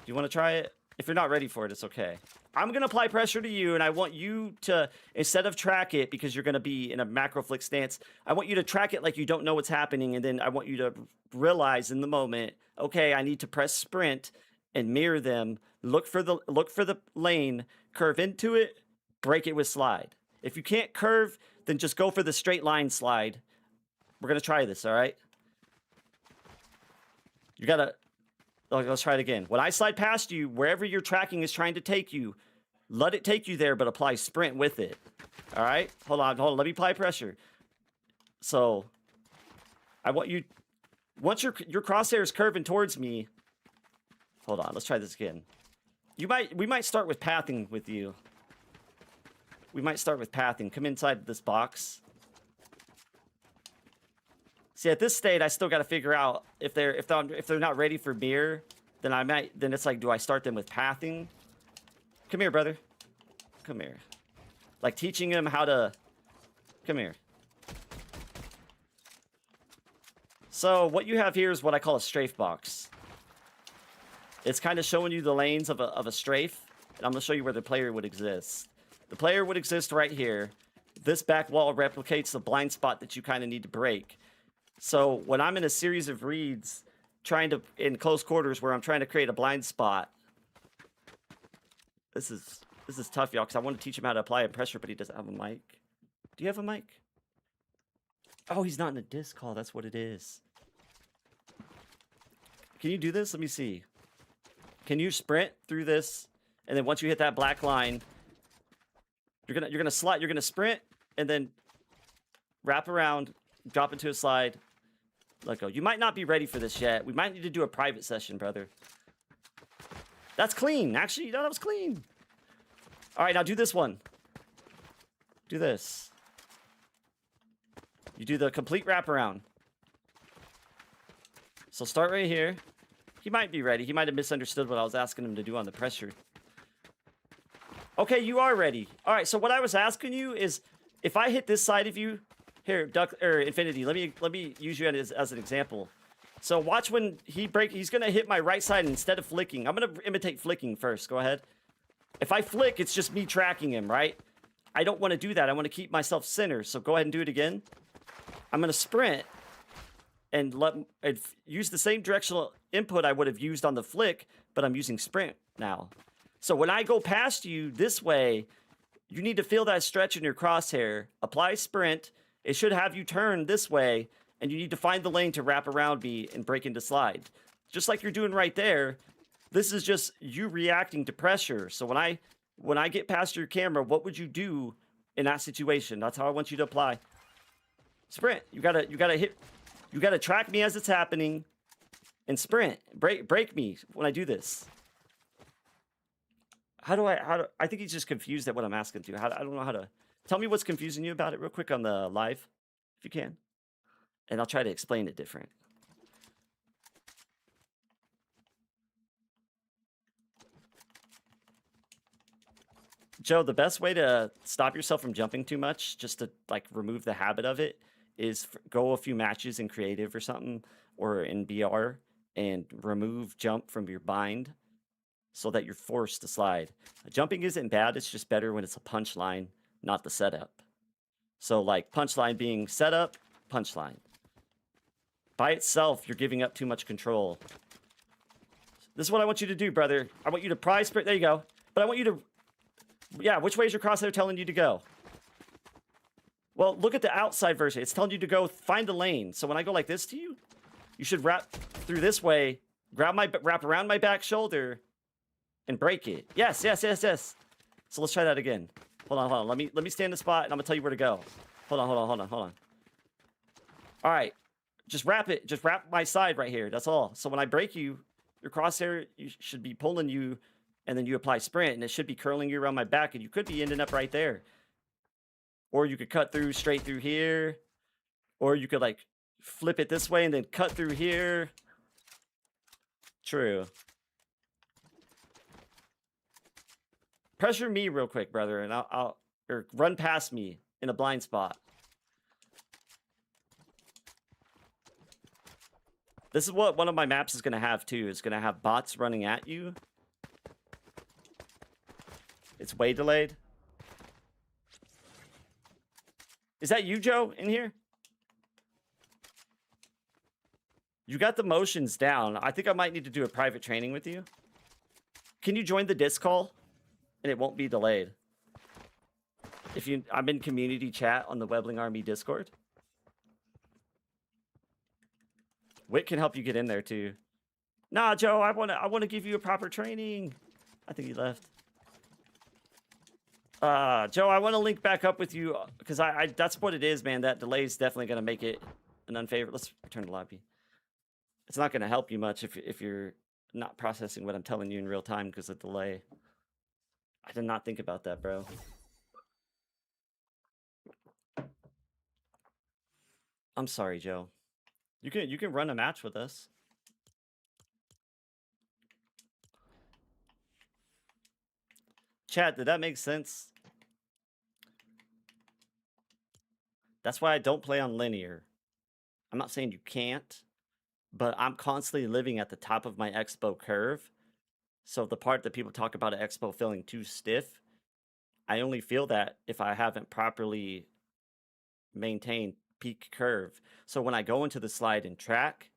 you want to try it? If you're not ready for it, it's okay. I'm going to apply pressure to you, and I want you to, instead of track it, because you're going to be in a macro flick stance, I want you to track it like you don't know what's happening, and then I want you to realize in the moment, okay, I need to press sprint and mirror them, look for the lane, curve into it, break it with slide. If you can't curve, then just go for the straight line slide. We're going to try this, all right? You got to, let's try it again. When I slide past you, wherever your tracking is trying to take you, let it take you there, but apply sprint with it. All right? Hold on. Let me apply pressure. So, I want you, once your crosshair is curving towards me, hold on. Let's try this again. We might start with pathing with you. We might start with pathing. Come inside this box. See, at this state, I still got to figure out if they're not ready for mirror, then it's like, do I start them with pathing? Come here, brother. Come here. Like teaching them how to. Come here. So what you have here is what I call a strafe box. It's kind of showing you the lanes of a strafe, and I'm gonna show you where the player would exist. The player would exist right here. This back wall replicates the blind spot that you kind of need to break. So when I'm in a series of reads, in close quarters where I'm trying to create a blind spot, this is tough, y'all, because I want to teach him how to apply pressure, but he doesn't have a mic. Do you have a mic? Oh, he's not in a disc call. That's what it is. Can you do this? Let me see. Can you sprint through this, and then once you hit that black line, you're gonna sprint, and then wrap around, drop into a slide, let go. You might not be ready for this yet. We might need to do a private session, brother. That's clean. Actually, no, that was clean. All right, now do this one. Do this. You do the complete wraparound. So start right here. He might be ready. He might have misunderstood what I was asking him to do on the pressure. Okay, you are ready. All right, so what I was asking you is, if I hit this side of you, here, Duck or Infinity, let me use you as an example. So watch when he's gonna hit my right side instead of flicking. I'm gonna imitate flicking first. Go ahead. If I flick, it's just me tracking him, right? I don't want to do that. I want to keep myself center. So go ahead and do it again. I'm gonna sprint and use the same directional input I would have used on the flick, but I'm using sprint now. So when I go past you this way, you need to feel that stretch in your crosshair. Apply sprint. It should have you turn this way, and you need to find the lane to wrap around me and break into slide. Just like you're doing right there, this is just you reacting to pressure. So when I get past your camera, what would you do in that situation? That's how I want you to apply. Sprint. You gotta track me as it's happening and sprint. Break me when I do this. I think he's just confused at what I'm asking to. I don't know how to. Tell me what's confusing you about it real quick on the live, if you can. And I'll try to explain it different. Joe, the best way to stop yourself from jumping too much, just to like remove the habit of it, is go a few matches in creative or something, or in BR, and remove jump from your bind so that you're forced to slide. Jumping isn't bad, it's just better when it's a punchline, not the setup. So like punchline being setup, punchline. By itself, you're giving up too much control. This is what I want you to do, brother. I want you to prize sprint. There you go. But I want you to, yeah, which way is your crosshair telling you to go? Well, look at the outside version. It's telling you to go find the lane. So when I go like this to you, you should wrap through this way, wrap around my back shoulder, and break it. Yes. So let's try that again. Hold on. Let me stay in the spot, and I'm gonna tell you where to go. Hold on. All right. Just wrap it. Just wrap my side right here. That's all. So when I break you, your crosshair should be pulling you, and then you apply sprint, and it should be curling you around my back, and you could be ending up right there. Or you could cut through straight through here. Or you could like flip it this way and then cut through here. True. Pressure me real quick, brother, and I'll or run past me in a blind spot. This is what one of my maps is going to have too. It's going to have bots running at you. It's way delayed. Is that you, Joe, in here? You got the motions down. I think I might need to do a private training with you. Can you join the disc call? And it won't be delayed. I'm in community chat on the Webbling Army Discord. Wit can help you get in there too. Nah, Joe, I wanna give you a proper training. I think he left. Joe, I want to link back up with you because I that's what it is, man. That delay is definitely gonna make it an unfavorable. Let's return to lobby. It's not gonna help you much if you're not processing what I'm telling you in real time because of delay. I did not think about that, bro. I'm sorry, Joe. You can run a match with us. Chat, did that make sense? That's why I don't play on linear. I'm not saying you can't, but I'm constantly living at the top of my expo curve. So the part that people talk about an expo feeling too stiff, I only feel that if I haven't properly maintained peak curve. So when I go into the slide and track,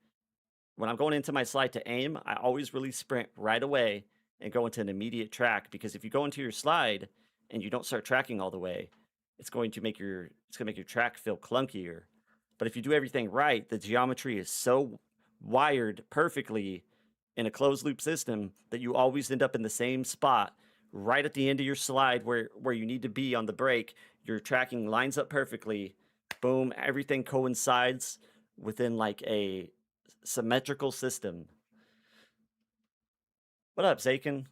when I'm going into my slide to aim, I always really sprint right away and go into an immediate track, because if you go into your slide and you don't start tracking all the way, it's going to make your track feel clunkier. But if you do everything right, the geometry is so wired perfectly in a closed loop system that you always end up in the same spot right at the end of your slide where you need to be on the break. Your tracking lines up perfectly. Boom, everything coincides within like a symmetrical system. What up, Zakin?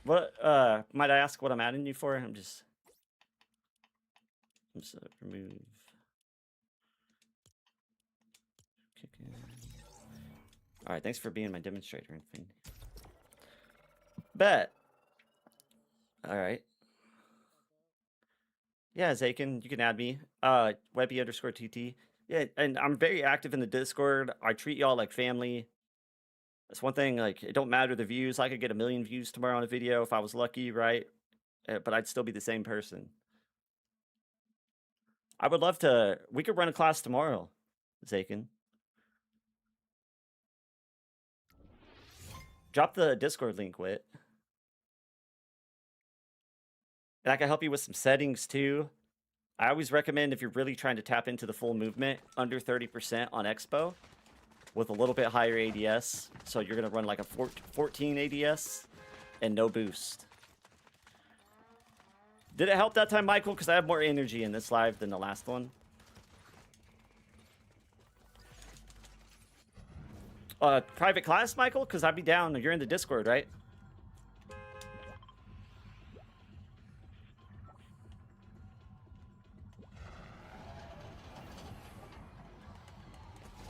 What, might I ask what I'm adding you for? I'm just remove. All right, thanks for being my demonstrator and thing. Bet. All right. Yeah, Zakin, you can add me. Webby underscore TT. Yeah, and I'm very active in the Discord. I treat y'all like family. That's one thing, like, it don't matter the views. I could get 1 million views tomorrow on a video if I was lucky, right? But I'd still be the same person. I would love to. We could run a class tomorrow, Zakin. Drop the Discord link, Wit. And I can help you with some settings too. I always recommend if you're really trying to tap into the full movement, under 30% on Expo with a little bit higher ADS. So you're going to run like a 14 ADS and no boost. Did it help that time, Michael? Because I have more energy in this live than the last one. Private class, Michael? Because I'd be down. You're in the Discord, right?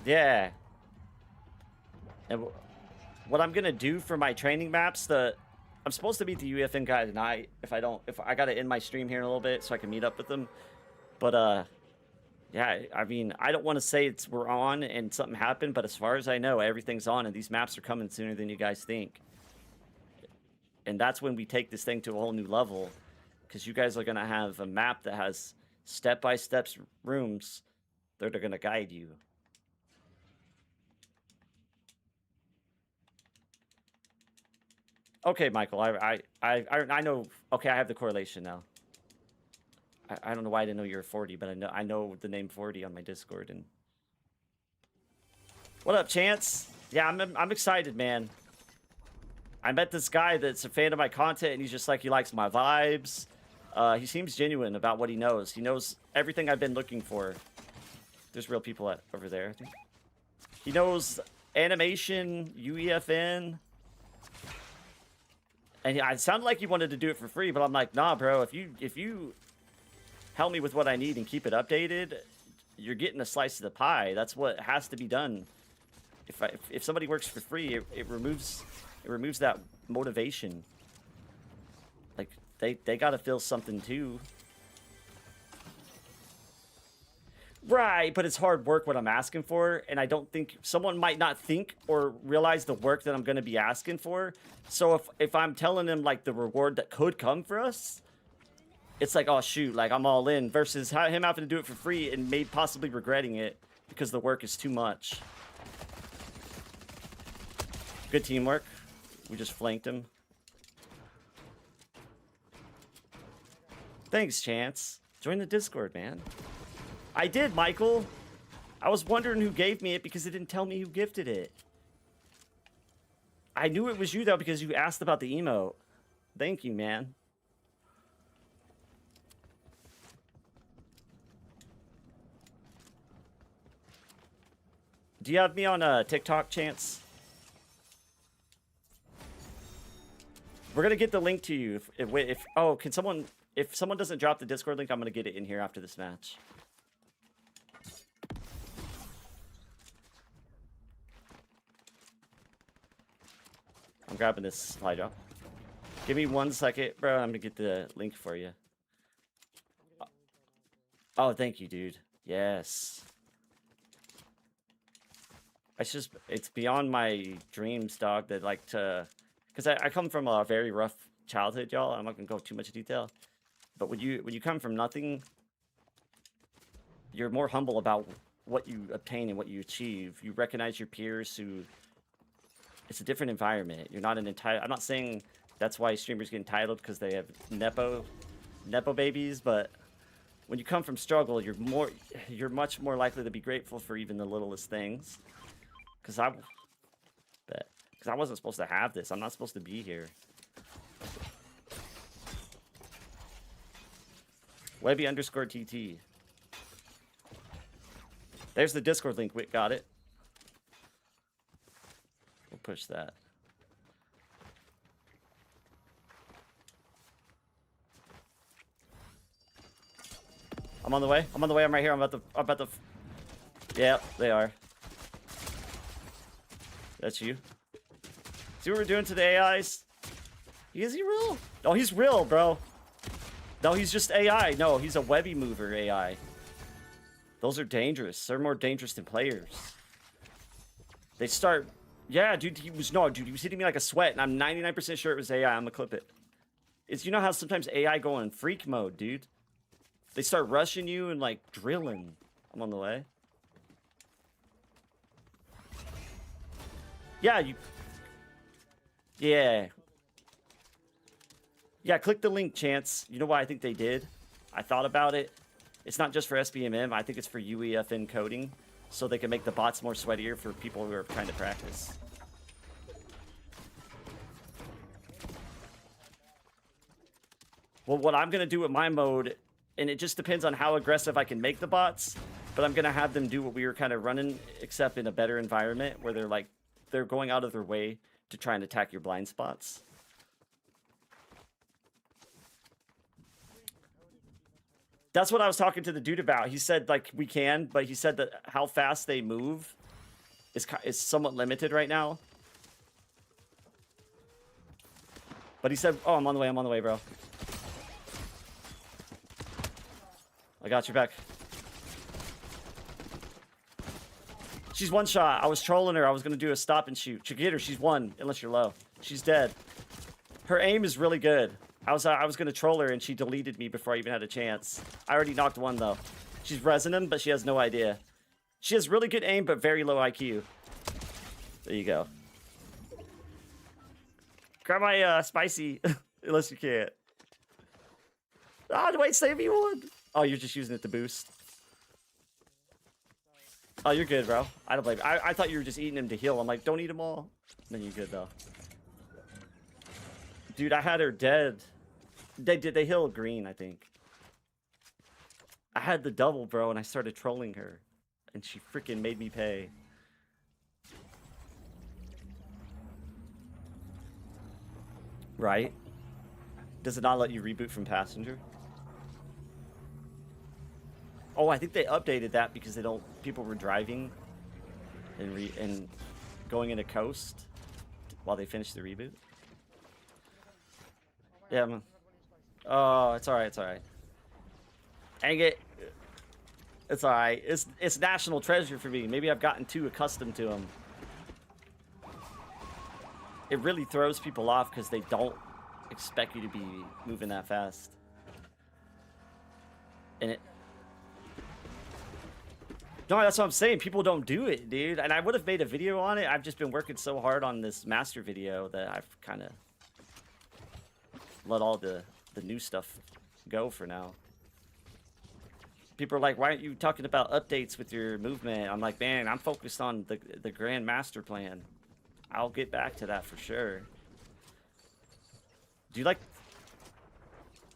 Yeah. And what I'm gonna do for my training maps, I'm supposed to meet the UFN guy tonight. If I gotta end my stream here in a little bit so I can meet up with them. But yeah, I mean, I don't want to say we're on and something happened, but as far as I know, everything's on and these maps are coming sooner than you guys think. And that's when we take this thing to a whole new level, because you guys are gonna have a map that has step-by-step rooms that are gonna guide you. Okay, Michael, I know. Okay, I have the correlation now. I don't know why I didn't know you were 40, but I know the name 40 on my Discord. And what up, Chance? Yeah, I'm excited, man. I met this guy that's a fan of my content, and he's just like, he likes my vibes. He seems genuine about what he knows. He knows everything I've been looking for. There's real people over there. He knows animation, UEFN. And it sounded like he wanted to do it for free, but I'm like, nah, bro. If you help me with what I need and keep it updated, you're getting a slice of the pie. That's what has to be done. If somebody works for free, it removes that motivation. Like they got to feel something too. Right, but it's hard work what I'm asking for, and I don't think someone might not think or realize the work that I'm going to be asking for. So if I'm telling them like the reward that could come for us, it's like, oh shoot, like I'm all in, versus him having to do it for free and maybe possibly regretting it because the work is too much. Good teamwork. We just flanked him. Thanks, Chance. Join the Discord, man. I did, Michael. I was wondering who gave me it because it didn't tell me who gifted it. I knew it was you, though, because you asked about the emote. Thank you, man. Do you have me on TikTok, Chance? We're gonna get the link to you. If someone doesn't drop the Discord link, I'm gonna get it in here after this match. I'm grabbing this supply drop. Give me 1 second, bro. I'm gonna get the link for you. Oh, thank you, dude. Yes. It's beyond my dreams, dog, that like to... Because I come from a very rough childhood, y'all. I'm not gonna go too much detail. But when you come from nothing, you're more humble about what you obtain and what you achieve. You recognize your peers who... It's a different environment. You're not an entitled... I'm not saying that's why streamers get entitled because they have nepo babies, but when you come from struggle, you're much more likely to be grateful for even the littlest things. Because I wasn't supposed to have this. I'm not supposed to be here. Webby underscore TT. There's the Discord link. Wait, got it. We'll push that. I'm on the way. I'm on the way. I'm right here. I'm about to. Yeah, they are. That's you. See what we're doing to the AIs? Is he real? Oh, he's real, bro. No, he's just AI. No, he's a Webby mover AI. Those are dangerous. They're more dangerous than players. They start... Yeah, dude, he was hitting me like a sweat, and I'm 99% sure it was AI. I'm gonna clip it. You know how sometimes AI go in freak mode, dude? They start rushing you and, like, drilling. I'm on the way. Yeah, Yeah. Yeah, click the link, Chance. You know why I think they did? I thought about it. It's not just for SBMM. I think it's for UEFN coding, so they can make the bots more sweatier for people who are trying to practice. Well, what I'm going to do with my mode, and it just depends on how aggressive I can make the bots, but I'm going to have them do what we were kind of running, except in a better environment, where they're going out of their way to try and attack your blind spots. That's what I was talking to the dude about. He said, like, we can, but he said that how fast they move is somewhat limited right now. But he said, oh, I'm on the way, bro. I got your back. She's one shot. I was trolling her. I was going to do a stop and shoot. You get her. She's one, unless you're low. She's dead. Her aim is really good. I was going to troll her, and she deleted me before I even had a chance. I already knocked one, though. She's resin him, but she has no idea. She has really good aim, but very low IQ. There you go. Grab my spicy, unless you can't. Ah, wait, save me one. Oh, you're just using it to boost. Oh, you're good, bro. I don't blame you. I thought you were just eating him to heal. I'm like, don't eat them all. Then you're good, though. Dude, I had her dead. They heal green, I think. I had the double, bro, and I started trolling her. And she freaking made me pay. Right? Does it not let you reboot from passenger? Oh, I think they updated that because they don't... People were driving and going into coast while they finished the reboot. Yeah, man. Oh, it's alright, it's alright. Dang it. It's alright. It's national treasure for me. Maybe I've gotten too accustomed to them. It really throws people off because they don't expect you to be moving that fast. And it... No, that's what I'm saying. People don't do it, dude. And I would have made a video on it. I've just been working so hard on this master video that I've kind of let all the new stuff go for now. People are like, why aren't you talking about updates with your movement? I'm like, man, I'm focused on the grand master plan. I'll get back to that for sure. Do you like...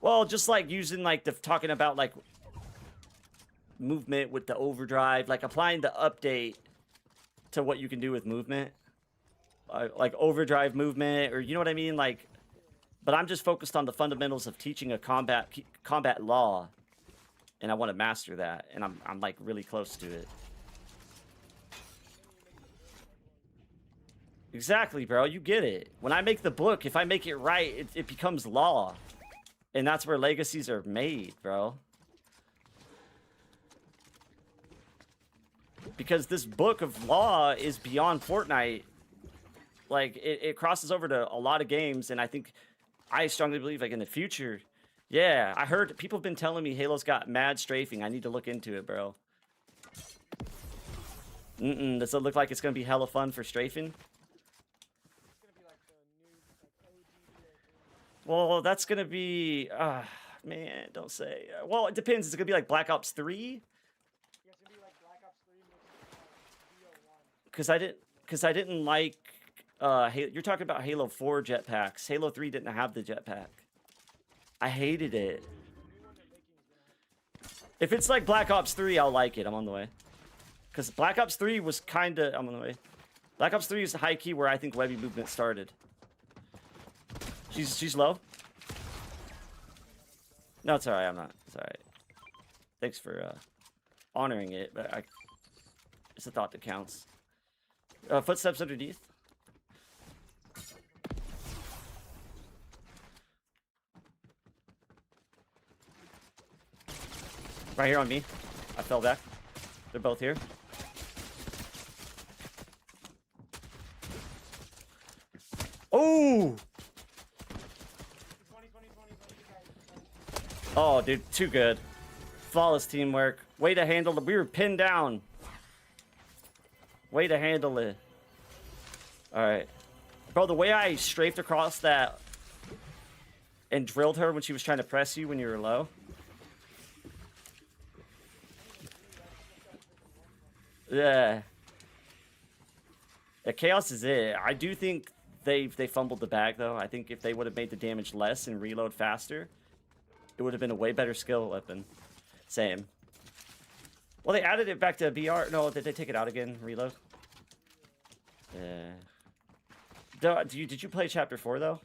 Well, just like using like talking about like movement with the overdrive, like applying the update to what you can do with movement. Like overdrive movement, or you know what I mean? Like, but I'm just focused on the fundamentals of teaching a combat law, and I want to master that, and I'm like really close to it. Exactly, bro. You get it. When I make the book, if I make it right, it becomes law, and that's where legacies are made, bro. Because this book of law is beyond Fortnite. Like, it crosses over to a lot of games, and I strongly believe, like, in the future... Yeah, I heard... People have been telling me Halo's got mad strafing. I need to look into it, bro. Does it look like it's gonna be hella fun for strafing? Well, that's gonna be... man, don't say... well, it depends. Is it gonna be like Black Ops 3? Because I didn't like... you're talking about Halo 4 jetpacks. Halo 3 didn't have the jetpack. I hated it. If it's like Black Ops 3, I'll like it. I'm on the way. Because Black Ops 3 was kind of... I'm on the way. Black Ops 3 is high key where I think Webby movement started. She's low. No, it's alright. I'm not. It's alright. Thanks for honoring it, but it's a thought that counts. Footsteps underneath. Right here on me. I fell back. They're both here. Oh! Oh, dude, too good. Flawless teamwork. Way to handle it. We were pinned down. Way to handle it. Alright. Bro, the way I strafed across that and drilled her when she was trying to press you when you were low. Yeah. Yeah, chaos is it. I do think they fumbled the bag, though. I think if they would have made the damage less and reload faster, it would have been a way better skill weapon. Same. Well, they added it back to BR. No, did they take it out again? Reload? Yeah. Did you play Chapter 4, though?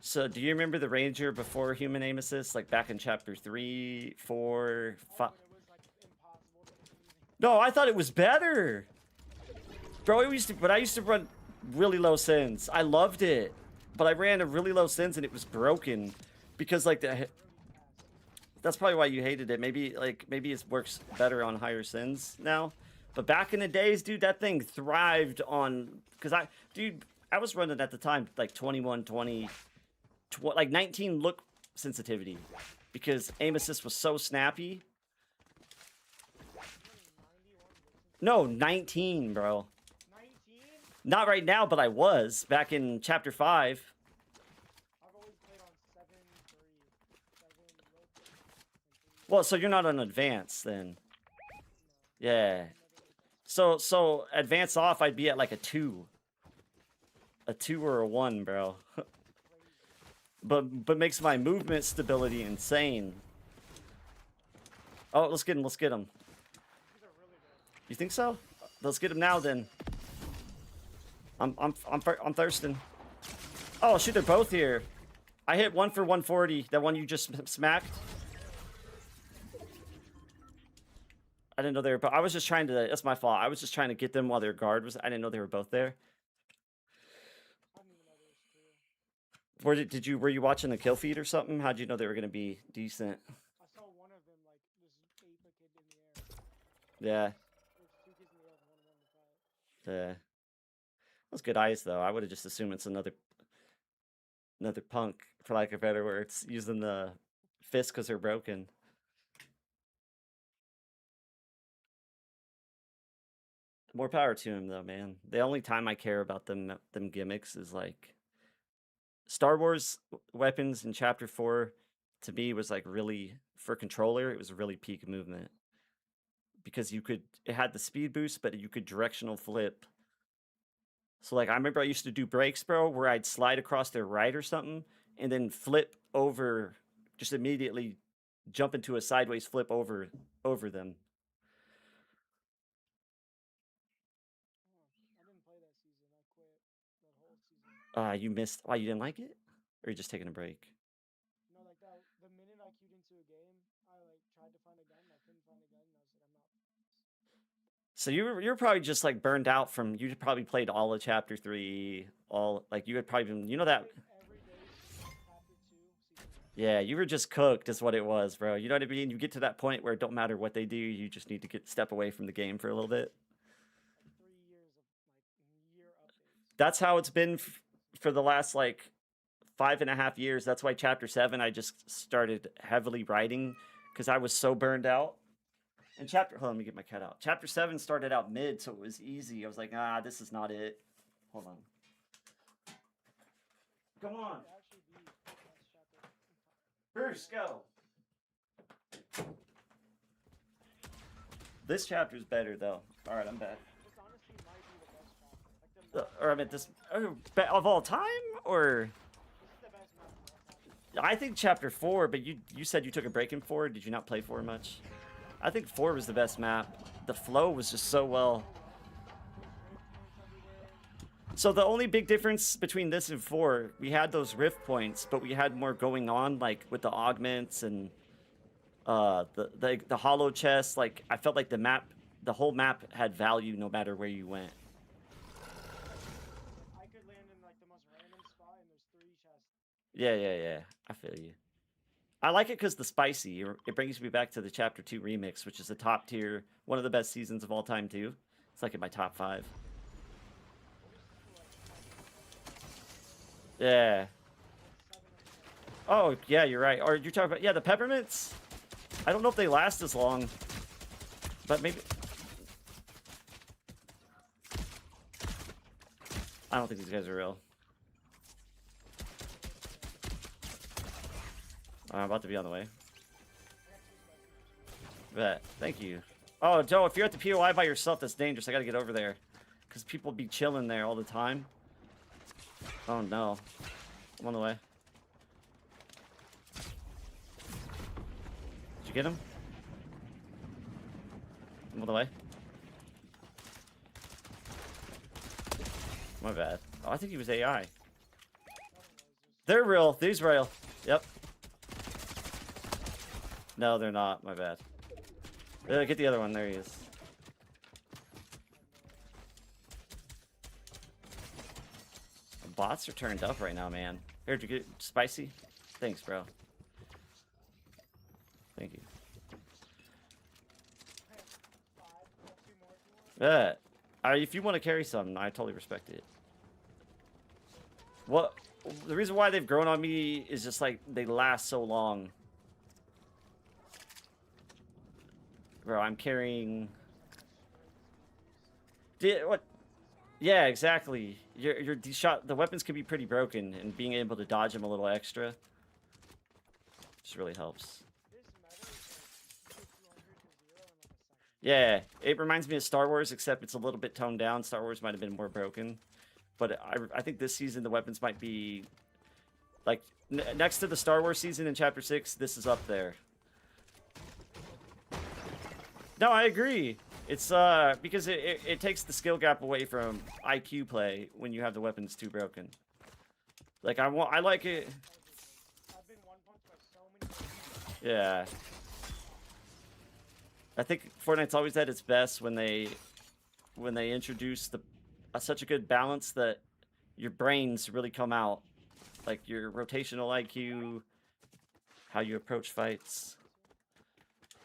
So, do you remember the Ranger before Human Aim Assist? Like, back in Chapter 3, 4, 5? No, I thought it was better! Bro, I used to run really low sins. I loved it. But I ran a really low sins and it was broken. Because, like, that's probably why you hated it. Maybe it works better on higher sins now. But back in the days, dude, that thing thrived on... Because I was running at the time, like, 21, 20... like 19 look sensitivity because aim assist was so snappy. No, 19, bro. 19? Not right now, but I was back in Chapter 5. I've always played on 7, 3, 7, well, so you're not on advanced then. Yeah. So advance off, I'd be at like a 2. A 2 or a 1, bro. But makes my movement stability insane. Oh, let's get him. Let's get him. You think so? Let's get him now then. I'm thirsting. Oh shoot, they're both here. I hit one for 140. That one you just smacked. I didn't know they were. But I was just trying to. That's my fault. I was just trying to get them while their guard was. I didn't know they were both there. Were you watching the kill feed or something? How'd you know they were gonna be decent? I saw one of them like just ape a kid in the air. Yeah. There's 2 kids in the air, one in the fight. Yeah. That's good eyes though. I would have just assumed it's another punk, for lack of better words, using the fist because they're broken. More power to him though, man. The only time I care about them gimmicks is like Star Wars weapons in Chapter 4 to me was like really, for controller, it was really peak movement. Because it had the speed boost, but you could directional flip. So like I remember I used to do breaks, bro, where I'd slide across their right or something and then flip over, just immediately jump into a sideways flip over them. I didn't play that season. I quit that whole season. You missed. Why, you didn't like it? Or you just taking a break? No, like that. The minute I queued into a game, I like tried to find a gun. I couldn't find a gun, and I was like, I'm not. So you're probably just like burned out from. You probably played all of Chapter 3. All like you had probably been. You know that. Every day, Chapter 2, season 1. Yeah, you were just cooked, is what it was, bro. You know what I mean? You get to that point where it don't matter what they do. You just need to step away from the game for a little bit. Like 3 years of like year updates. That's how it's been for the last like 5.5 years. That's why Chapter 7 I just started heavily writing because I was so burned out. And hold on, let me get my cat out. Chapter 7 started out mid, so it was easy. I was like, this is not it. Hold on. Come on. Bruce, go. This chapter's better though. All right, I'm back. This honestly might be the best chapter. Like Or I meant this of all time, or this is the best map of all time. I think Chapter 4. But you said you took a break in 4. Did you not play 4 much? I think 4 was the best map. The flow was just so well. So the only big difference between this and 4, we had those rift points, but we had more going on, like with the augments and the hollow chests. Like I felt like the whole map had value no matter where you went. I could land in like the most random spot and there's 3 chests. Yeah. I feel you. I like it because the spicy. It brings me back to the Chapter 2 remix, which is a top tier, one of the best seasons of all time too. It's like in my top 5. What was for like 10 minutes? Yeah. Like 7 of them. Oh yeah, you're right. Or you're talking about the peppermints. I don't know if they last as long, but maybe. I don't think these guys are real. I'm about to be on the way. Bet. Thank you. Oh, Joe, if you're at the POI by yourself, that's dangerous. I gotta get over there. Because people be chilling there all the time. Oh, no. I'm on the way. Did you get him? I'm on the way. My bad. Oh, I think he was AI. They're real. These real. Yep. No, they're not. My bad. Get the other one. There he is. The bots are turned up right now, man. Here, did you get spicy? Thanks, bro. Thank you. Yeah. If you want to carry some, I totally respect it. What? The reason why they've grown on me is just like they last so long. Bro, I'm carrying. What? Yeah, exactly. The weapons can be pretty broken, and being able to dodge them a little extra just really helps. Yeah, it reminds me of Star Wars, except it's a little bit toned down. Star Wars might have been more broken, but I think this season the weapons might be like next to the Star Wars season in Chapter 6. This is up there. No, I agree. It's because it takes the skill gap away from IQ play when you have the weapons too broken. Like I like it. I've been one-punched by so many. Yeah. I think Fortnite's always at its best when they introduce such a good balance that your brains really come out, like your rotational IQ, how you approach fights.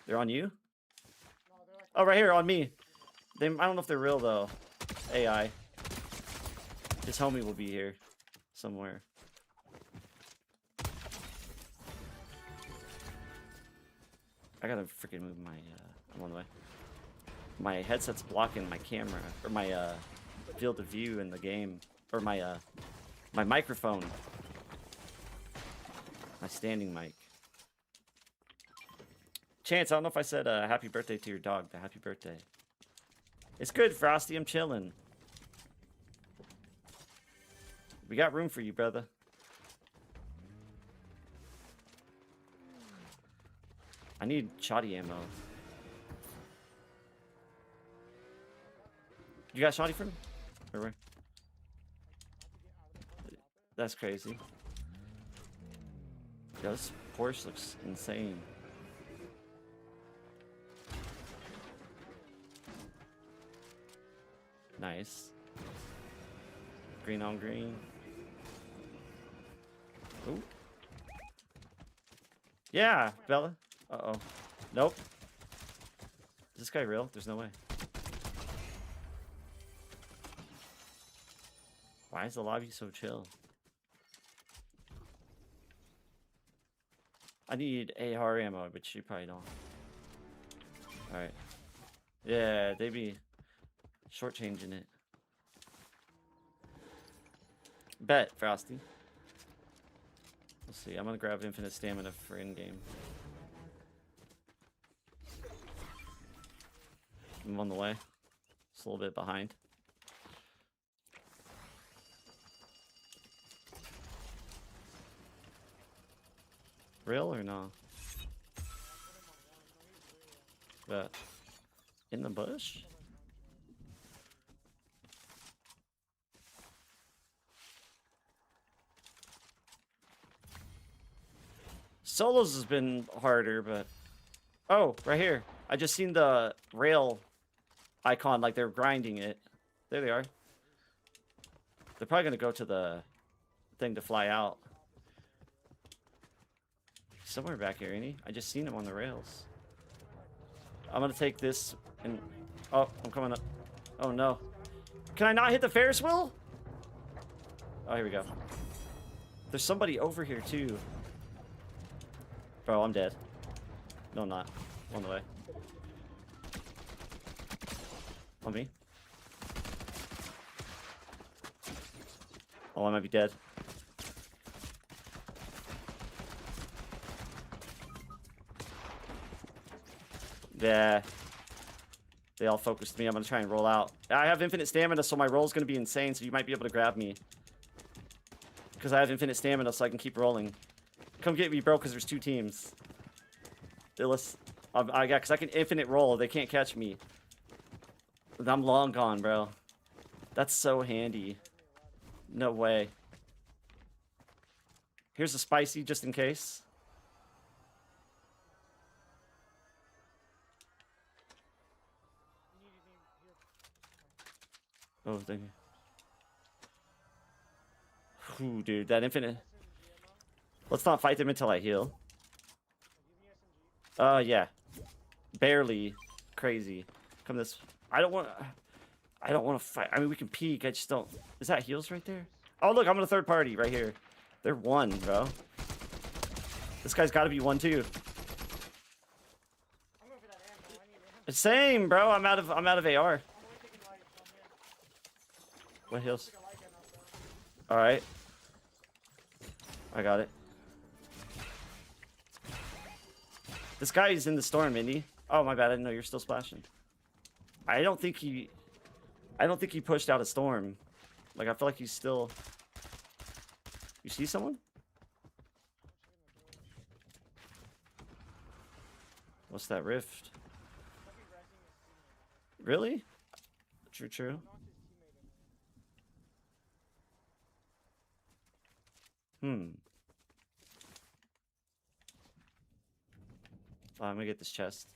They're on you? Oh, right here on me. I don't know if they're real though. AI. His homie will be here somewhere. I gotta freaking move my. I'm on the way. My headset's blocking my camera or my field of view in the game, or my microphone. My standing mic. Chance, I don't know if I said happy birthday to your dog, but happy birthday. It's good, Frosty. I'm chilling. We got room for you, brother. I need shoddy ammo. You got shoddy for me? Or where? That's crazy. Yo, this Porsche looks insane. Nice. Green on green. Ooh. Yeah, Bella. Uh-oh. Nope. Is this guy real? There's no way. Why is the lobby so chill? I need AR ammo, but you probably don't. Alright. Yeah, they be shortchanging it. Bet, Frosty. Let's see, I'm gonna grab infinite stamina for in-game. I'm on the way. Just a little bit behind. Real or no? Bet. In the bush? Solos has been harder, but oh, right here. I just seen the rail icon, like they're grinding it. There they are. They're probably gonna go to the thing to fly out. Somewhere back here, ain't he? I just seen him on the rails. I'm gonna take this and... Oh, I'm coming up. Oh, no. Can I not hit the Ferris wheel? Oh, here we go. There's somebody over here, too. Bro, I'm dead. No, I'm not. On the way. On me. Oh, I might be dead. Yeah. They all focused me. I'm gonna try and roll out. I have infinite stamina, so my roll's gonna be insane, so you might be able to grab me. Because I have infinite stamina, so I can keep rolling. Come get me, bro, because there's 2 teams. Because I can infinite roll. They can't catch me. I'm long gone, bro. That's so handy. No way. Here's a spicy, just in case. Oh, thank you. Ooh, dude, that infinite... Let's not fight them until I heal. Yeah. Barely crazy. Come this... I don't want to fight. I mean, we can peek. I just don't... Is that heals right there? Oh, look, I'm in a third party right here. They're 1, bro. This guy's got to be 1, too. Same, bro. I'm out of AR. What heals? All right. I got it. This guy is in the storm, isn't he? Oh, my bad. I didn't know you're still splashing. I don't think he pushed out a storm. Like, I feel like he's still... You see someone? What's that rift? Really? True. I'm gonna get this chest.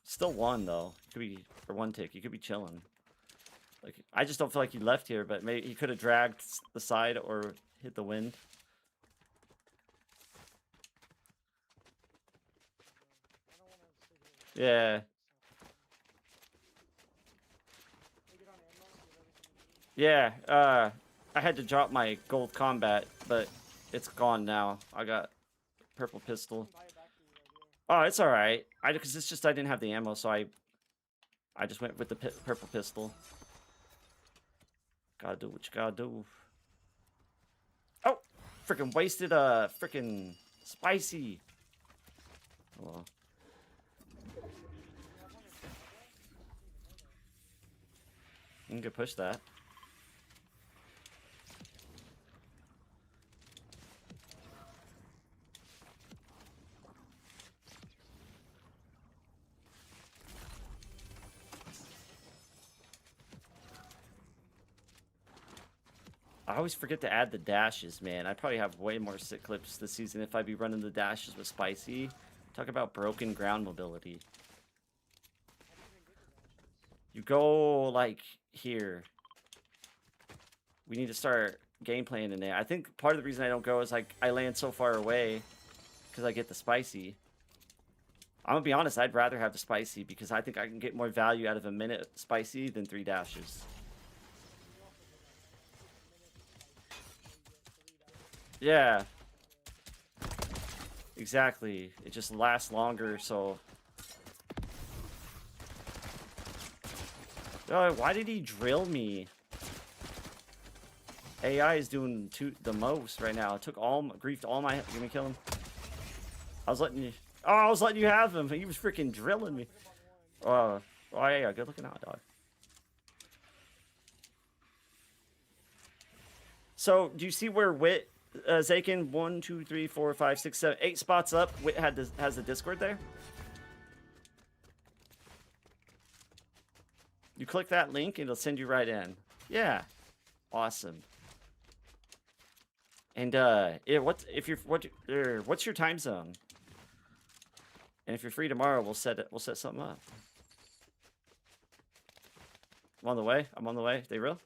Still 1 though. Could be for 1 tick. He could be chilling. Like, I just don't feel like he left here, but maybe he could have dragged the side or hit the wind. Yeah. Yeah, I had to drop my gold combat, but it's gone now. I got purple pistol. Oh, it's alright. Because it's just I didn't have the ammo, so I just went with the purple pistol. Gotta do what you gotta do. Oh! Freaking wasted a freaking spicy. Oh, well. You can push that. I always forget to add the dashes, man. I probably have way more sick clips this season if I'd be running the dashes with Spicy. Talk about broken ground mobility. You go, like, here. We need to start game playing in there. I think part of the reason I don't go is, like, I land so far away because I get the Spicy. I'm gonna be honest, I'd rather have the Spicy because I think I can get more value out of a minute Spicy than 3 dashes. Yeah. Exactly. It just lasts longer, so... Oh, why did he drill me? AI is doing the most right now. It took griefed all my... Let me kill him. I was letting you... Oh, I was letting you have him. He was freaking drilling me. Oh, yeah, good looking out, dog. So, do you see where Wit... Zakin, 1, 2, 3, 4, 5, 6, 7, 8 spots up. Wit has the Discord there. You click that link, and it'll send you right in. Yeah. Awesome. And yeah, what's your time zone? And if you're free tomorrow, we'll set something up. I'm on the way. I'm on the way. They real?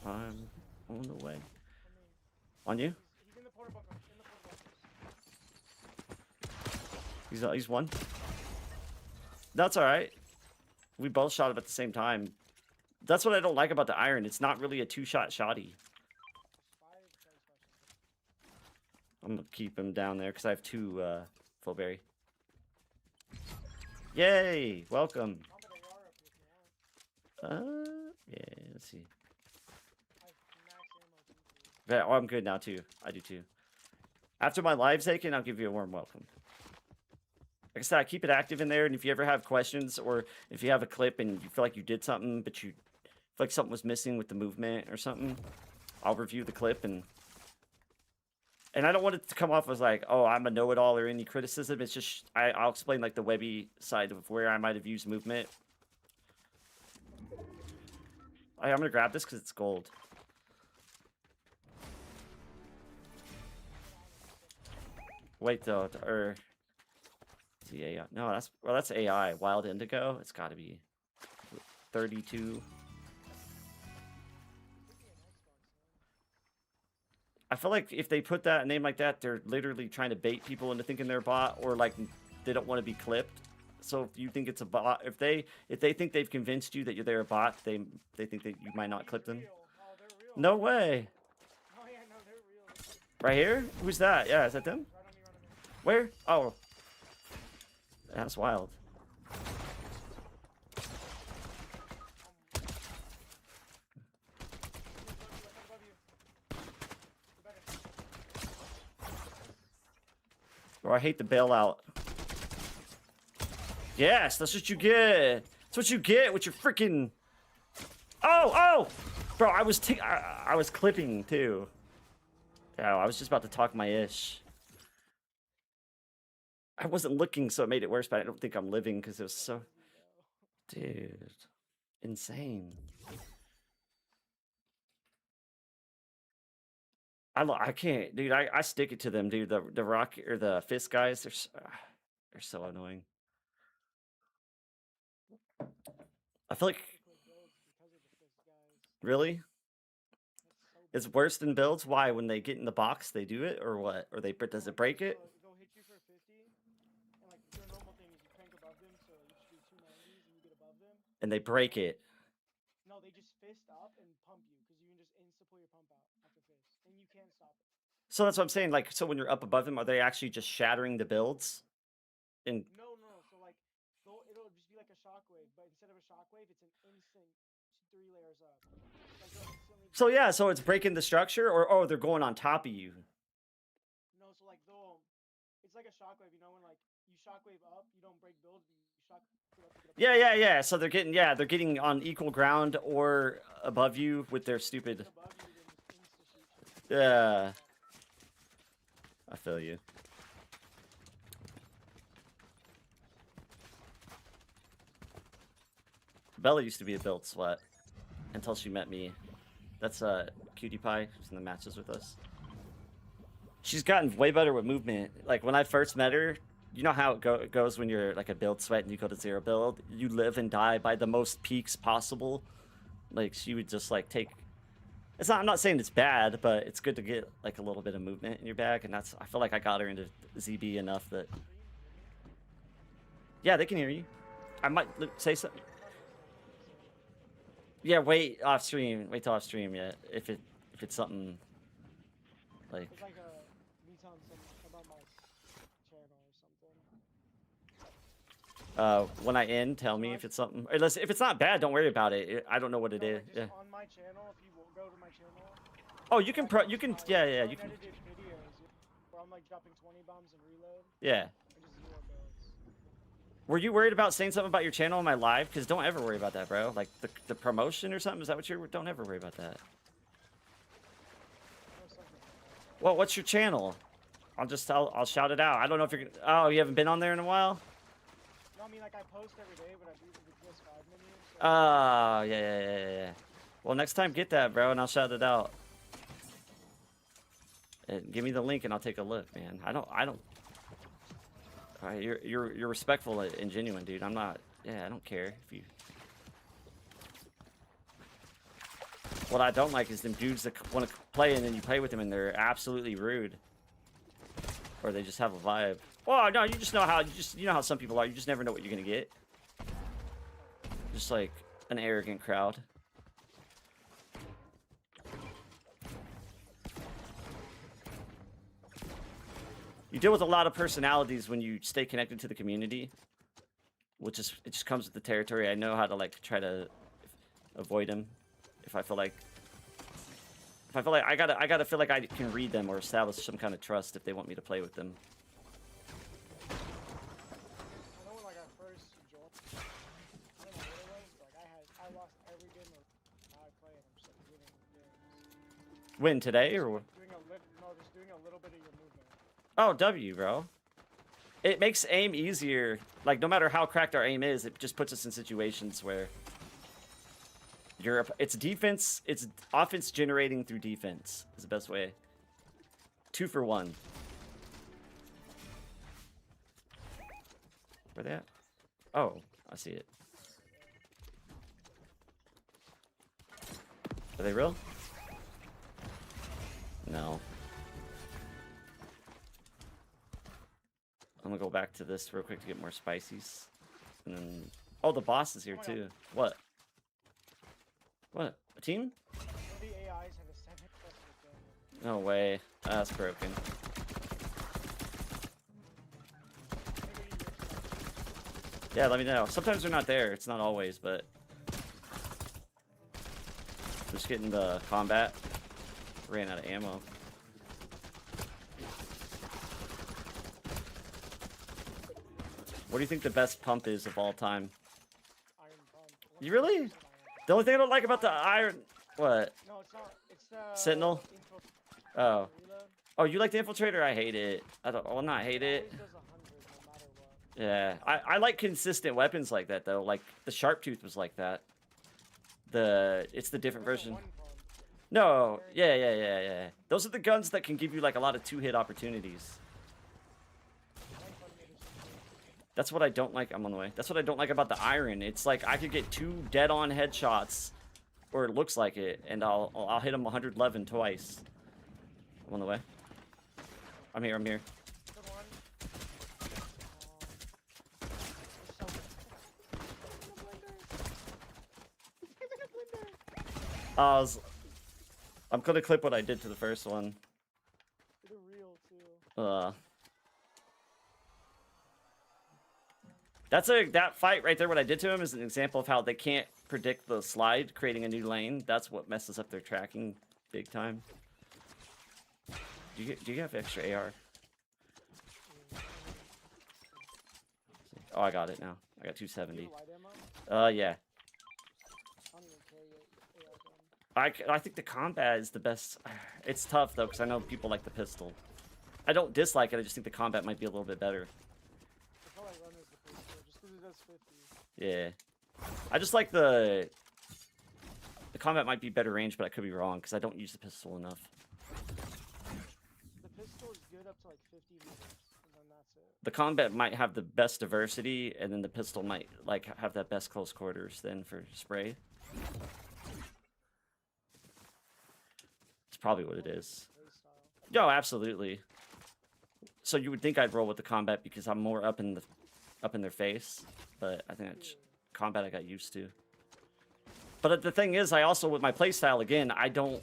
I'm on the way. On you? He's in the porta bunker. In the porta bunkers. He's one. That's all right. We both shot him at the same time. That's what I don't like about the iron. It's not really a two-shot shotty. I'm gonna keep him down there because I have two full berry. Yay! Welcome. Yeah. Let's see. Yeah, oh, I'm good now too. I do too. After my live's taken, I'll give you a warm welcome. Like I said, I keep it active in there, and if you ever have questions or if you have a clip and you feel like you did something, but you feel like something was missing with the movement or something, I'll review the clip and I don't want it to come off as like, oh, I'm a know-it-all or any criticism. It's just I'll explain like the Webby side of where I might have used movement. I'm gonna grab this because it's gold. Wait though, or the AI? No, that's AI. Wild Indigo. It's got to be 32. I feel like if they put that a name like that, they're literally trying to bait people into thinking they're a bot, or like they don't want to be clipped. So if you think it's a bot, if they think they've convinced you that they're a bot, they think that you might not clip them. Oh, they're real. No way. Oh yeah, no, they're real. Right here? Who's that? Yeah, is that them? Right on me, right on me. Where? Oh, that's wild. Or I hate the bailout. Yes, that's what you get. That's what you get with your freaking. Oh, bro! I was clipping too. Yeah, I was just about to talk my ish. I wasn't looking, so it made it worse. But I don't think I'm living because it was so, dude, insane. I can't, dude. I stick it to them, dude. The rock or the fist guys, they're so annoying. I feel like really, it's worse than builds. Why? When they get in the box, they do it, or what? Or does it break it? They'll hit you for 50, and like their normal thing is you crank above them, so you just do 290s and you get above them. And they break it. No, they just fist up and pump you because you can just insta pull your pump out after fist, and you can't stop it. So that's what I'm saying. Like, so when you're up above them, are they actually just shattering the builds? And no. So like, it'll just be like a shockwave, but instead of a shockwave, it's an instant 3 layers up. Like, so yeah, so it's breaking the structure, or oh, they're going on top of you. No, so like it's like a shockwave. You know when like you shockwave up, you don't break build. You shockwave up. Yeah. So they're getting on equal ground or above you with their stupid. Yeah. I feel you. Bella used to be a build sweat until she met me. That's Cutie Pie, who's in the matches with us. She's gotten way better with movement. Like when I first met her, you know how it goes when you're like a build sweat and you go to 0 build? You live and die by the most peaks possible. Like she would just like take. I'm not saying it's bad, but it's good to get like a little bit of movement in your bag, and I feel like I got her into ZB enough that. Yeah, they can hear you. I might say something. Yeah, wait off stream. Wait till off stream. Yeah, if it's something like. It's like me telling about my channel or something. When I end, tell me if it's something. Or if it's not bad, don't worry about it. I don't know what it is. Like Yeah. On my channel, if you go to my channel. Oh, you can yeah, you can. Edited videos where I'm like dropping 20 bombs and reload. Yeah. Were you worried about saying something about your channel on my live? Because don't ever worry about that, bro. Like the promotion or something. Is that what you're? Don't ever worry about that. Well, what's your channel? I'll shout it out. I don't know if you're. Oh, you haven't been on there in a while. No, I mean like I post every day, but I do the PS5 menu. Oh, yeah. Well, next time get that, bro, and I'll shout it out. And give me the link and I'll take a look, man. I don't. All right, you're respectful and genuine, dude. I'm not. Yeah, I don't care if you. What I don't like is them dudes that want to play and then you play with them and they're absolutely rude, or they just have a vibe. Well, no, you just know how you know how some people are. You just never know what you're gonna get. Just like an arrogant crowd. You deal with a lot of personalities when you stay connected to the community, which is it just comes with the territory. I know how to like try to avoid them if I feel like I gotta feel like I can read them or establish some kind of trust if they want me to play with them. I know when like I first joined, I don't know what it was, but like I lost every game of how I play and I'm just like winning games. Win today or what? Just doing a little bit of your movement. Oh, W, bro. It makes aim easier. Like, no matter how cracked our aim is, it just puts us in situations where it's defense, it's offense generating through defense is the best way. 2 for 1. Where they at? Oh, I see it. Are they real? No. I'm gonna go back to this real quick to get more spices. And then... Oh, the boss is here too. What? What? A team? The AIs have a 7 plus with them. No way. That's broken. Yeah, let me know. Sometimes they're not there. It's not always, but... Just getting the combat. Ran out of ammo. What do you think the best pump is of all time? Iron pump. You really? The only thing I don't like about the iron... What? No, it's not. It's the... Sentinel? Oh. Reload. Oh, you like the infiltrator? I hate it. I don't... Well, not hate it. Always does 100 no matter what. Yeah. I like consistent weapons like that, though. Like, the Sharp Tooth was like that. It's the different There's a version. one pump. No. Yeah. Those are the guns that can give you, like, a lot of 2-hit opportunities. One pump made us- That's what I don't like. I'm on the way. That's what I don't like about the iron. It's like I could get 2 dead-on headshots, or it looks like it, and I'll hit them 111 twice. I'm on the way. I'm here. Good one. I'm gonna clip what I did to the first one. They're real too. That fight right there. What I did to him is an example of how they can't predict the slide, creating a new lane. That's what messes up their tracking big time. Do you have extra AR? Oh, I got it now. I got Do you 270. have light ammo? Yeah. I don't even carry AR gun. I think the combat is the best. It's tough though, because I know people like the pistol. I don't dislike it. I just think the combat might be a little bit better. I feel like run is the pistol, just because it does 50. Yeah. I just like the combat might be better range, but I could be wrong because I don't use the pistol enough. The pistol is good up to like 50 meters, and then that's it. The combat might have the best diversity, and then the pistol might like have that best close quarters then for spray. It's probably what it is. Playstyle. Yo, absolutely. So you would think I'd roll with the combat because I'm more up in their face, but I think that's combat I got used to. But the thing is, I also with my playstyle again, I don't.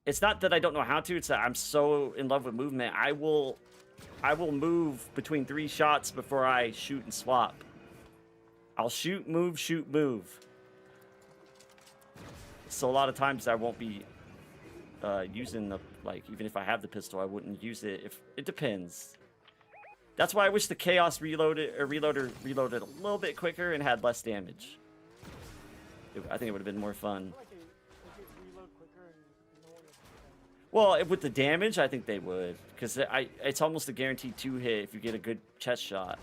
It's not that I don't know how to. It's that I'm so in love with movement. I will move between 3 shots before I shoot and swap. I'll shoot, move, shoot, move. So a lot of times I won't be using the, like, even if I have the pistol, I wouldn't use it. If it depends. That's why I wish the Chaos reloader reloaded a little bit quicker and had less damage. I think it would have been more fun. I feel like they could reload quicker and no one would. Well, with the damage, I think they would, because it's almost a guaranteed 2-hit if you get a good chest shot.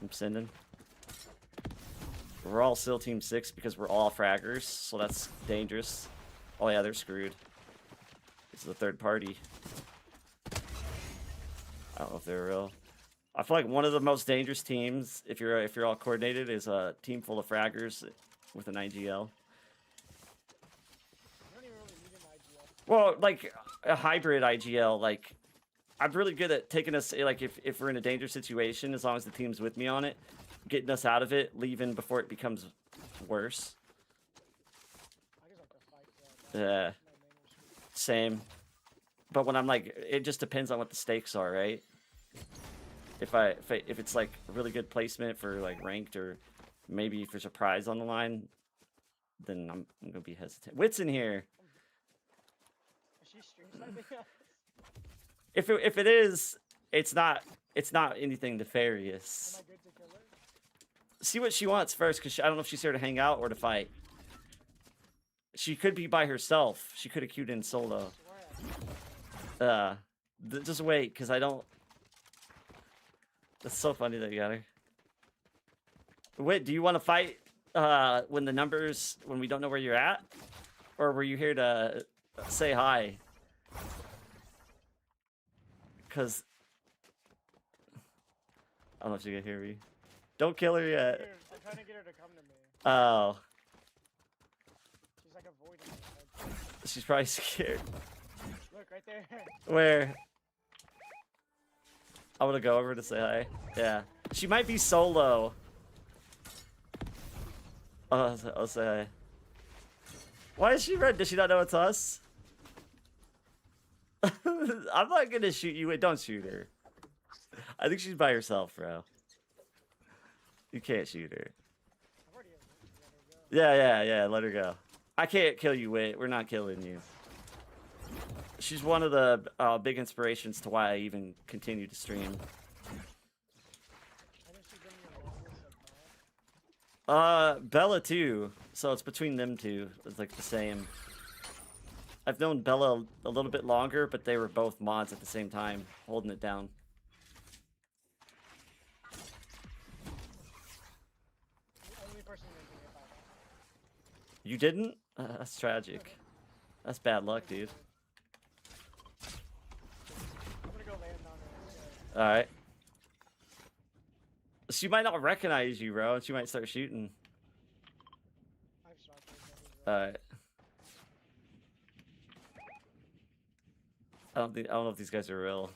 I'm sending. We're all still team 6 because we're all fraggers, so that's dangerous. Oh yeah, they're screwed. This is a third party. I don't know if they're real. I feel like one of the most dangerous teams, if you're all coordinated, is a team full of fraggers with an IGL. You don't even really need an IGL. Well, like a hybrid IGL. Like I'm really good at taking us. Like if we're in a dangerous situation, as long as the team's with me on it, getting us out of it, leaving before it becomes worse. I just like to fight for that. Yeah, My main was same. But when I'm like, it just depends on what the stakes are, right? If it's like a really good placement for like ranked, or maybe if there's a prize on the line, then I'm gonna be hesitant. Wit's in here. Is she stream sniping us? If it is, it's not anything Am nefarious. I good to kill her? See what she wants first, because I don't know if she's here to hang out or to fight. She could be by herself. She could have queued in solo. Swear I Just wait, because I don't. That's so funny that you got her. Wait, do you want to fight when we don't know where you're at? Or were you here to say hi? Because I don't know if she can hear me. Don't kill her yet. Dude, I'm trying to get her to come to me. Oh, She's like avoiding me. she's probably scared. Look, right there. Where? I want to go over to say hi. Yeah. She might be solo. Oh, I'll say hi. Why is she red? Does she not know it's us? I'm not gonna shoot you. Wait, don't shoot her. I think she's by herself, bro. You can't shoot her. I've already let her go. Yeah, let her go. I can't kill you, Wait. We're not killing you. She's one of the big inspirations to why I even continue to stream. I think she's been in your longest, like, Bella. Bella too. So it's between them two. It's like the same. I've known Bella a little bit longer, but they were both mods at the same time, holding it down. The only person making it by now. You didn't? That's tragic. That's bad luck, dude. I'm gonna go land on her. Alright. She might not recognize you, bro. She might start shooting. I've shot her. Alright. I don't know if these guys are real.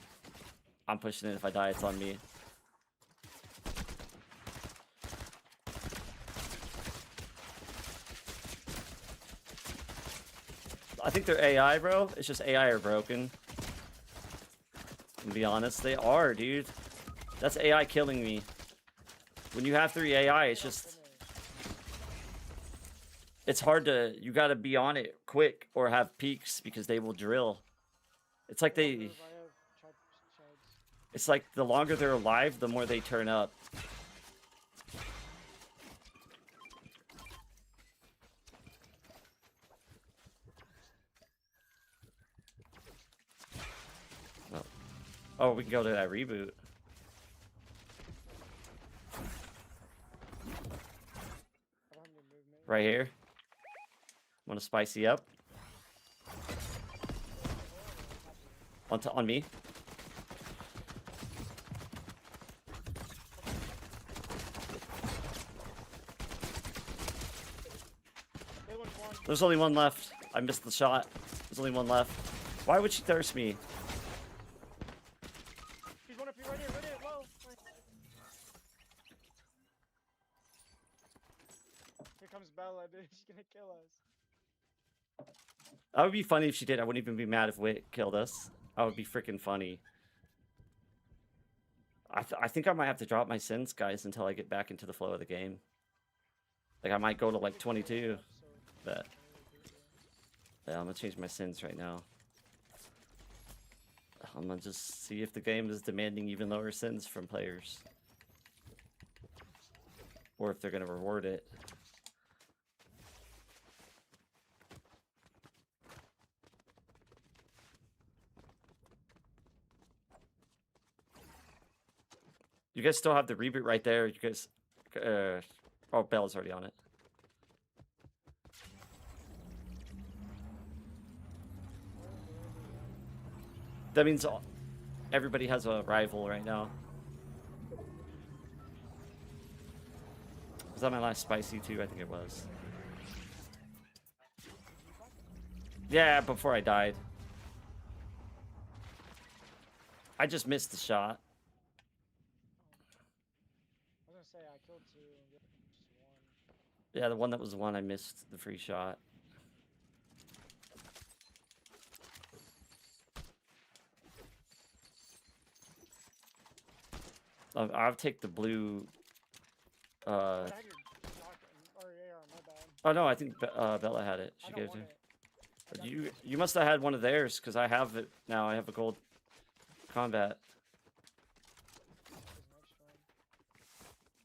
I'm pushing it. If I die, it's on me. I think they're AI, bro. It's just AI are broken. To be honest, they are, dude. That's AI killing me. When you have 3 AI, it's just... It's hard to... You gotta be on it quick or have peaks because they will drill. It's like they... It's like the longer they're alive, the more they turn up. Oh, we can go to that reboot. Right here. Want to spicy up? On me. There's only one left. I missed the shot. There's only one left. Why would she thirst me? He's one up here, right here, whoa. Here comes Bella, dude. She's gonna kill us. That would be funny if she did. I wouldn't even be mad if Wit killed us. That would be freaking funny. I think I might have to drop my sins, guys, until I get back into the flow of the game. Like, I might go to, like, 22. But, yeah, I'm gonna change my sins right now. I'm gonna just see if the game is demanding even lower sins from players. Or if they're gonna reward it. You guys still have the reboot right there. You guys, oh, Bella's already on it. That means everybody has a rival right now. Was that my last spicy too? I think it was. Yeah, before I died. I just missed the shot. I was gonna say I killed 2 and just 1. Yeah, the one that was the one I missed the free shot. I'll take the blue. I had your shotgun or AR, my bad. Oh no, I think Bella had it. She I gave don't it want to her. it. You must have had one of theirs because I have it now. I have a gold combat.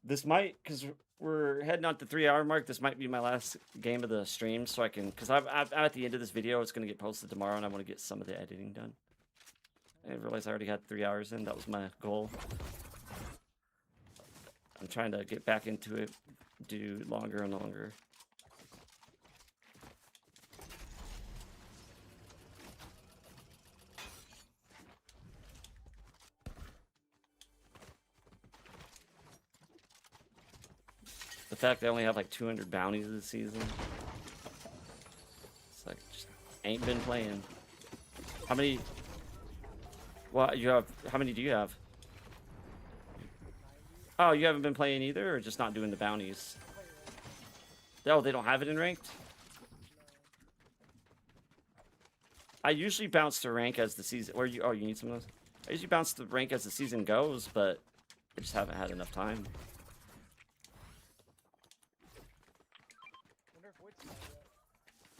This might, because we're heading on to the 3-hour mark. This might be my last game of the stream, so I can, because I'm at the end of this video. It's going to get posted tomorrow, and I want to get some of the editing done. I didn't realize I already had 3 hours in. That was my goal. I'm trying to get back into it, do longer and longer. The fact that I only have like 200 bounties this season. It's like, just ain't been playing. How many? What you have? How many do you have? Oh, you haven't been playing either, or just not doing the bounties? Oh, they don't have it in ranked? I usually bounce to rank as the season. Or you? Oh, you need some of those. I usually bounce to rank as the season goes, but I just haven't had enough time.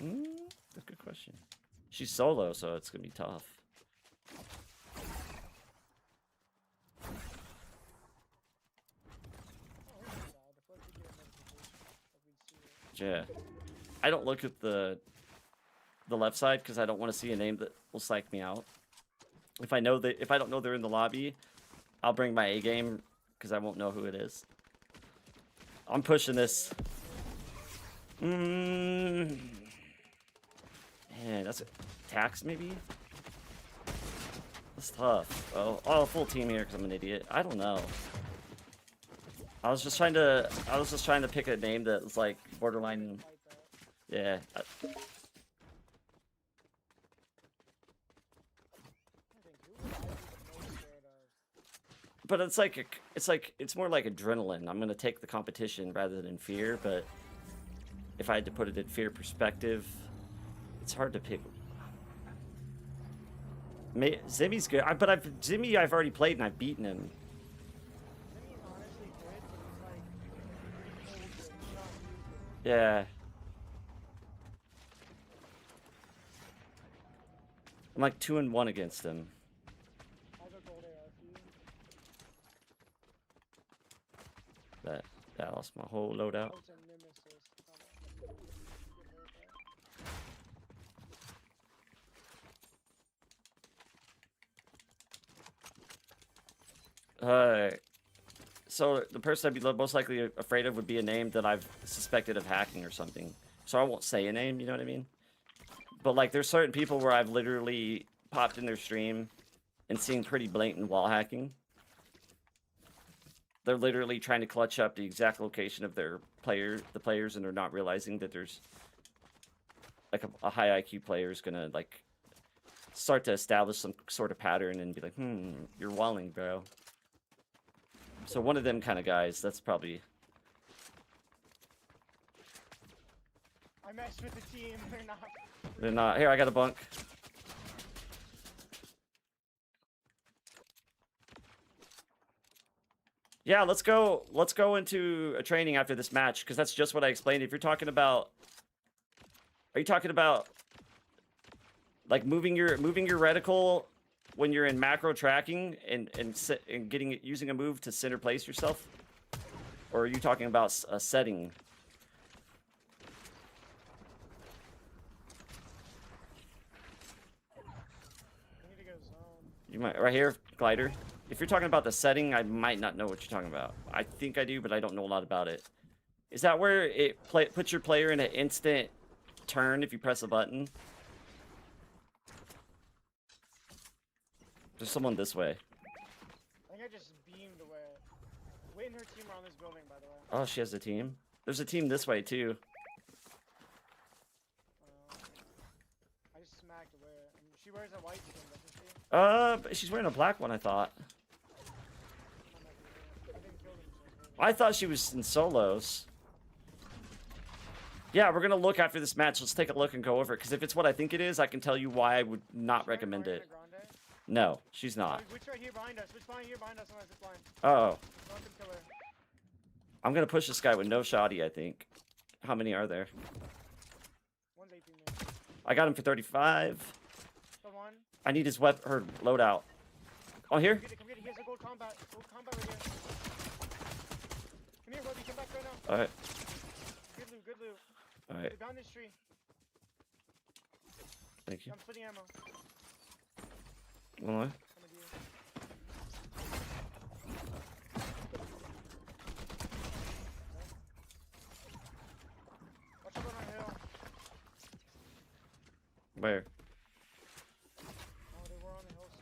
That's a good question. She's solo, so it's gonna be tough. Yeah, I don't look at the left side because I don't want to see a name that will psych me out. If I don't know they're in the lobby, I'll bring my A game because I won't know who it is. I'm pushing this. Man, that's a tax maybe. That's tough. Oh, full team here because I'm an idiot. I don't know. I was just trying to pick a name that was like borderline. Yeah. But it's more like adrenaline. I'm gonna take the competition rather than fear. But if I had to put it in fear perspective, it's hard to pick. Zimmy's good, but I've already played and I've beaten him. Yeah. I'm like 2-1 against him. That I lost my whole loadout. So the person I'd be most likely afraid of would be a name that I've suspected of hacking or something. So I won't say a name, you know what I mean? But like, there's certain people where I've literally popped in their stream and seen pretty blatant wall hacking. They're literally trying to clutch up the exact location of the players, and they're not realizing that there's like a high IQ player is gonna like start to establish some sort of pattern and be like, you're walling, bro. So one of them kind of guys, that's probably. I messed with the team. They're not. They're not. Here, I got a bunk. Yeah, let's go into a training after this match, because that's just what I explained. If you're talking about, are you talking about like moving your reticle when you're in macro tracking and using a move to center place yourself, or are you talking about a setting? You might right here, glider. If you're talking about the setting, I might not know what you're talking about. I think I do, but I don't know a lot about it. Is that where it puts your player in an instant turn if you press a button? There's someone this way. I think I just beamed away. Wait and her team are on this building, by the way. Oh, she has a team. There's a team this way too. I just smacked away. And she wears a white skin, doesn't she? But she's wearing a black one, I thought. I didn't kill them, so I thought she was in solos. Yeah, we're gonna look after this match. Let's take a look and go over it. Because if it's what I think it is, I can tell you why I would not recommend it. No, she's not. Which right here behind us? Which line here behind us on this line? Oh. Don't kill her. I'm gonna push this guy with no shoddy, I think. How many are there? One's 18 minutes. I got him for 35. Come on. I need his her loadout. Oh, here? Come get it. Here's a gold combat. Gold combat right here. Come here, Webby. Come back right now. Alright. Good loot. Good loot. Alright. They're behind this tree. Thank you. I'm splitting ammo. One more. Coming to you. Watch out on our hill. Where? Oh, they were on the hills.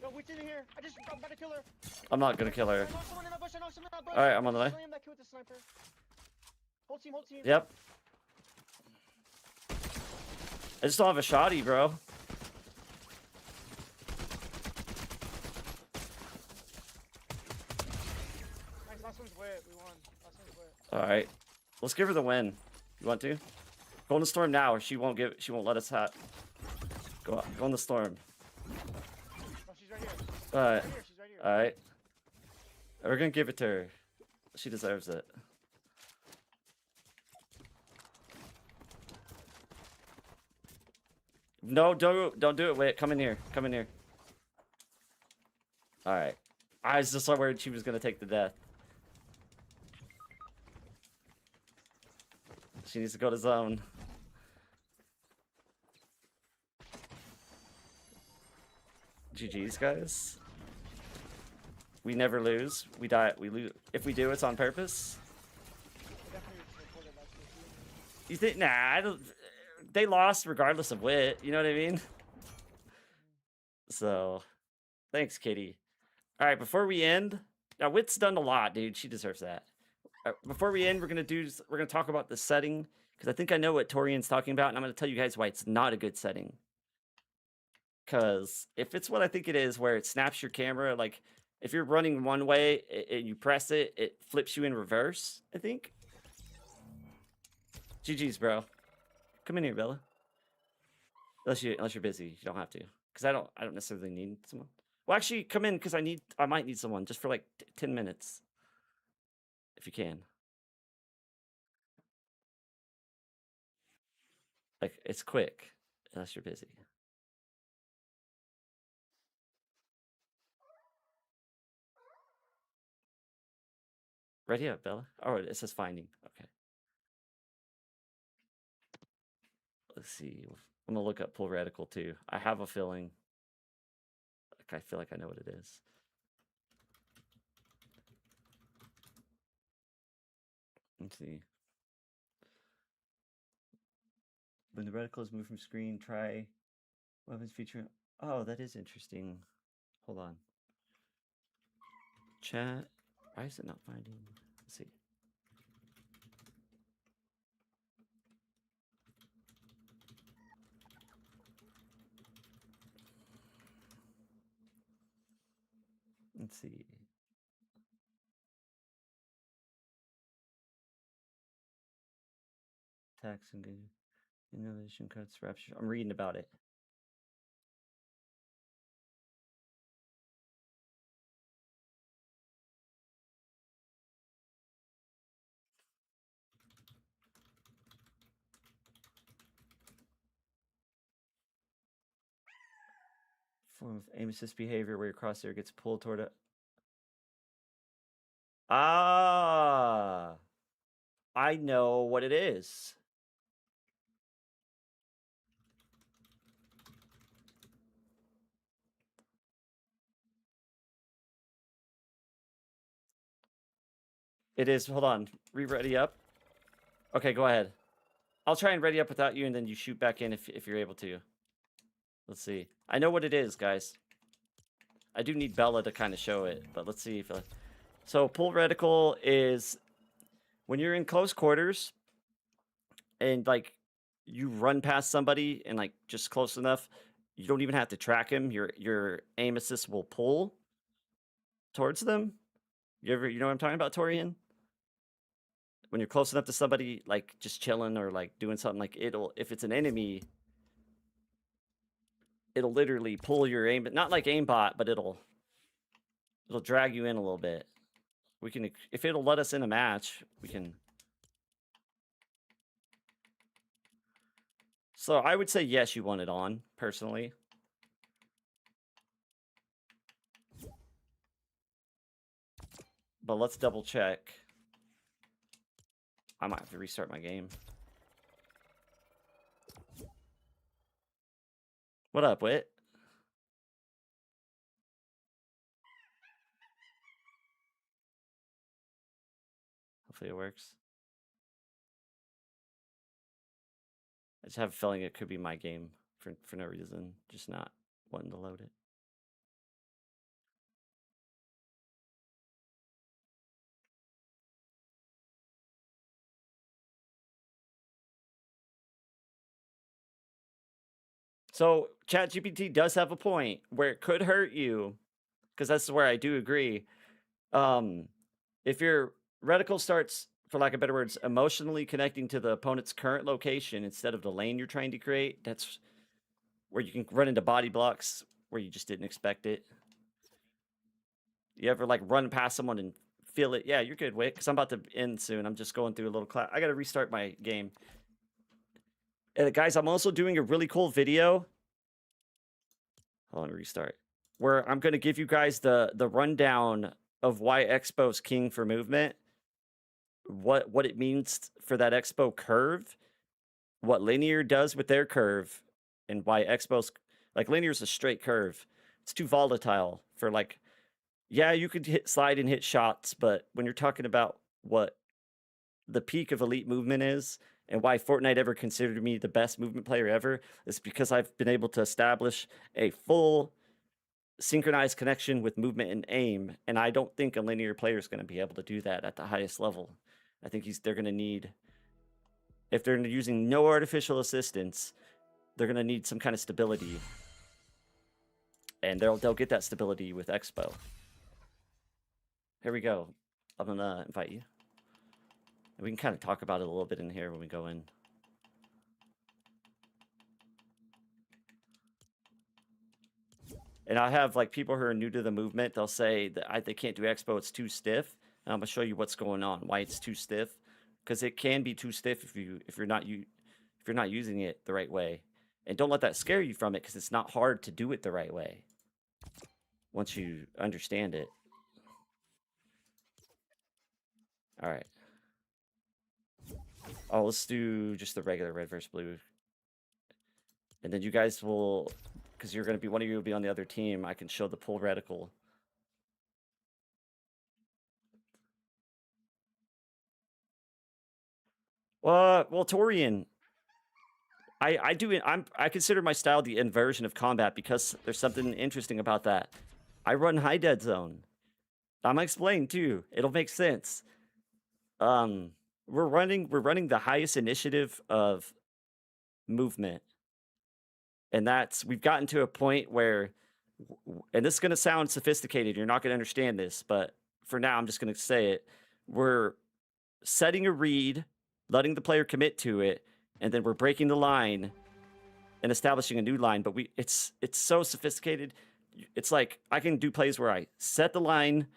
Yo, witch in here. I'm about to kill her. I'm not gonna kill her. I knocked someone in that bush. I knocked someone in that bush. Alright, I'm on the way. Slam that kid with the sniper. Whole team, whole team. Yep. I just don't have a shoddy, bro. Nice, last one's lit. We won. Last one's lit. Alright. Let's give her the win. You want to? Go in the storm now, or she won't let us have. Go in the storm. Oh, she's right here. Alright. She's right here. Alright. We're gonna give it to her. She deserves it. No, don't do it. Wait, come in here. Come in here. Alright. I was just so worried she was gonna take the death. She needs to go to zone. GG's, guys. We never lose. We die. We lose. If we do, it's on purpose. I definitely reported that to the You think? Nah, I don't. They lost regardless of wit. You know what I mean? So, thanks, Kitty. All right, before we end, now Wit's done a lot, dude. She deserves that. Before we end, we're gonna talk about the setting because I think I know what Torian's talking about, and I'm gonna tell you guys why it's not a good setting. Because if it's what I think it is, where it snaps your camera, like if you're running one way and you press it, it flips you in reverse. I think. GG's, bro. Come in here, Bella. Unless you're busy, you don't have to. Because I don't necessarily need someone. Well, actually, come in because I might need someone just for like 10 minutes, if you can. Like it's quick, unless you're busy. Right here, Bella. Oh, it says finding. Okay. Let's see. I'm gonna look up pull reticle too. I have a feeling. Like I feel like I know what it is. Let's see. When the reticle is moved from screen, try weapons feature. Oh, that is interesting. Hold on. Chat. Why is it not finding? Let's see. Let's see. Tax and good innovation cuts rapture. I'm reading about it. Form of aim assist behavior where your crosshair gets pulled toward it. Ah, I know what it is. It is. Hold on. Ready up. Okay, go ahead. I'll try and ready up without you, and then you shoot back in if you're able to. Let's see. I know what it is, guys. I do need Bella to kind of show it, but let's see if... So, pull reticle is when you're in close quarters and, like, you run past somebody and, like, just close enough, you don't even have to track him. Your aim assist will pull towards them. You know what I'm talking about, Torian? When you're close enough to somebody, like, just chilling or, like, doing something, like, if it's an enemy, it'll literally pull your aim, but not like aimbot, but it'll drag you in a little bit. We can, if it'll let us in a match, we can. So I would say yes, you want it on, personally. But let's double check. I might have to restart my game. What up, Wit? Hopefully it works. I just have a feeling it could be my game for no reason, just not wanting to load it. So ChatGPT does have a point where it could hurt you, because that's where I do agree. If your reticle starts, for lack of better words, emotionally connecting to the opponent's current location instead of the lane you're trying to create, that's where you can run into body blocks where you just didn't expect it. You ever like run past someone and feel it? Yeah, you're good, Wick, because I'm about to end soon. I'm just going through a little class. I got to restart my game. Guys, I'm also doing a really cool video. Hold on, restart. Where I'm going to give you guys the rundown of why Expo's king for movement, what it means for that Expo curve, what linear does with their curve, and why Expo's, like, linear is a straight curve. It's too volatile for, like, yeah, you could slide and hit shots, but when you're talking about what the peak of elite movement is and why Fortnite ever considered me the best movement player ever, is because I've been able to establish a full synchronized connection with movement and aim, and I don't think a linear player is going to be able to do that at the highest level. I think they're going to need, if they're using no artificial assistance, they're going to need some kind of stability, and they'll get that stability with Expo. Here we go. I'm gonna invite you. We can kind of talk about it a little bit in here when we go in. And I have like people who are new to the movement. They'll say that they can't do Expo; it's too stiff. And I'm gonna show you what's going on, why it's too stiff, because it can be too stiff if you're not using it the right way. And don't let that scare you from it, because it's not hard to do it the right way once you understand it. All right. Oh, let's do just the regular red versus blue. And then you guys will, because you're going to be, one of you will be on the other team, I can show the pull reticle. Well, Torian, I consider my style the inversion of combat, because there's something interesting about that. I run high dead zone. I'm gonna explain too. It'll make sense. We're running the highest initiative of movement, and we've gotten to a point where, and this is gonna sound sophisticated. You're not gonna understand this, but for now, I'm just gonna say it. We're setting a read, letting the player commit to it, and then we're breaking the line and establishing a new line. But it's so sophisticated. It's like I can do plays where I set the line,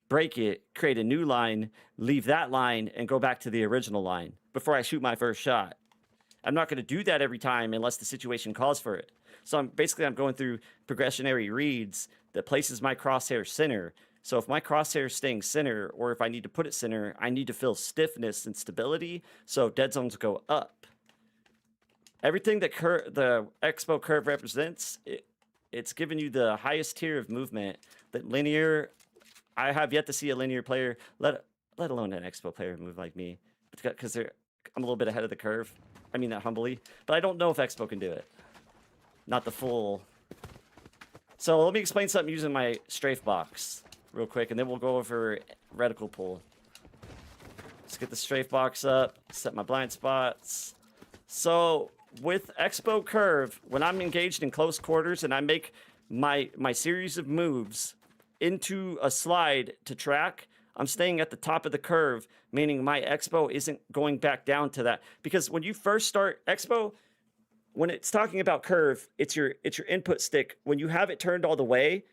break it, create a new line, leave that line, and go back to the original line before I shoot my first shot. I'm not going to do that every time unless the situation calls for it. So I'm going through progressionary reads that places my crosshair center. So if my crosshair is staying center, or if I need to put it center, I need to feel stiffness and stability, so dead zones go up. Everything that the Expo curve represents, it's giving you the highest tier of movement that linear. I have yet to see a linear player let alone an Expo player move like me, because I'm a little bit ahead of the curve. I mean that humbly, but I don't know if Expo can do it. Not the full. So let me explain something using my strafe box real quick, and then we'll go over reticle pull. Let's get the strafe box up, set my blind spots. So with Expo curve, when I'm engaged in close quarters and I make my series of moves into a slide to track, I'm staying at the top of the curve, meaning my Expo isn't going back down to that. Because when you first start Expo, when it's talking about curve, it's your input stick. When you have it turned all the way,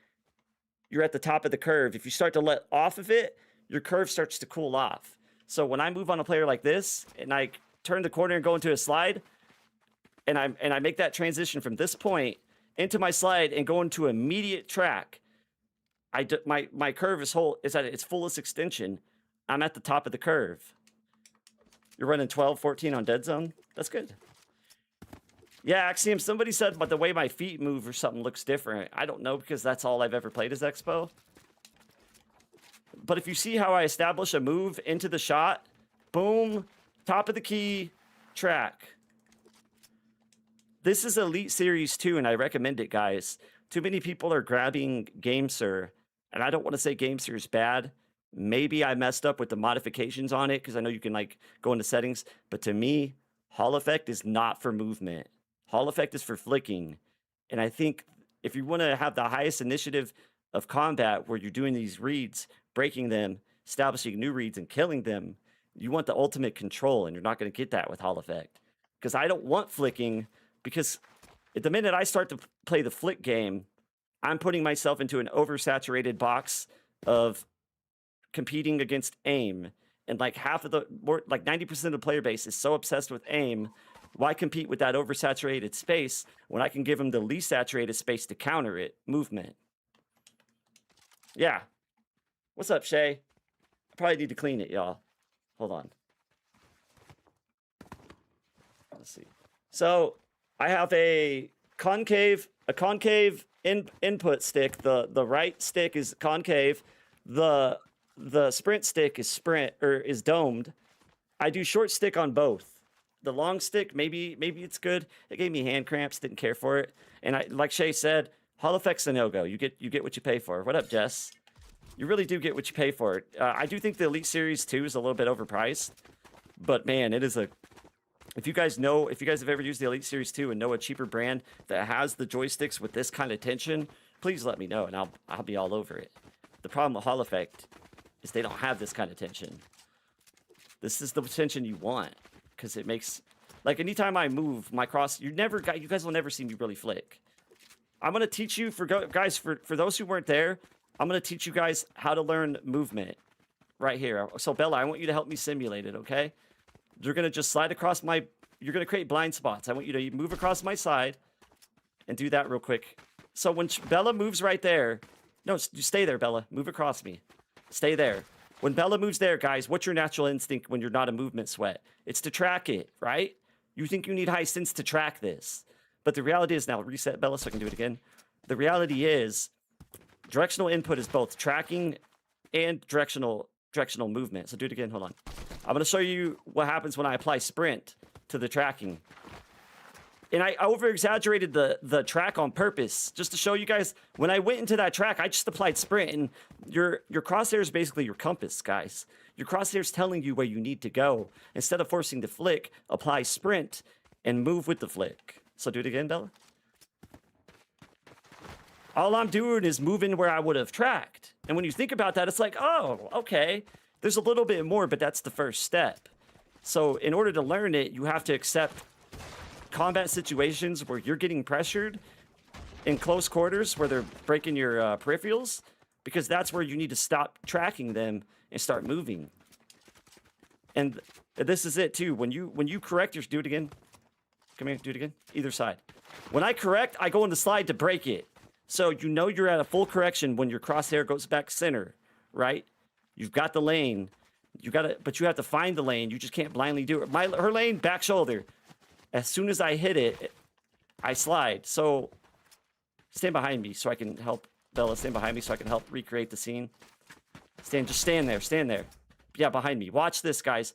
you're at the top of the curve. If you start to let off of it, your curve starts to cool off. So when I move on a player like this, and I turn the corner and go into a slide, and I make that transition from this point into my slide and go into immediate track, my curve is at its fullest extension. I'm at the top of the curve. You're running 12, 14 on dead zone? That's good. Yeah, Axiom, somebody said, but the way my feet move or something looks different. I don't know, because that's all I've ever played as Expo. But if you see how I establish a move into the shot, boom, top of the key, track. This is Elite Series 2, and I recommend it, guys. Too many people are grabbing GameSir, and I don't want to say GameSir is bad. Maybe I messed up with the modifications on it, because I know you can like go into settings. But to me, Hall Effect is not for movement. Hall Effect is for flicking. And I think if you want to have the highest initiative of combat where you're doing these reads, breaking them, establishing new reads, and killing them, you want the ultimate control, and you're not going to get that with Hall Effect. Because I don't want flicking, because at the minute I start to play the flick game, I'm putting myself into an oversaturated box of competing against aim. And like half of the, like 90% of the player base is so obsessed with aim. Why compete with that oversaturated space when I can give them the least saturated space to counter it? Movement. Yeah. What's up, Shay? I probably need to clean it, y'all. Hold on. Let's see. So I have a concave input stick. The right stick is concave. The sprint stick is domed. I do short stick on both. The long stick, maybe it's good. It gave me hand cramps, didn't care for it. And like Shay said, Hall Effect's a no-go. You get what you pay for. What up, Jess? You really do get what you pay for it. I do think the Elite Series 2 is a little bit overpriced. But man, it is a... If you guys have ever used the Elite Series 2 and know a cheaper brand that has the joysticks with this kind of tension, please let me know, and I'll be all over it. The problem with Hall Effect is they don't have this kind of tension. This is the tension you want, because it makes... Like, anytime I move my cross... You guys will never see me really flick. I'm going to teach you, for those who weren't there, I'm going to teach you guys how to learn movement right here. So, Bella, I want you to help me simulate it, okay? You're going to just slide across my... You're going to create blind spots. I want you to move across my side and do that real quick. So when Bella moves right there... No, you stay there, Bella. Move across me. Stay there. When Bella moves there, guys, what's your natural instinct when you're not a movement sweat? It's to track it, right? You think you need high sense to track this. But the reality is... Now, reset Bella so I can do it again. The reality is... Directional input is both tracking and directional movement. So do it again. Hold on. I'm going to show you what happens when I apply sprint to the tracking. And I over-exaggerated the track on purpose just to show you guys. When I went into that track, I just applied sprint. And your crosshair is basically your compass, guys. Your crosshair is telling you where you need to go. Instead of forcing the flick, apply sprint and move with the flick. So do it again, Bella. All I'm doing is moving where I would have tracked. And when you think about that, it's like, oh, okay. There's a little bit more, but that's the first step. So in order to learn it, you have to accept combat situations where you're getting pressured in close quarters, where they're breaking your peripherals, because that's where you need to stop tracking them and start moving. And this is it too. When you correct your... Do it again. Come here, do it again. Either side. When I correct, I go in the slide to break it. So you know you're at a full correction when your crosshair goes back center, right? You've got the lane. But you have to find the lane. You just can't blindly do it. Her lane, back shoulder. As soon as I hit it, I slide. So stand behind me so I can help. Bella, stand behind me so I can help recreate the scene. Just stand there. Yeah, behind me. Watch this, guys.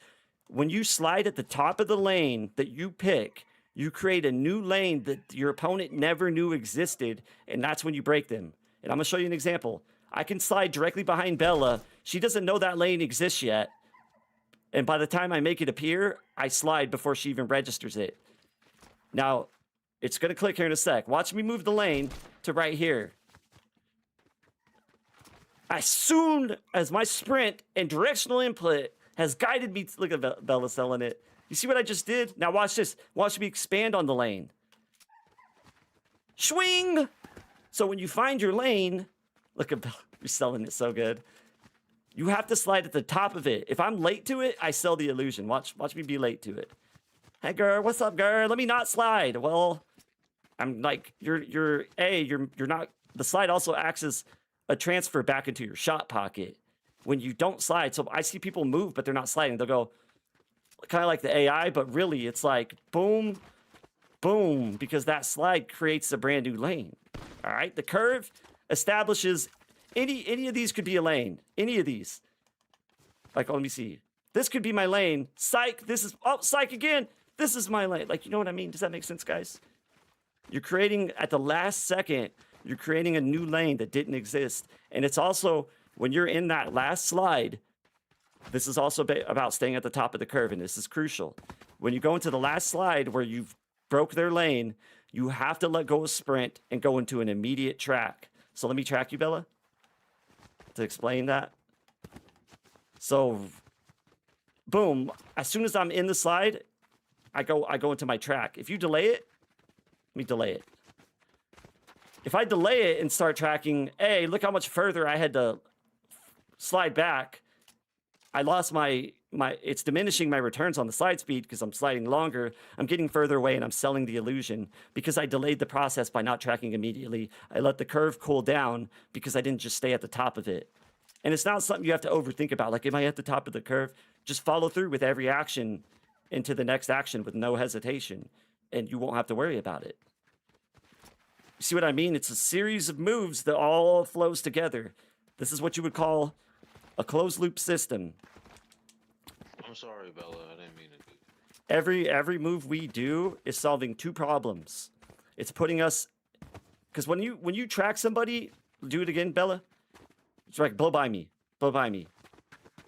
When you slide at the top of the lane that you pick, you create a new lane that your opponent never knew existed, and that's when you break them. And I'm gonna show you an example. I can slide directly behind Bella. She doesn't know that lane exists yet. And by the time I make it appear, I slide before she even registers it. Now, it's going to click here in a sec. Watch me move the lane to right here. As soon as my sprint and directional input has guided me, look at Bella selling it. You see what I just did? Now watch this. Watch me expand on the lane. Swing! So when you find your lane, look at Bella, you're selling it so good. You have to slide at the top of it. If I'm late to it, I sell the illusion. Watch me be late to it. Hey girl, what's up, girl? Let me not slide. Well, I'm like, you're not. The slide also acts as a transfer back into your shot pocket when you don't slide. So I see people move, but they're not sliding. They'll go kind of like the AI, but really it's like boom, boom, because that slide creates a brand new lane. All right, the curve establishes any of these could be a lane. Any of these. Like, let me see. This could be my lane. Psych. This is psych again. This is my lane. Like, you know what I mean? Does that make sense, guys? You're creating at the last second. You're creating a new lane that didn't exist, and it's also when you're in that last slide. This is also about staying at the top of the curve, and this is crucial. When you go into the last slide where you've broke their lane, you have to let go of sprint and go into an immediate track. So let me track you, Bella, to explain that. So, boom, as soon as I'm in the slide, I go into my track. If you delay it, let me delay it. If I delay it and start tracking, hey, look how much further I had to slide back. I lost it's diminishing my returns on the slide speed because I'm sliding longer. I'm getting further away and I'm selling the illusion because I delayed the process by not tracking immediately. I let the curve cool down because I didn't just stay at the top of it. And it's not something you have to overthink about. Like, am I at the top of the curve? Just follow through with every action into the next action with no hesitation, and you won't have to worry about it. You see what I mean? It's a series of moves that all flows together. This is what you would call a closed loop system. I'm sorry, Bella. I didn't mean to do that. Every move we do is solving two problems. It's putting us, because when you track somebody, do it again, Bella. It's like blow by me,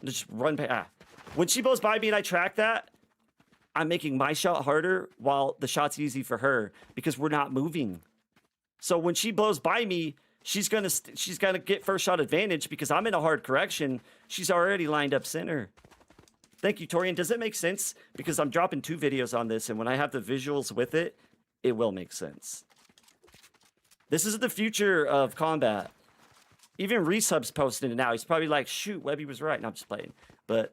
just run by. When she blows by me and I track that, I'm making my shot harder while the shot's easy for her because we're not moving. So when she blows by me, she's gonna get first shot advantage because I'm in a hard correction. She's already lined up center. Thank you, Torian. Does it make sense? Because I'm dropping 2 videos on this, and when I have the visuals with it, it will make sense. This is the future of combat. Even Resub's posting it now. He's probably like, shoot, Webby was right. And I'm just playing. But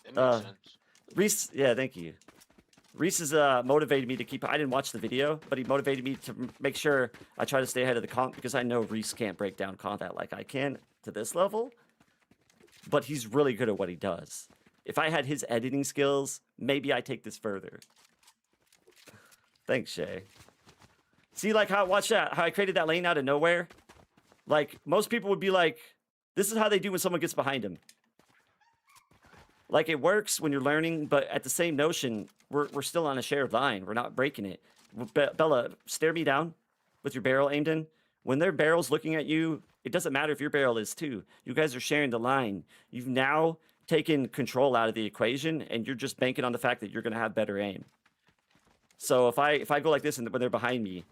It makes sense. Reese, yeah, thank you. Reese has motivated me to keep. I didn't watch the video, but he motivated me to make sure I try to stay ahead of the comp because I know Reese can't break down combat like I can to this level. But he's really good at what he does. If I had his editing skills, maybe I take this further. Thanks, Shay. See, like watch that, how I created that lane out of nowhere? Like, most people would be like, this is how they do when someone gets behind them. Like, it works when you're learning, but at the same notion, we're still on a shared line. We're not breaking it. Bella, stare me down with your barrel aimed in. When their barrel's looking at you, it doesn't matter if your barrel is too. You guys are sharing the line. You've now taken control out of the equation, and you're just banking on the fact that you're going to have better aim. So if I go like this and when they're behind me,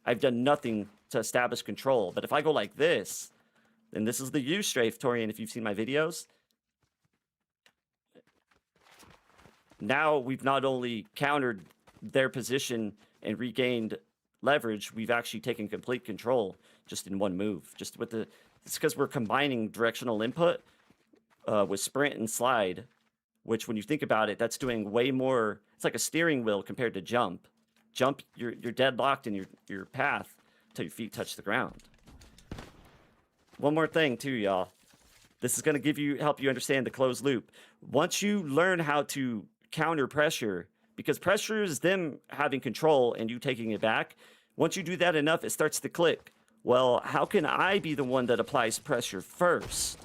I've done nothing to establish control. But if I go like this, then this is the U strafe, Torian, if you've seen my videos. Now we've not only countered their position and regained leverage, we've actually taken complete control just in one move. Just with the, it's because we're combining directional input with sprint and slide, which when you think about it, that's doing way more. It's like a steering wheel compared to jump. Jump, you're deadlocked in your path until your feet touch the ground. One more thing too, y'all. This is going to help you understand the closed loop. Once you learn how to counter pressure, because pressure is them having control and you taking it back. Once you do that enough, it starts to click. Well, how can I be the one that applies pressure first?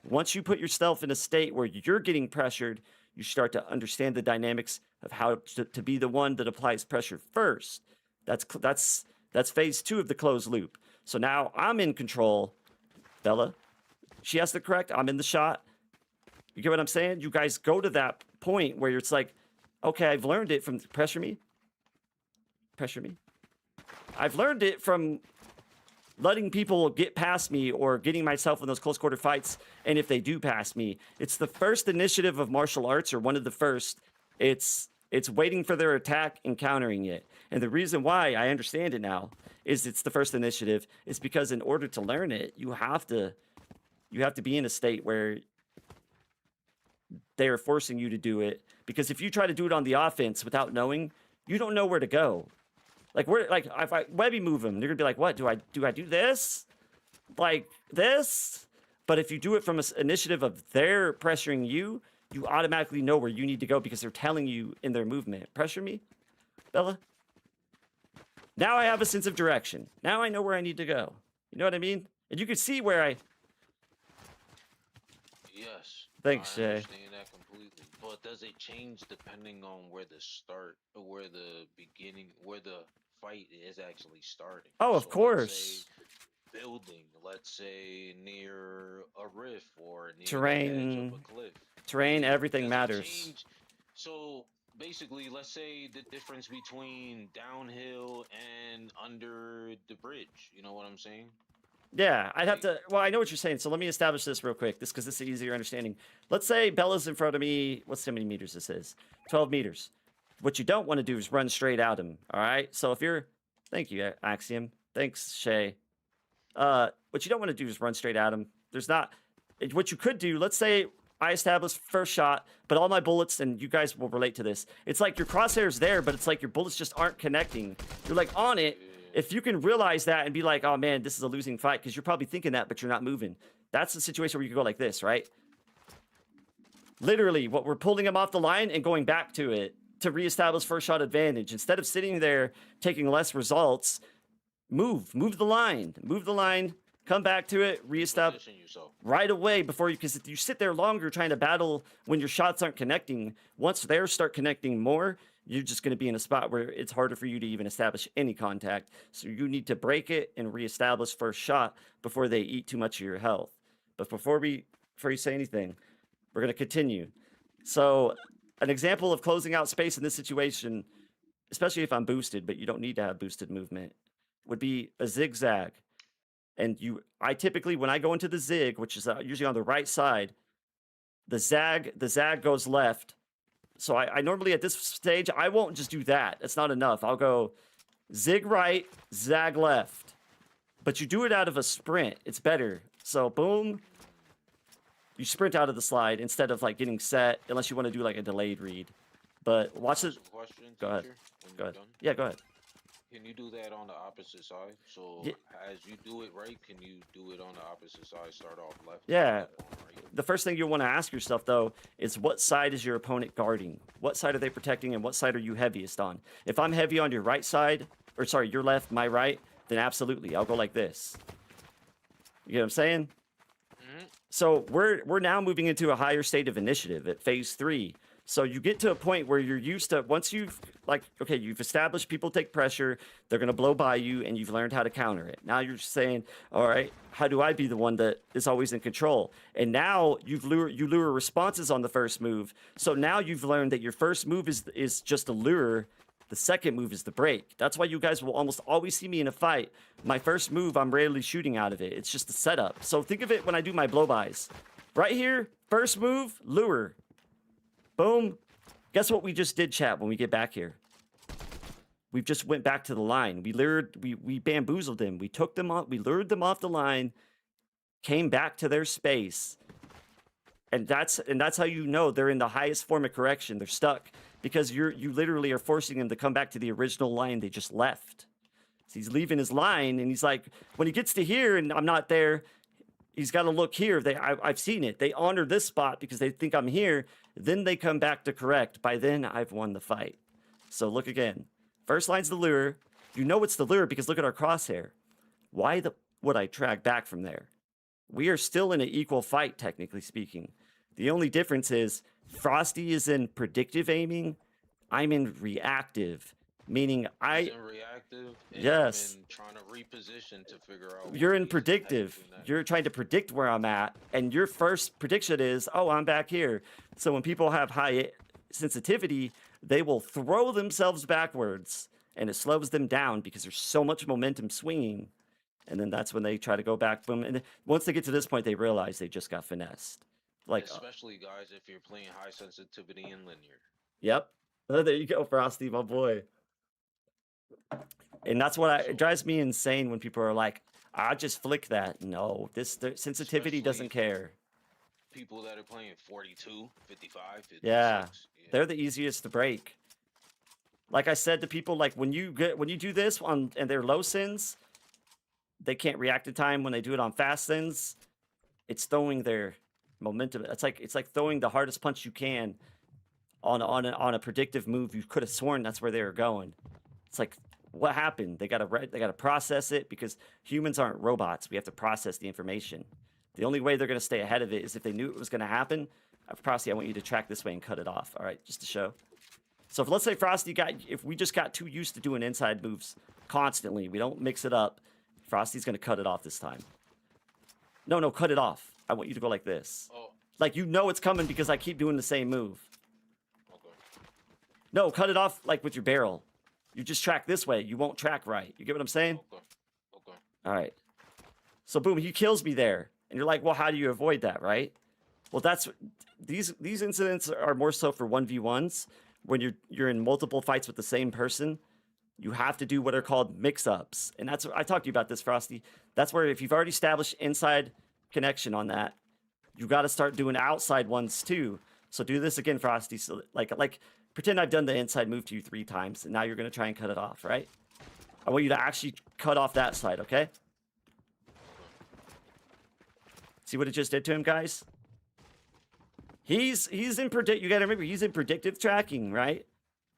Once you put yourself in a state where you're getting pressured, you start to understand the dynamics of how to be the one that applies pressure first. That's phase 2 of the closed loop. So now I'm in control. Bella, she has the correct. I'm in the shot. You get what I'm saying? You guys go to that point where it's like, okay, I've learned it from pressure me. Pressure me. I've learned it from letting people get past me or getting myself in those close quarter fights. And if they do pass me, it's the first initiative of martial arts, or one of the first. It's waiting for their attack and countering it. And the reason why I understand it now is it's the first initiative is because in order to learn it, you have to be in a state where they are forcing you to do it. Because if you try to do it on the offense without knowing, you don't know where to go. Like if I Webby move them, they're gonna be like, "What do I do this? Like this?" But if you do it from an initiative of they're pressuring you, you automatically know where you need to go because they're telling you in their movement. Pressure me, Bella. Now I have a sense of direction. Now I know where I need to go. You know what I mean? And you can see where I. Yes. Thanks, I Shay. understand that completely. But does it change depending on where the start, or where the beginning, where the fight is actually starting? Oh, of So let's course. say building, let's say near a rift or near the edge of Terrain, a cliff. terrain, everything Does it matters. change? So basically, let's say the difference between downhill and under the bridge. You know what I'm saying? Yeah, I'd have Like, to. Well, I know what you're saying. So let me establish this real quick. Because this is easier understanding. Let's say Bella's in front of me. What's how many meters this is? 12 meters. What you don't want to do is run straight at him. All right. So if you're, thank you, Axiom. Thanks, Shay. What you don't want to do is run straight at him. There's not. What you could do. Let's say I establish first shot, but all my bullets, and you guys will relate to this. It's like your crosshairs there, but it's like your bullets just aren't connecting. You're like on it. If you can realize that and be like, oh man, this is a losing fight, because you're probably thinking that, but you're not moving. That's the situation where you can go like this, right? Literally, what we're pulling him off the line and going back to it to reestablish first shot advantage. Instead of sitting there taking less results, move the line, come back to it, reestablish position yourself. right away before you, because if you sit there longer trying to battle when your shots aren't connecting, once theirs start connecting more, you're just going to be in a spot where it's harder for you to even establish any contact. So you need to break it and reestablish first shot before they eat too much of your health. But before you say anything, we're going to continue. So an example of closing out space in this situation, especially if I'm boosted, but you don't need to have boosted movement, would be a zigzag. And I typically, when I go into the zig, which is usually on the right side, the zag goes left. So I normally at this stage, I won't just do that. It's not enough. I'll go zig right, zag left. But you do it out of a sprint. It's better. So boom, you sprint out of the slide instead of like getting set, unless you want to do like a delayed read. But watch this. Question, Go ahead. teacher, when Go you're ahead. done? Yeah, go ahead. Can you do that on the opposite side? So Yeah. as you do it right, can you do it on the opposite side? Start off left. Yeah. left on right? The first thing you'll want to ask yourself, though, is what side is your opponent guarding? What side are they protecting, and what side are you heaviest on? If I'm heavy on your right side, or sorry, your left, my right, then absolutely, I'll go like this. You know what I'm saying? Mhm. So we're now moving into a higher state of initiative at phase 3. So you get to a point where you're used to, once you've you've established people take pressure, they're going to blow by you, and you've learned how to counter it. Now you're saying, all right, how do I be the one that is always in control? And now you lure responses on the first move. So now you've learned that your first move is just a lure. The second move is the break. That's why you guys will almost always see me in a fight. My first move, I'm rarely shooting out of it. It's just a setup. So think of it when I do my blow-bys. Right here, first move, lure. Boom. Guess what we just did, chat, when we get back here? We just went back to the line. We bamboozled them. We took them off, we lured them off the line, came back to their space. And that's how you know they're in the highest form of correction. They're stuck because you literally are forcing them to come back to the original line they just left. So he's leaving his line, and he's like, when he gets to here and I'm not there, he's got to look here. I've seen it. They honor this spot because they think I'm here. Then they come back to correct. By then, I've won the fight. So look again. First line's the lure. You know it's the lure because look at our crosshair. Why would I track back from there? We are still in an equal fight, technically speaking. The only difference is Frosty is in predictive aiming. I'm in reactive, meaning He's in reactive, and I'm yes, in trying to reposition to figure out you're where in he's heading to predictive. next. You're trying to predict where I'm at, and your first prediction is, oh, I'm back here. So when people have high sensitivity, they will throw themselves backwards, and it slows them down because there's so much momentum swinging. And then that's when they try to go back. Boom. And once they get to this point, they realize they just got finessed. Like, Especially guys if you're playing high sensitivity and linear. yep. Oh, there you go, Frosty, my boy. And that's what it drives me insane when people are like, I just flick that. No, this sensitivity doesn't care. People that are playing 42, 55, 56. Yeah, they're the easiest to break. Like I said to people, like when you do this on and they're low sins, they can't react in time. When they do it on fast sins, it's throwing their momentum. It's like throwing the hardest punch you can on a predictive move. You could have sworn that's where they were going. It's like, what happened? They gotta process it because humans aren't robots. We have to process the information. The only way they're gonna stay ahead of it is if they knew it was gonna happen. Frosty, I want you to track this way and cut it off. All right, just to show. So if let's say Frosty if we just got too used to doing inside moves constantly, we don't mix it up. Frosty's gonna cut it off this time. No, cut it off. I want you to go like this. Oh. Like you know it's coming because I keep doing the same move. Okay. No, cut it off like with your barrel. You just track this way. You won't track right. You get what I'm saying? Okay. All right. So boom, he kills me there. And you're like, well, how do you avoid that, right? Well, that's these incidents are more so for 1v1s when you're in multiple fights with the same person. You have to do what are called mix-ups. And that's I talked to you about this, Frosty. That's where if you've already established inside connection on that, you got to start doing outside ones too. So do this again, Frosty. So like pretend I've done the inside move to you 3 times, and now you're going to try and cut it off, right? I want you to actually cut off that side, okay? See what it just did to him, guys? He's in predict. You got to remember, he's in predictive tracking, right?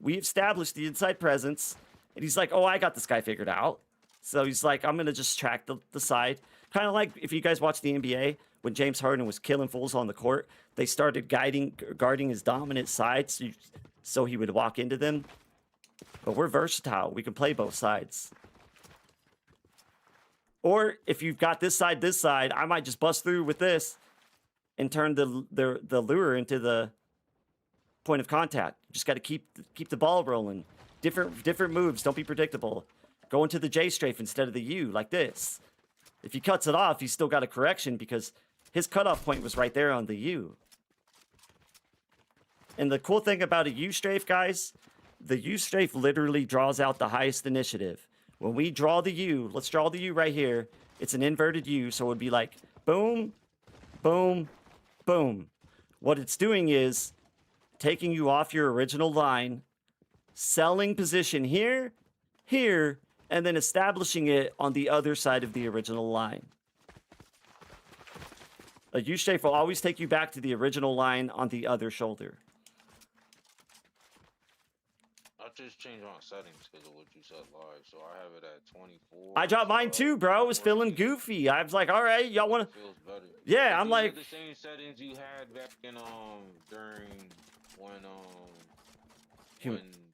We established the inside presence, and he's like, oh, I got this guy figured out. So he's like, I'm going to just track the side. Kind of like if you guys watch the NBA, when James Harden was killing fools on the court, they started guarding his dominant sides so he would walk into them. But we're versatile. We can play both sides. Or if you've got this side, I might just bust through with this and turn the lure into the point of contact. Just got to keep the ball rolling. Different moves. Don't be predictable. Go into the J strafe instead of the U, like this. If he cuts it off, he's still got a correction because his cutoff point was right there on the U. And the cool thing about a U strafe, guys, the U strafe literally draws out the highest initiative. When we draw the U, let's draw the U right here. It's an inverted U, so it would be like boom, boom, boom. What it's doing is taking you off your original line, selling position here, here, and then establishing it on the other side of the original line. A U-shape will always take you back to the original line on the other shoulder. I just changed my settings because of what you said live, so I have it at 24. I dropped mine too, bro. It was feeling goofy. I was like, all right, y'all want to... Feels better. Yeah, I'm like... the same settings you had back in, during when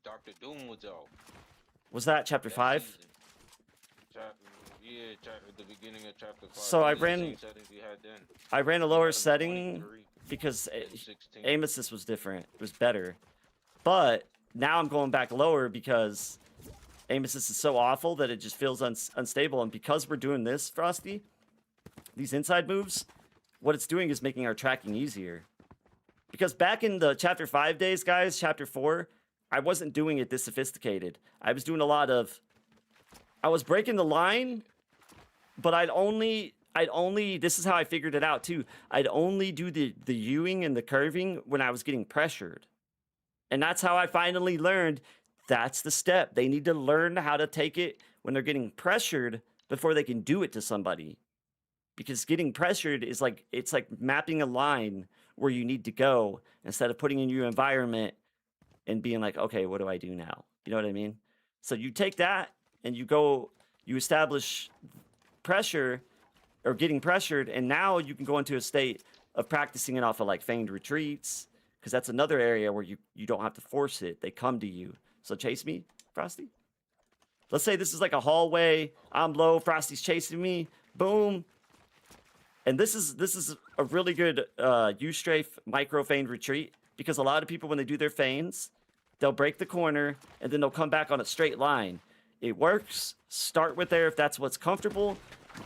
Dr. Doom was out. Was that chapter 5? The beginning of chapter 5. So I ran a lower setting because Amos's was different. It was better. But now I'm going back lower because Amos's is so awful that it just feels unstable. And because we're doing this, Frosty, these inside moves, what it's doing is making our tracking easier. Because back in the chapter 5 days, guys, chapter 4, I wasn't doing it this sophisticated. I was doing a lot of... I was breaking the line, but I'd only, this is how I figured it out too. I'd only do the U-ing and the curving when I was getting pressured. And that's how I finally learned that's the step. They need to learn how to take it when they're getting pressured before they can do it to somebody. Because getting pressured is like, it's like mapping a line where you need to go instead of putting in your environment and being like, okay, what do I do now? You know what I mean? So you take that and you establish pressure, or getting pressured, and now you can go into a state of practicing it off of like feigned retreats, because that's another area where you don't have to force it. They come to you. So chase me, Frosty. Let's say this is like a hallway. I'm low. Frosty's chasing me. Boom. And this is a really good U-strafe micro feigned retreat, because a lot of people, when they do their feigns, they'll break the corner and then they'll come back on a straight line. It works. Start with there if that's what's comfortable,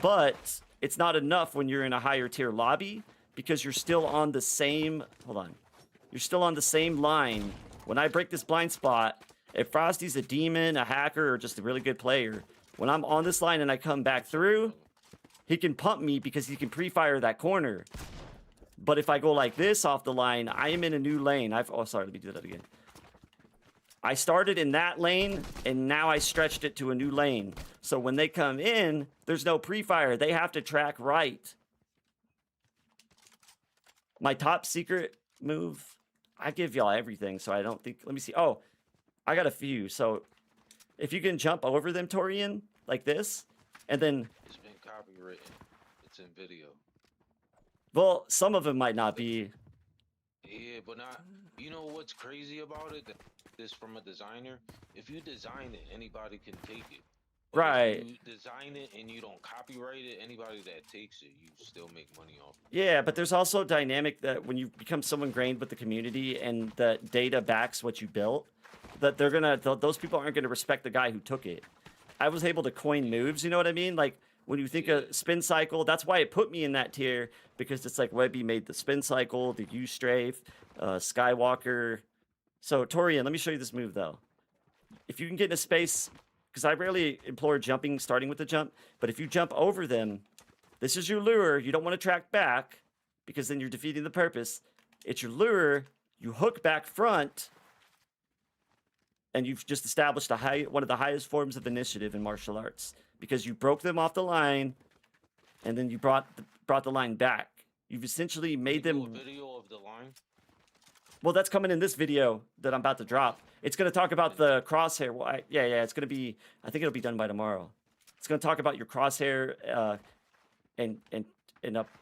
but it's not enough when you're in a higher tier lobby, because you're still on the same, hold on. You're still on the same line. When I break this blind spot, if Frosty's a demon, a hacker, or just a really good player, when I'm on this line and I come back through, he can pump me because he can pre-fire that corner. But if I go like this off the line, I am in a new lane. Oh, sorry, let me do that again. I started in that lane, and now I stretched it to a new lane. So when they come in, there's no pre-fire. They have to track right. My top secret move, I give y'all everything, so I don't think... Let me see. Oh, I got a few. So if you can jump over them, Torian, like this, and then... It's been copywritten. It's in video. Well, some of them might not be. Yeah, but not... You know what's crazy about it? This from a designer. If you design it, anybody can take it. But Right. if you design it and you don't copyright it, anybody that takes it, you still make money off it. Yeah, but there's also a dynamic that when you become so ingrained with the community and the data backs what you built, that those people aren't gonna respect the guy who took it. I was able to coin moves, you know what I mean? Like when you think of spin cycle, that's why it put me in that tier, because it's like Webby made the spin cycle, the U-strafe, Skywalker. So Torian, let me show you this move though. If you can get in a space, because I rarely implore jumping, starting with the jump, but if you jump over them, this is your lure. You don't want to track back, because then you're defeating the purpose. It's your lure. You hook back front, and you've just established one of the highest forms of initiative in martial arts, because you broke them off the line, and then you brought the line back. You've essentially made them... a video of the line? Well, that's coming in this video that I'm about to drop. It's going to talk about the crosshair. Well, yeah, it's going to be... I think it'll be done by tomorrow. It's going to talk about your crosshair and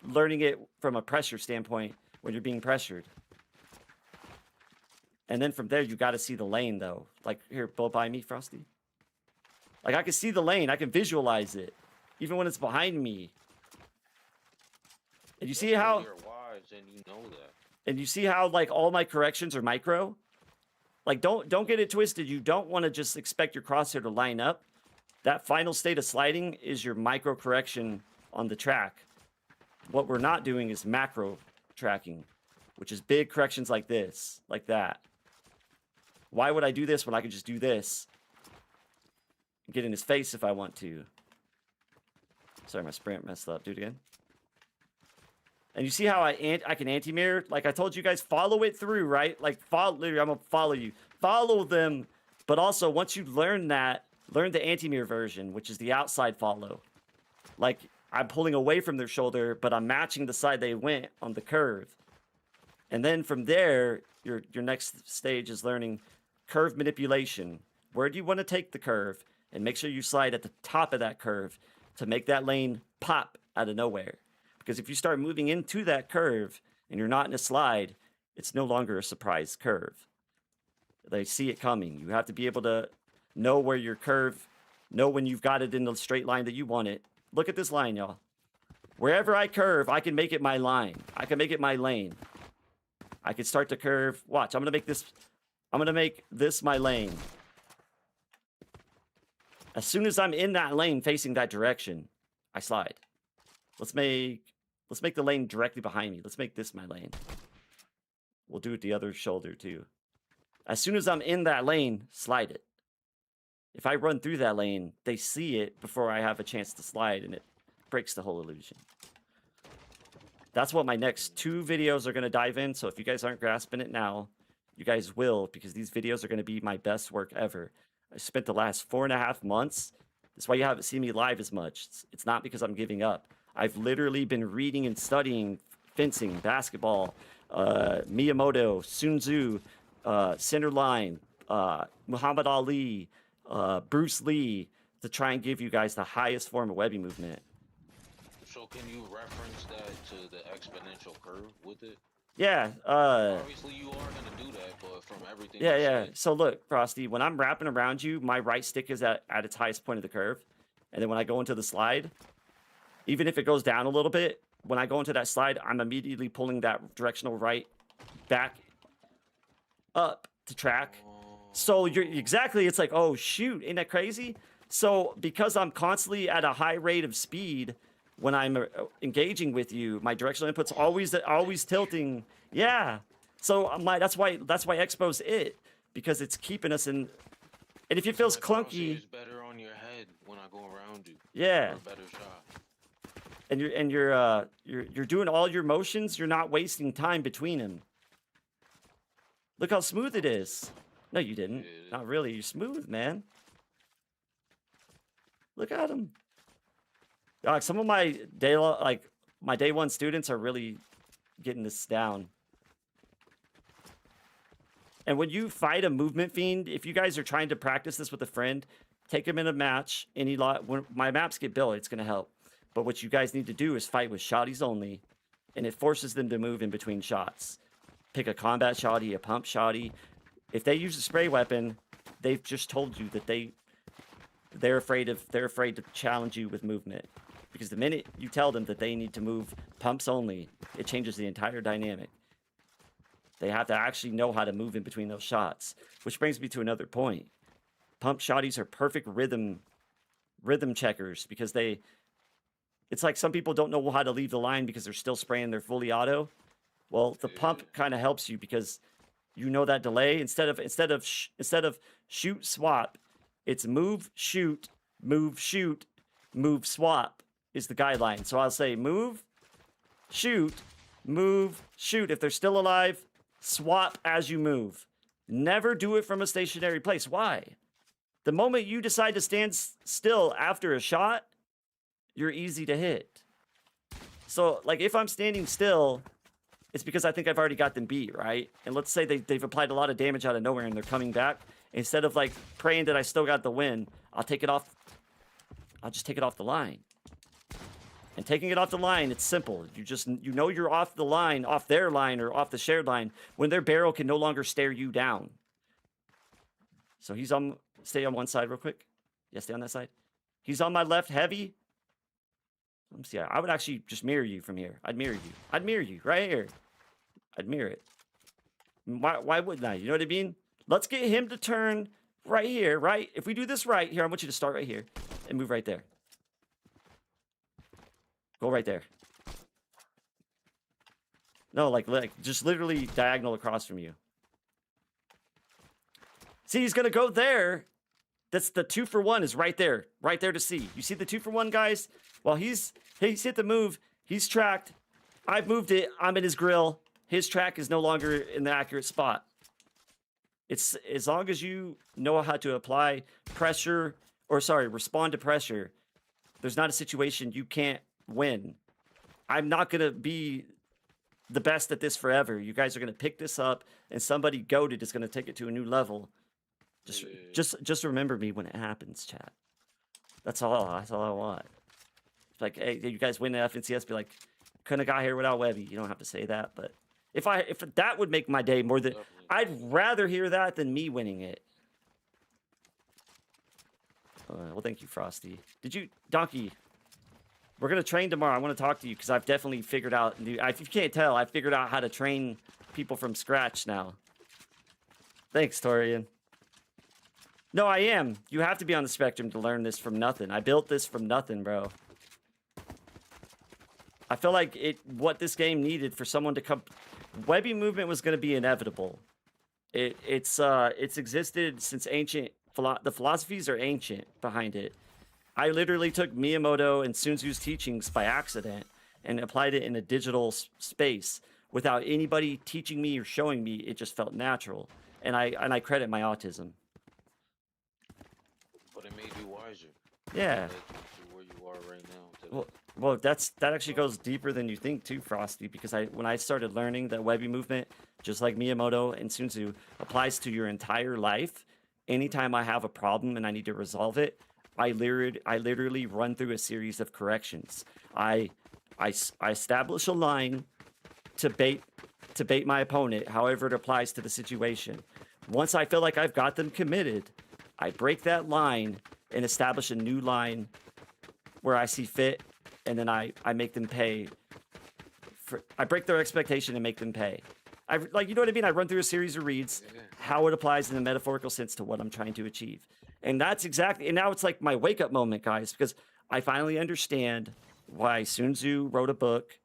learning it from a pressure standpoint when you're being pressured. And then from there, you got to see the lane, though. Like, here, blow by me, Frosty. Like, I can see the lane. I can visualize it, even when it's behind me. And you see how... You're wise and you know that. And you see how, like, all my corrections are micro? Like, don't get it twisted. You don't want to just expect your crosshair to line up. That final state of sliding is your micro correction on the track. What we're not doing is macro tracking, which is big corrections like this, like that. Why would I do this when I could just do this? Get in his face if I want to. Sorry, my sprint messed up. Do it again. And you see how I can anti-mirror? Like I told you guys, follow it through, right? Like, I'm going to follow you. Follow them, but also once you learn that, learn the anti-mirror version, which is the outside follow. Like, I'm pulling away from their shoulder, but I'm matching the side they went on the curve. And then from there, your next stage is learning curve manipulation. Where do you want to take the curve? And make sure you slide at the top of that curve to make that lane pop out of nowhere. Because if you start moving into that curve and you're not in a slide, it's no longer a surprise curve. They see it coming. You have to be able to know where your curve, know when you've got it in the straight line that you want it. Look at this line, y'all. Wherever I curve, I can make it my line. I can make it my lane. I can start to curve. Watch, I'm going to make this my lane. As soon as I'm in that lane facing that direction, I slide. Let's make the lane directly behind me. Let's make this my lane. We'll do it the other shoulder too. As soon as I'm in that lane, slide it. If I run through that lane, they see it before I have a chance to slide, and it breaks the whole illusion. That's what my next 2 videos are going to dive in, so if you guys aren't grasping it now, you guys will, because these videos are going to be my best work ever. I spent the last 4.5 months. That's why you haven't seen me live as much. It's not because I'm giving up. I've literally been reading and studying fencing, basketball, Miyamoto, Sun Tzu, center line, Muhammad Ali, Bruce Lee, to try and give you guys the highest form of Webby movement. So can you reference that to the exponential curve with it? Yeah, Obviously, you are gonna do that, but from everything yeah, you yeah. said, So look, Frosty, when I'm wrapping around you, my right stick is at its highest point of the curve. And then when I go into the slide, even if it goes down a little bit, when I go into that slide, I'm immediately pulling that directional right back up to track. So you're exactly, it's like, oh shoot, ain't that crazy? So because I'm constantly at a high rate of speed when I'm engaging with you, my directional input's always tilting. Yeah. So that's why Expo's it, because it's keeping us in. And if it feels my clunky, crosshair is better on your head when I go around you yeah, for a better shot. and you're doing all your motions, you're not wasting time between them. Look how smooth it is. No, you didn't. Yeah, Not really. You're smooth, man. Look at him. Like some of my my day one students are really getting this down. And when you fight a movement fiend, if you guys are trying to practice this with a friend, take him in a match. When my maps get built, it's gonna help. But what you guys need to do is fight with shotties only, and it forces them to move in between shots. Pick a combat shotty, a pump shotty. If they use a spray weapon, they've just told you that they're afraid to challenge you with movement. Because the minute you tell them that they need to move pumps only, it changes the entire dynamic. They have to actually know how to move in between those shots. Which brings me to another point. Pump shotties are perfect rhythm checkers because it's like some people don't know how to leave the line because they're still spraying their fully auto. Well, the pump kind of helps you because you know that delay. Instead of shoot swap, it's move shoot, move shoot, move swap is the guideline. So I'll say move, shoot, move, shoot. If they're still alive, swap as you move. Never do it from a stationary place. Why? The moment you decide to stand still after a shot, you're easy to hit. So, like, if I'm standing still, it's because I think I've already got them beat, right? And let's say they've applied a lot of damage out of nowhere and they're coming back. Instead of, like, praying that I still got the win, I'll just take it off the line. And taking it off the line, it's simple. You know you're off the line, off their line, or off the shared line when their barrel can no longer stare you down. So stay on one side real quick. Yeah, stay on that side. He's on my left heavy. Let me see. I would actually just mirror you from here. I'd mirror you right here. I'd mirror it. Why wouldn't I? You know what I mean? Let's get him to turn right here, right? If we do this right here, I want you to start right here and move right there. Go right there. No, like just literally diagonal across from you. See, he's gonna go there. That's the 2-for-1 is right there to see. You see the 2-for-1, guys? Well, he's hit the move. He's tracked. I've moved it. I'm in his grill. His track is no longer in the accurate spot. It's as long as you know how to apply pressure, respond to pressure. There's not a situation you can't win. I'm not gonna be the best at this forever. You guys are gonna pick this up, and somebody goated is gonna take it to a new level. Just remember me when it happens, chat. That's all I want. It's like, hey, you guys win the FNCS, be like, couldn't have got here without Webby. You don't have to say that, but if that would make my day more than I'd rather hear that than me winning it. Well, thank you, Frosty. Donkey? We're gonna train tomorrow. I want to talk to you because I've definitely figured out. If you can't tell, I figured out how to train people from scratch now. Thanks, Torian. No, I am. You have to be on the spectrum to learn this from nothing. I built this from nothing, bro. I feel like what this game needed for someone to come. Webby movement was going to be inevitable. It's existed since ancient. The philosophies are ancient behind it. I literally took Miyamoto and Sun Tzu's teachings by accident and applied it in a digital space without anybody teaching me or showing me. It just felt natural, and I credit my autism. But it made you wiser. Yeah. To where you are right now. Well, that actually goes deeper than you think too, Frosty. Because when I started learning that Webby movement, just like Miyamoto and Sun Tzu, applies to your entire life. Anytime I have a problem and I need to resolve it, I literally run through a series of corrections. I I establish a line to bait my opponent, however it applies to the situation. Once I feel like I've got them committed, I break that line and establish a new line where I see fit, and then I make them pay. I break their expectation and make them pay. Like, you know what I mean? I run through a series of reads, how it applies in a metaphorical sense to what I'm trying to achieve. And that's exactly, and now it's like my wake up moment, guys, because I finally understand why Sun Tzu wrote a book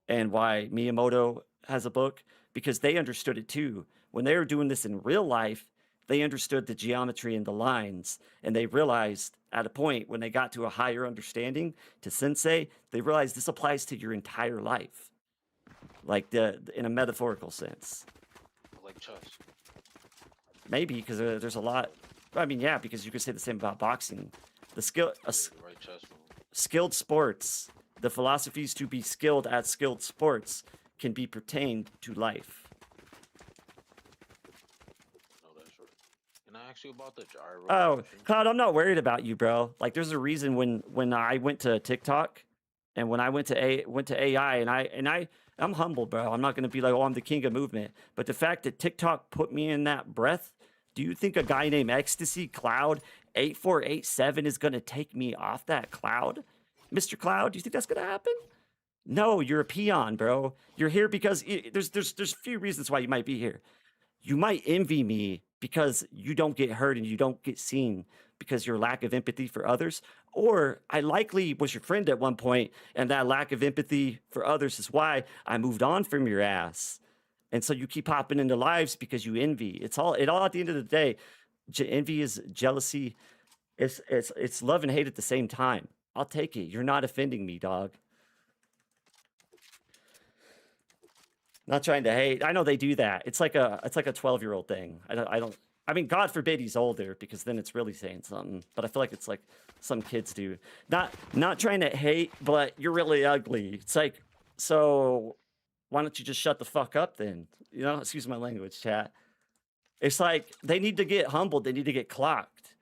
and why Miyamoto has a book, because they understood it too. When they were doing this in real life, they understood the geometry and the lines, and they realized at a point when they got to a higher understanding to sensei, they realized this applies to your entire life, like in a metaphorical sense. Like chess. Maybe because there's a lot. I mean, yeah, because you could say the same about boxing. The Right chess move. skilled sports, the philosophies to be skilled at skilled sports can be pertained to life. No, that's right. Can I ask you about the gyro? Oh, motion? Cloud, I'm not worried about you, bro. Like, there's a reason when I went to TikTok, and when I went to AI, and I'm humble, bro. I'm not gonna be like, oh, I'm the king of movement. But the fact that TikTok put me in that breath, do you think a guy named Ecstasy Cloud 8487 is gonna take me off that cloud, Mr. Cloud? Do you think that's gonna happen? No, you're a peon, bro. You're here because there's a few reasons why you might be here. You might envy me because you don't get heard and you don't get seen because your lack of empathy for others. Or I likely was your friend at one point, and that lack of empathy for others is why I moved on from your ass. And so you keep hopping into lives because you envy. It all at the end of the day, envy is jealousy. It's love and hate at the same time. I'll take it. You're not offending me, dog. Not trying to hate. I know they do that. It's like a 12-year-old thing. I mean, God forbid he's older, because then it's really saying something. But I feel like it's like some kids do. Not trying to hate, but you're really ugly. It's like, so why don't you just shut the fuck up then? You know, excuse my language, chat. It's like they need to get humbled. They need to get clocked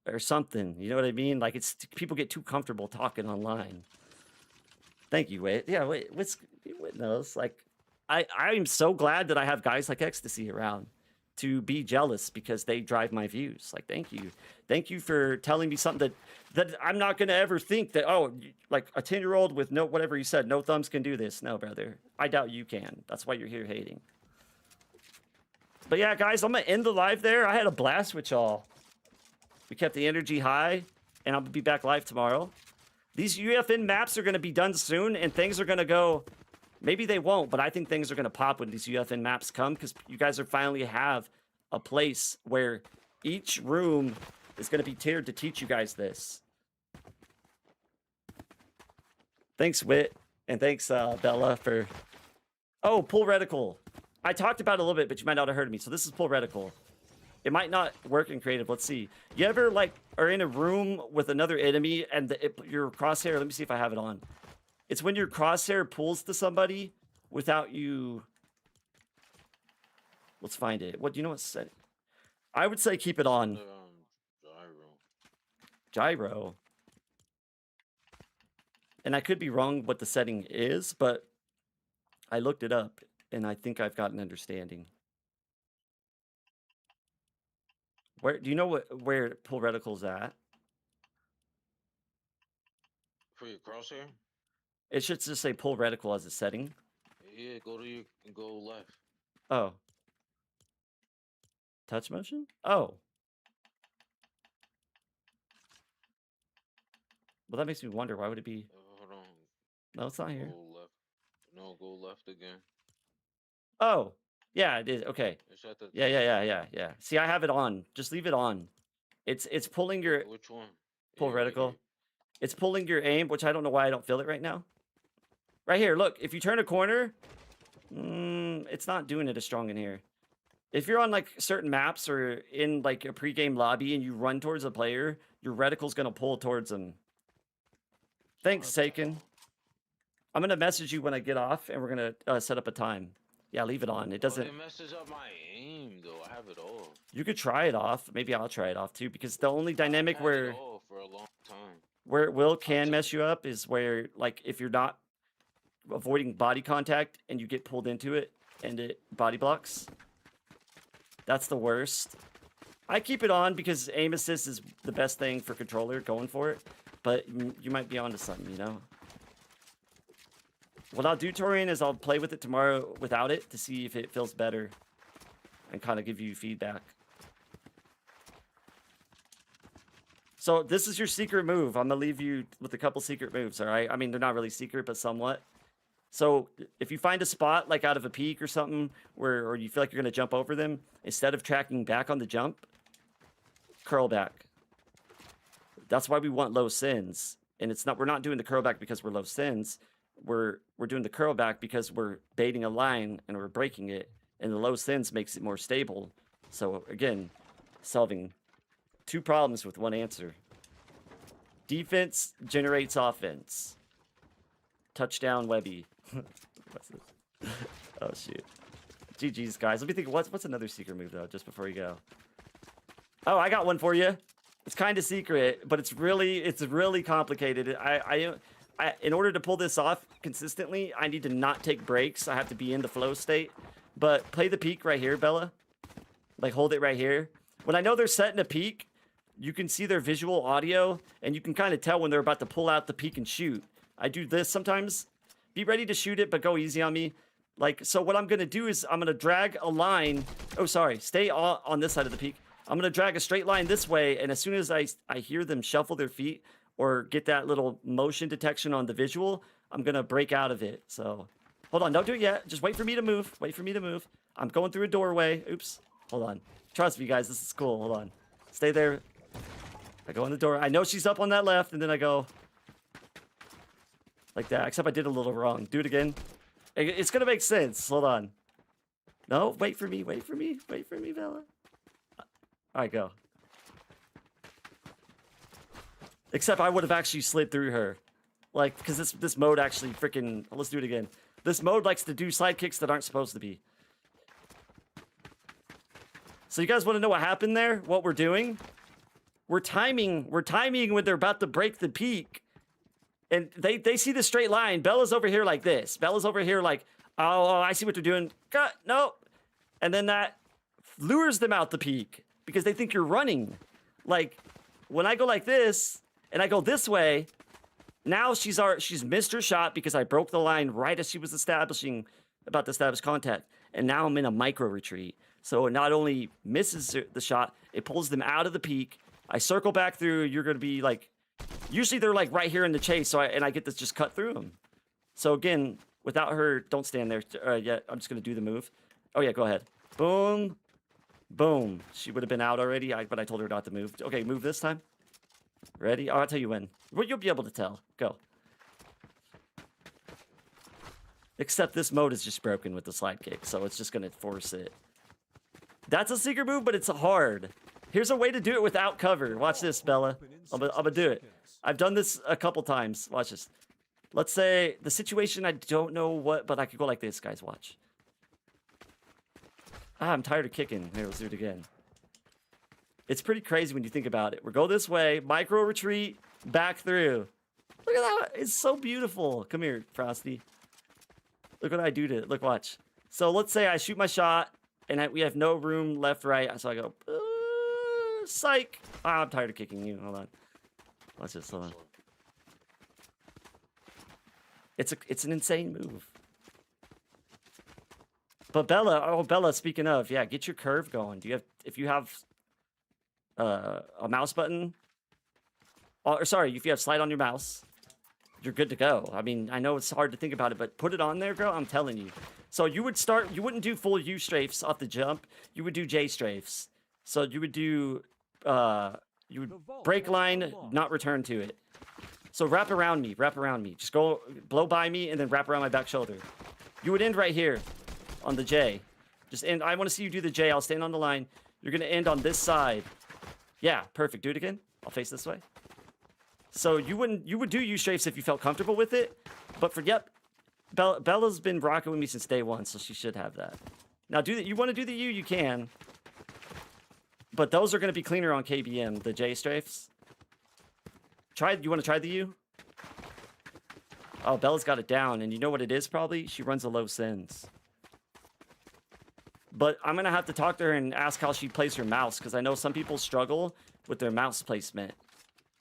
or something. You know what I mean? Like, it's people get too comfortable talking online. Thank you, Wit. Yeah, Wit knows. Like, I'm so glad that I have guys like Ecstasy around to be jealous, because they drive my views. Like, thank you for telling me something that I'm not gonna ever think that, oh, like a 10-year-old with no, whatever you said, no thumbs can do this. No, brother, I doubt you can. That's why you're here hating. But yeah, guys, I'm gonna end the live there. I had a blast with y'all. We kept the energy high, and I'll be back live tomorrow. These UFN maps are gonna be done soon, and things are gonna go. Maybe they won't, but I think things are going to pop when these UFN maps come, because you guys are finally have a place where each room is going to be tiered to teach you guys this. Thanks, Wit, and thanks, Bella, for... Oh, pull reticle. I talked about it a little bit, but you might not have heard me. So this is pull reticle. It might not work in creative. Let's see. You ever, like, are in a room with another enemy, and your crosshair... Let me see if I have it on. It's when your crosshair pulls to somebody without you. Let's find it. What do you know what's set? I would say keep it on. Gyro. And I could be wrong what the setting is, but I looked it up and I think I've got an understanding. Where do you know where pull reticle's at? For your crosshair? It should just say pull reticle as a setting. Yeah, go left. Oh. Touch motion? Oh. Well, that makes me wonder, why would it be... Hold on. No, it's not here. Go left. No, go left again. Oh. Yeah, it is. Okay. It's at the Yeah. See, I have it on. Just leave it on. It's pulling your... Which one? Pull Yeah, right reticle. here. It's pulling your aim, which I don't know why I don't feel it right now. Right here, look. If you turn a corner, it's not doing it as strong in here. If you're on, like, certain maps or in, like, a pregame lobby and you run towards a player, your reticle's going to pull towards them. Thanks, Taken. I'm going to message you when I get off, and we're going to set up a time. Yeah, leave it on. It doesn't... It messes up my aim, though. I have it off. You could try it off. Maybe I'll try it off, too, because the only dynamic I've had where... it off for a long time. Where it can mess you up is where, like, if you're not avoiding body contact and you get pulled into it and it body blocks. That's the worst. I keep it on because aim assist is the best thing for controller, going for it. But you might be onto something, you know? What I'll do, Torian, is I'll play with it tomorrow without it to see if it feels better and kind of give you feedback. So this is your secret move. I'm going to leave you with a couple secret moves, all right? I mean, they're not really secret, but somewhat. So if you find a spot, like out of a peak or something, or you feel like you're going to jump over them, instead of tracking back on the jump, curl back. That's why we want low sins. And we're not doing the curl back because we're low sins. We're doing the curl back because we're baiting a line and we're breaking it. And the low sins makes it more stable. So again, solving 2 problems with 1 answer. Defense generates offense. Touchdown, Webby. Oh shoot. GG's, guys. Let me think. What's another secret move though? Just before you go. Oh, I got one for you. It's kind of secret, but it's really complicated. In order to pull this off consistently, I need to not take breaks. I have to be in the flow state. But play the peak right here, Bella. Like, hold it right here. When I know they're setting a peak, you can see their visual audio, and you can kind of tell when they're about to pull out the peak and shoot. I do this sometimes. Be ready to shoot it, but go easy on me. Like, so what I'm going to do is I'm going to drag a line. Oh, sorry. Stay on this side of the peak. I'm going to drag a straight line this way, and as soon as I hear them shuffle their feet or get that little motion detection on the visual, I'm going to break out of it. So, hold on. Don't do it yet. Just wait for me to move. Wait for me to move. I'm going through a doorway. Oops. Hold on. Trust me, guys. This is cool. Hold on. Stay there. I go in the door. I know she's up on that left, and then I go like that. Except I did a little wrong. Do it again. It's going to make sense. Hold on. No, wait for me. Wait for me. Wait for me, Bella. All right, go. Except I would have actually slid through her. Like, because this mode actually freaking... Let's do it again. This mode likes to do side kicks that aren't supposed to be. So you guys want to know what happened there? What we're doing? We're timing when they're about to break the peak. And they see the straight line. Bella's over here like this. Bella's over here like, oh, I see what they're doing. Cut. No. And then that lures them out the peak. Because they think you're running. Like, when I go like this, and I go this way, now she's missed her shot because I broke the line right as she was about to establish contact. And now I'm in a micro retreat. So it not only misses the shot, it pulls them out of the peak. I circle back through, you're going to be like, usually they're like right here in the chase, so I get to just cut through them. So again, without her, don't stand there yet. I'm just going to do the move. Oh yeah, go ahead. Boom. Boom. She would have been out already, but I told her not to move. Okay, move this time. Ready? Oh, I'll tell you when. Well, you'll be able to tell. Go. Except this mode is just broken with the slide kick, so it's just going to force it. That's a secret move, but it's hard. Here's a way to do it without cover. Watch this, Bella. I'm gonna do it. I've done this a couple times. Watch this. Let's say the situation, I don't know what, but I could go like this, guys. Watch. Ah, I'm tired of kicking. Here, let's do it again. It's pretty crazy when you think about it. We go this way, micro retreat, back through. Look at that. It's so beautiful. Come here, Frosty. Look what I do to it. Look, watch. So let's say I shoot my shot, and we have no room left, right. So I go, psych. Ah, I'm tired of kicking you. Hold on. Watch this. Hold on. It's an insane move. But Bella, speaking of, yeah, get your curve going. If you have a mouse button, or sorry, if you have slide on your mouse, you're good to go. I mean, I know it's hard to think about it, but put it on there, girl. I'm telling you. So you wouldn't do full U strafes off the jump. You would do J strafes. So you would do, you would break line, not return to it. So wrap around me. Just go blow by me and then wrap around my back shoulder. You would end right here on the J. Just end. I want to see you do the J. I'll stand on the line. You're going to end on this side. Yeah, perfect. Do it again. I'll face this way. So you would do U strafes if you felt comfortable with it. But Bella's been rocking with me since day one, so she should have that. Now, you want to do the U, you can. But those are going to be cleaner on KBM, the J strafes. You want to try the U? Oh, Bella's got it down, and you know what it is probably? She runs a low sends. But I'm gonna have to talk to her and ask how she plays her mouse, because I know some people struggle with their mouse placement.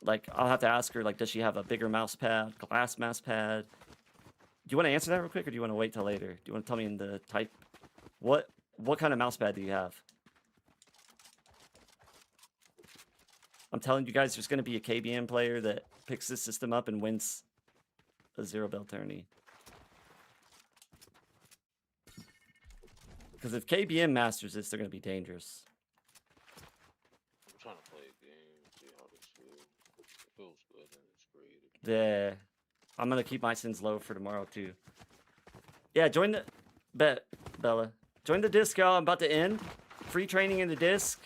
Like, I'll have to ask her, like, does she have a bigger mouse pad, glass mouse pad? Do you want to answer that real quick, or do you want to wait till later? Do you want to tell me in the type? What kind of mouse pad do you have? I'm telling you guys, there's going to be a KBM player that picks this system up and wins a zero bell tourney. Because if KBM masters this, they're going to be dangerous. I'm trying to play a game, see how this feels. If it feels good, then it's great. Yeah. I'm going to keep my sins low for tomorrow, too. Yeah, join the... Bella. Join the disc, y'all. I'm about to end. Free training in the disc.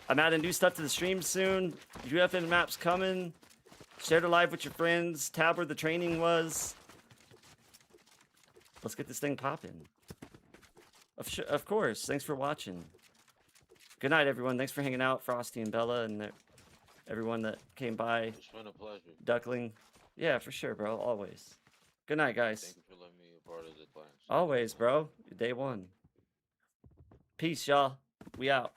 I'm adding new stuff to the stream soon. UFN maps coming. Share the live with your friends. Tab where the training was. Let's get this thing popping. Of course. Thanks for watching. Good night, everyone. Thanks for hanging out, Frosty and Bella, and everyone that came by. It's been a pleasure. Duckling. Yeah, for sure, bro. Always. Good night, guys. Thank you for letting me a part of the class. Always, bro. Day one. Peace, y'all. We out.